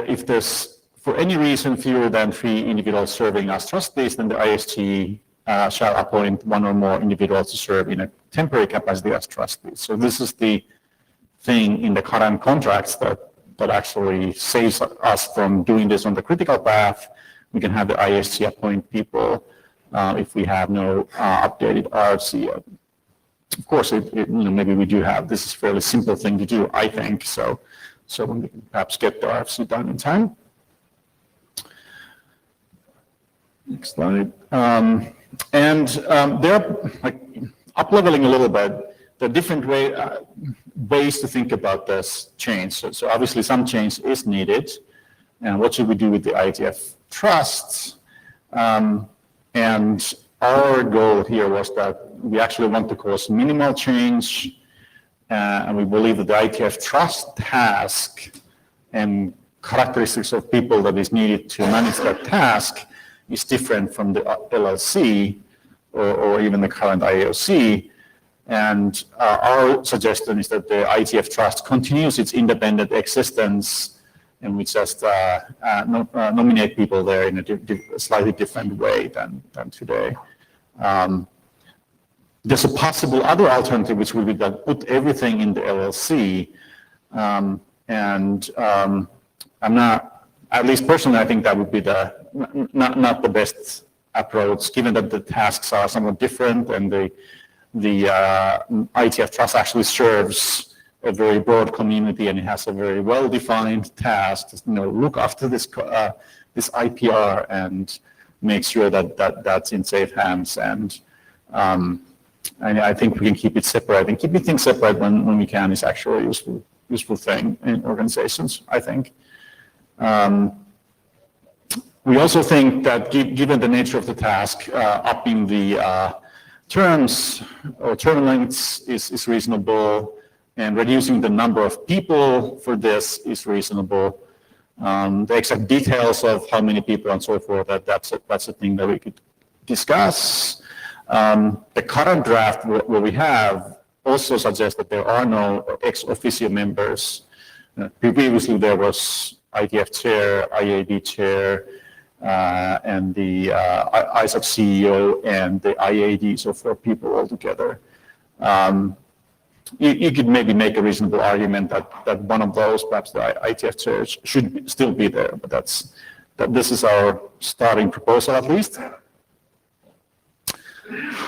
if there's, for any reason, fewer than 3 individuals serving as trustees, then the IST shall appoint 1 or more individuals to serve in a temporary capacity as trustees. So this is the thing in the current contracts that actually saves us from doing this on the critical path. We can have the IST appoint people if we have no updated RFC yet. Of course, maybe we do have. This is a fairly simple thing to do, I think. So we can perhaps get the RFC done in time. Next slide. They're up-leveling a little bit. There are different ways to think about this change. So obviously some change is needed. And what should we do with the IETF trusts? And our goal here was that we actually want to cause minimal change. And we believe that the IETF trust task and characteristics of people that is needed to manage that task is different from the LLC or even the current IOC. And our suggestion is that the IETF trust continues its independent existence, and we just nominate people there in a slightly different way than today. There's a possible other alternative, which would be that put everything in the LLC. I'm not, at least personally, I think that would be not the best approach, given that the tasks are somewhat different, and the IETF trust actually serves a very broad community, and it has a very well-defined task to look after this IPR and make sure that that's in safe hands. And I think we can keep it separate, and keeping things separate when we can is actually a useful thing in organizations, I think. We also think that given the nature of the task, upping the terms or term lengths is reasonable, and reducing the number of people for this is reasonable. The exact details of how many people and so forth, that's a thing that we could discuss. The current draft where we have also suggests that there are no ex officio members. Previously there was IETF chair, IAB chair, and the ISAC CEO and the IAD, so 4 people altogether. You could maybe make a reasonable argument that one of those, perhaps the IETF chair, should still be there, but this is our starting proposal at least.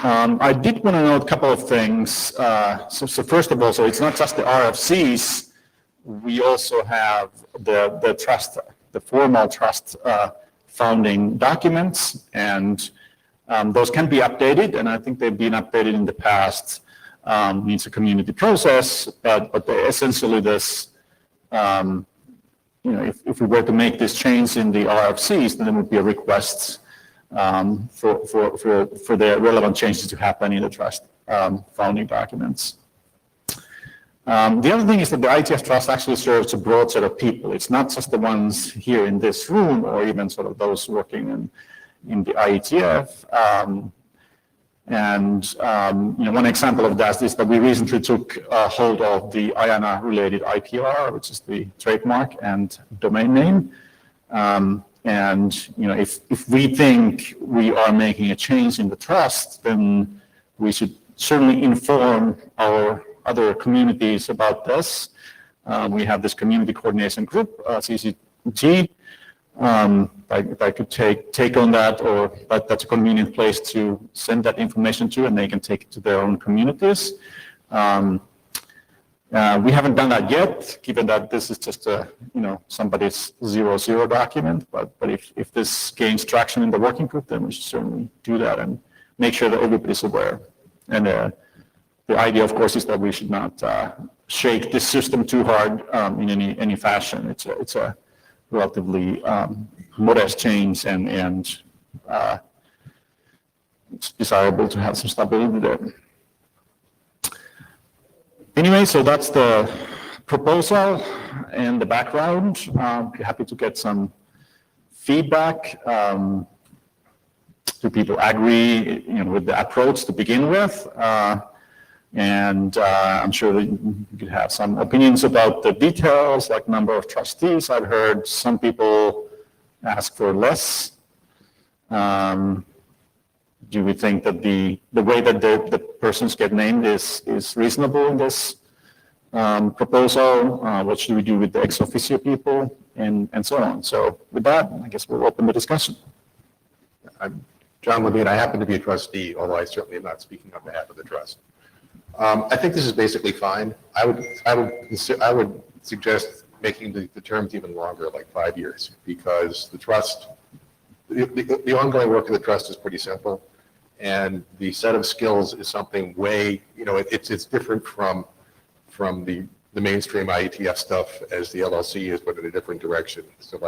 I did want to note a couple of things. So first of all, so it's not just the RFCs. We also have the trust, the formal trust founding documents, and those can be updated, and I think they've been updated in the past. It's a community process, but essentially this, if we were to make this change in the RFCs, then there would be a request for the relevant changes to happen in the trust founding documents. The other thing is that the IETF trust actually serves a broad set of people. It's not just the ones here in this room or even sort of those working in the IETF. One example of that is that we recently took hold of the IANA-related IPR, which is the trademark and domain name. If we think we are making a change in the trust, then we should certainly inform our other communities about this. We have this community coordination group, CCG, If I could take on that, or that's a convenient place to send that information to, and they can take it to their own communities. We haven't done that yet, given that this is just somebody's 0-0 document. But if this gains traction in the working group, then we should certainly do that and make sure that everybody's aware. And the idea, of course, is that we should not shake this system too hard in any fashion. It's a relatively modest change, and it's desirable to have some stability there. Anyway, so that's the proposal and the background. Happy to get some feedback. Do people agree, with the approach to begin with? And I'm sure that you could have some opinions about the details, like number of trustees. I've heard some people ask for less. Do we think that the way that the persons get named is reasonable in this proposal? What should we do with the ex officio people, and so on? So with that, I guess we'll open the discussion. I'm John Levine. I happen to be a trustee, although I certainly am not speaking on behalf of the trust. I think this is basically fine. I would suggest making the terms even longer, like 5 years, because the trust, the ongoing work of the trust is pretty simple, and the set of skills is something way, it's different from the mainstream IETF stuff as the LLC is, but in a different direction. So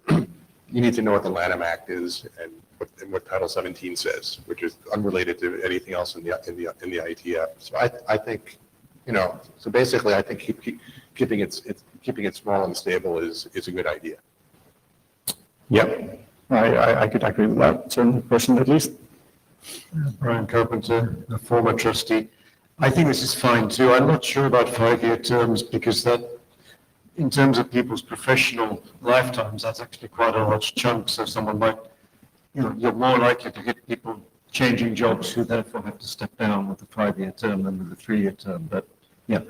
you need to know what the Lanham Act is and what Title 17 says, which is unrelated to anything else in the IETF. So I think, so basically I think keeping it small and stable is a good idea. Yep, I could agree with that, certain person at least. Brian Carpenter, a former trustee. I think this is fine too. I'm not sure about 5-year terms, because that, in terms of people's professional lifetimes, that's actually quite a large chunk. So someone might, you're more likely to hit people changing jobs who therefore have to step down with a 5-year term than with a 3-year term. But yeah,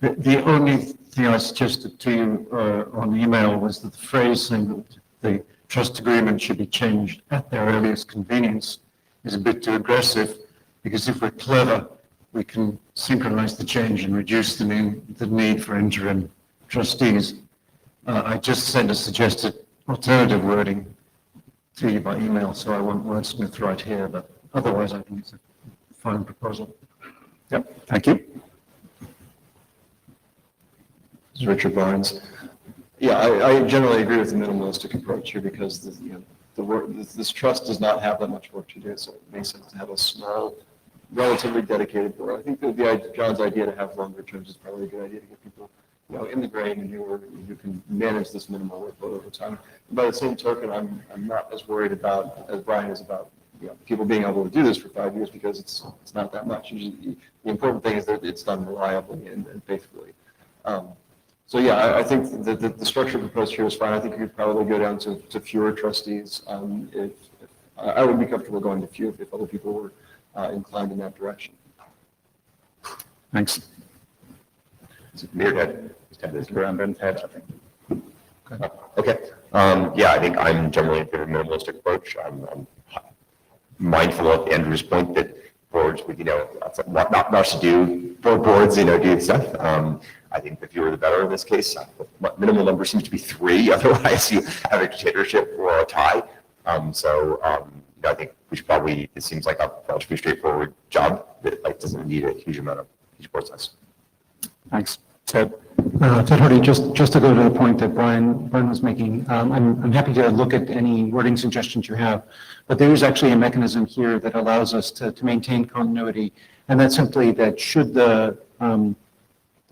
the only thing I suggested to you on the email was that the phrase saying that the trust agreement should be changed at their earliest convenience is a bit too aggressive, because if we're clever, we can synchronize the change and reduce the need for interim trustees. I just sent a suggested alternative wording to you by email, so I won't wordsmith right here, but otherwise I think it's a fine proposal. Yep, thank you. This is Richard Barnes. Yeah, I generally agree with the minimalistic approach here, because this trust does not have that much work to do, so it makes sense to have a small, relatively dedicated board. I think that John's idea to have longer terms is probably a good idea to get people in the grain and who can manage this minimal workload over time. By the same token, I'm not as worried about as Brian is about people being able to do this for 5 years, because it's not that much. Usually, the important thing is that it's done reliably and faithfully. So yeah, I think that the structure proposed here is fine. I think you could probably go down to fewer trustees. If I would be comfortable going to few if other people were inclined in that direction. Thanks. Meerhead. Head, I think. Okay. Yeah, I think I'm generally in favor of minimalistic approach. I'm mindful of Andrew's point that boards with, not much to do for boards, do stuff. I think the fewer the better in this case. Minimal number seems to be 3. Otherwise, you have a dictatorship or a tie. I think we should probably, it seems like a relatively straightforward job that doesn't need a huge amount of huge board size. Thanks. Ted. Ted Hardy, just to go to the point that Brian was making, I'm happy to look at any wording suggestions you have, but there is actually a mechanism here that allows us to maintain continuity, and that's simply that should the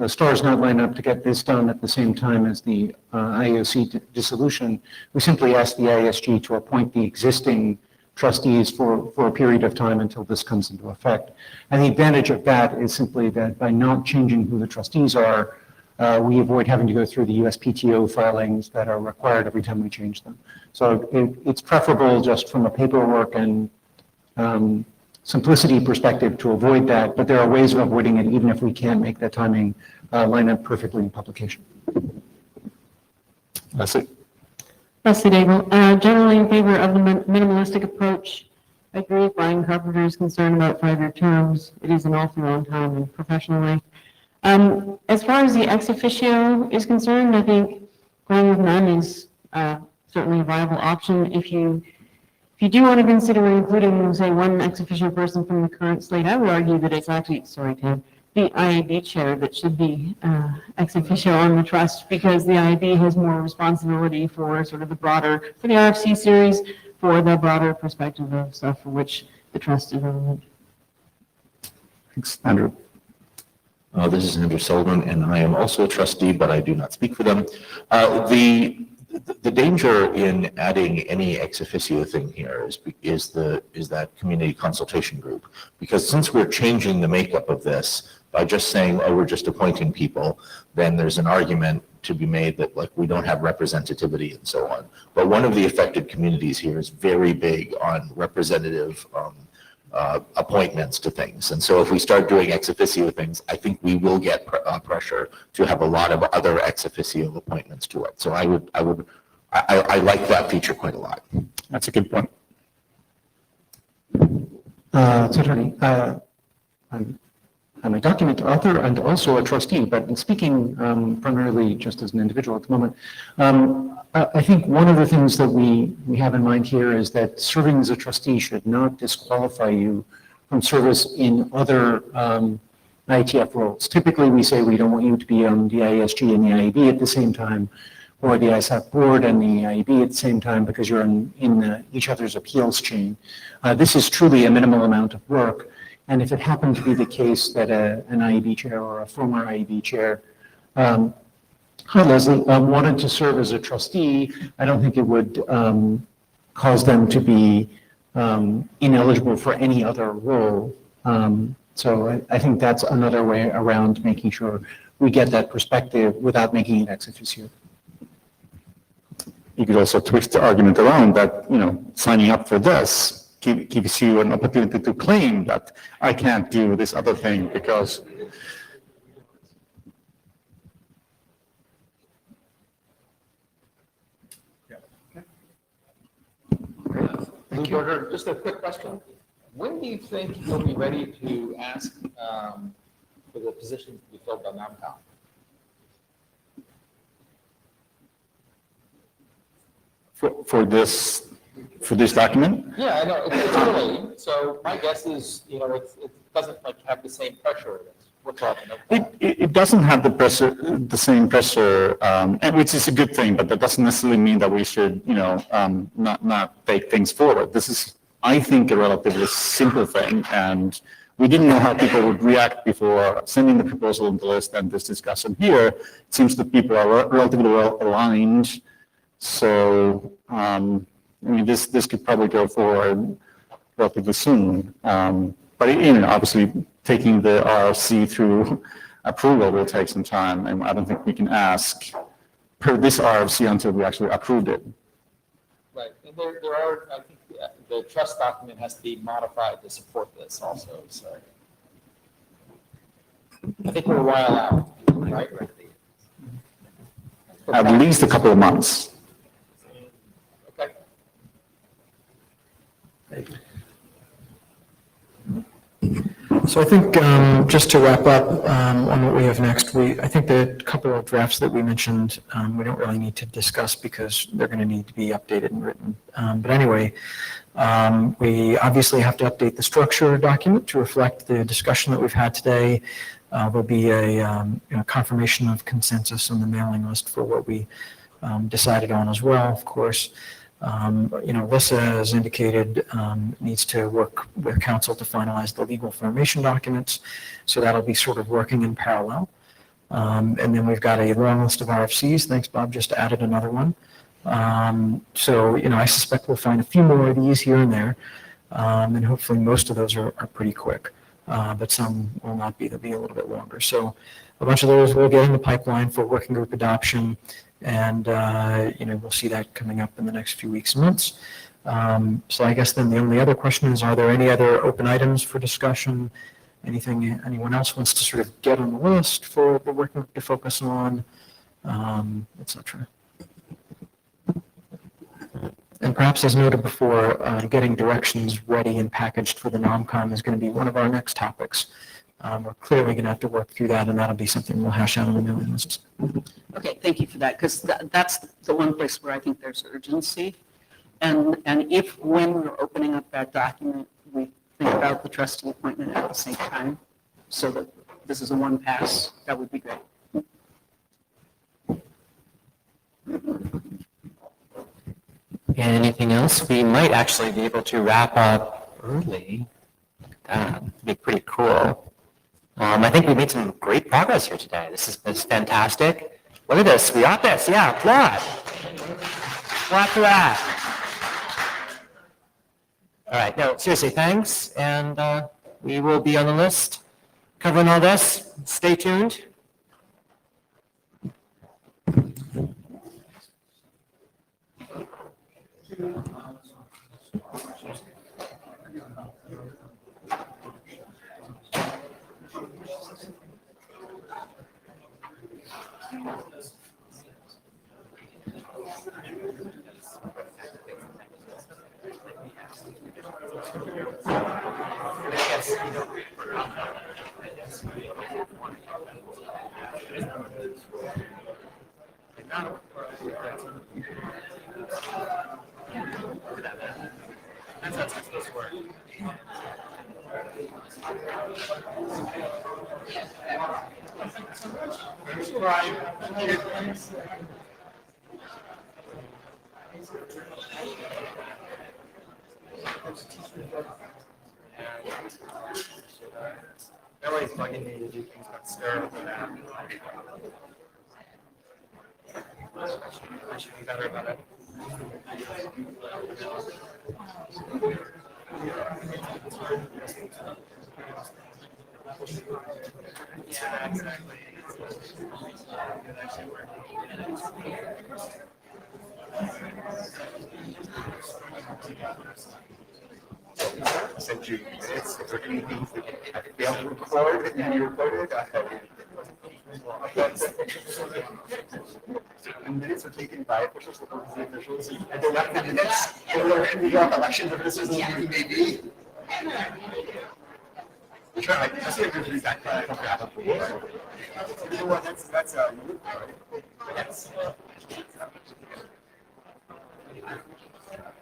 stars not line up to get this done at the same time as the IOC dissolution, we simply ask the ISG to appoint the existing trustees for a period of time until this comes into effect. And the advantage of that is simply that by not changing who the trustees are, we avoid having to go through the USPTO filings that are required every time we change them. So it's preferable just from a paperwork and simplicity perspective to avoid that, but there are ways of avoiding it even if we can't make that timing line up perfectly in publication. That's it. Leslie Daigle, generally in favor of the minimalistic approach. I agree with Brian Carpenter's concern about 5-year terms. It is an awfully long time in professional life. As far as the ex officio is concerned, I think going with none is certainly a viable option. If you do want to consider including, say, one ex officio person from the current slate, I would argue that it's actually, sorry, Ted, the IAB chair that should be ex officio on the trust, because the IAB has more responsibility for sort of the broader, for the RFC series, for the broader perspective of stuff for which the trust is relevant. Thanks, Andrew. This is Andrew Sullivan, and I am also a trustee, but I do not speak for them. The danger in adding any ex officio thing here is that community consultation group, because since we're changing the makeup of this by just saying, oh, we're just appointing people, then there's an argument to be made that like we don't have representativity and so on. But one of the affected communities here is very big on representative appointments to things. And so if we start doing ex officio things, I think we will get pressure to have a lot of other ex officio appointments to it. So I like that feature quite a lot. That's a good point. Attorney, I'm a document author and also a trustee, but in speaking primarily just as an individual at the moment, I think one of the things that we have in mind here is that serving as a trustee should not disqualify you from service in other IETF roles. Typically, we say we don't want you to be on the IESG and the IAB at the same time, or the ISAC board and the IAB at the same time, because you're in each other's appeals chain. This is truly a minimal amount of work. And if it happened to be the case that an IAB chair or a former IAB chair, hi Leslie, wanted to serve as a trustee, I don't think it would cause them to be ineligible for any other role. So I think that's another way around making sure we get that perspective without making it ex officio. You could also twist the argument around that, signing up for this gives you an opportunity to claim that I can't do this other thing because. Blue Burger, just a quick question. When do you think you'll be ready to ask for the position to be filled by NOMCOM? For this document? Yeah, I know, it's early, so my guess is, it doesn't have the same pressure that we're talking about. It doesn't have the same pressure, and which is a good thing, but that doesn't necessarily mean that we should, not take things forward. This is, I think, a relatively simple thing, and we didn't know how people would react before sending the proposal on the list and this discussion here. It seems that people are relatively well aligned. So, this could probably go forward relatively soon. But, obviously taking the RFC through approval will take some time. And I don't think we can ask per this RFC until we actually approved it. Right, and there are, I think the trust document has to be modified to support this also, so. I think we're a while out, right? At least a couple of months. So I think just to wrap up on what we have next, I think the couple of drafts that we mentioned, we don't really need to discuss because they're going to need to be updated and written. But anyway, we obviously have to update the structure document to reflect the discussion that we've had today. There'll be a confirmation of consensus on the mailing list for what we decided on as well, of course. Lissa, as indicated, needs to work with council to finalize the legal formation documents. So that'll be sort of working in parallel. And then we've got a long list of RFCs. Thanks, Bob, just added another one. So, I suspect we'll find a few more of these here and there. And hopefully most of those are pretty quick. But some will not be. They'll be a little bit longer. So a bunch of those will get in the pipeline for working group adoption. And, we'll see that coming up in the next few weeks and months. So I guess then the only other question is, are there any other open items for discussion? Anything anyone else wants to sort of get on the list for the working group to focus on, et cetera? perhaps as noted before, getting directions ready and packaged for the NOMCOM is going to be one of our next topics. We're clearly going to have to work through that, and that'll be something we'll hash out on the mailing list. Okay, thank you for that, because that's the one place where I think there's urgency. And if, when we're opening up that document, we think about the trustee appointment at the same time, so that this is a one pass, that would be great. Anything else? We might actually be able to wrap up early. That'd be pretty cool. I think we made some great progress here today. This is fantastic. Look at this. We got this. Yeah, applaud. Applaud for that. All right. No, seriously, thanks. And we will be on the list covering all this. Stay tuned. Everybody's bugging me to do things but stare at that. I should be better about it. Yeah, exactly. Sent you minutes, if there are any things that I failed to record and you recorded, minutes are taken by officials, the purpose of officials, and they're not the minutes, and they're in the elections officers and who may be. Sure, I see a good feedback, but I don't have it. You know what, that's yes.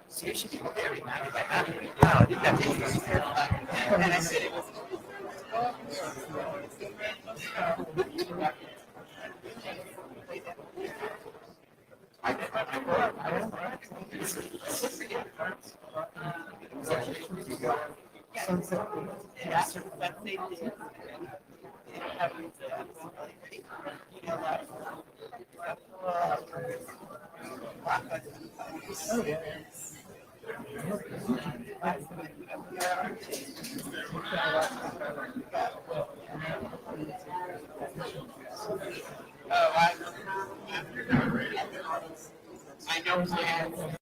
So you should be very happy by having me. Wow, did that take you? And I said it was. I know.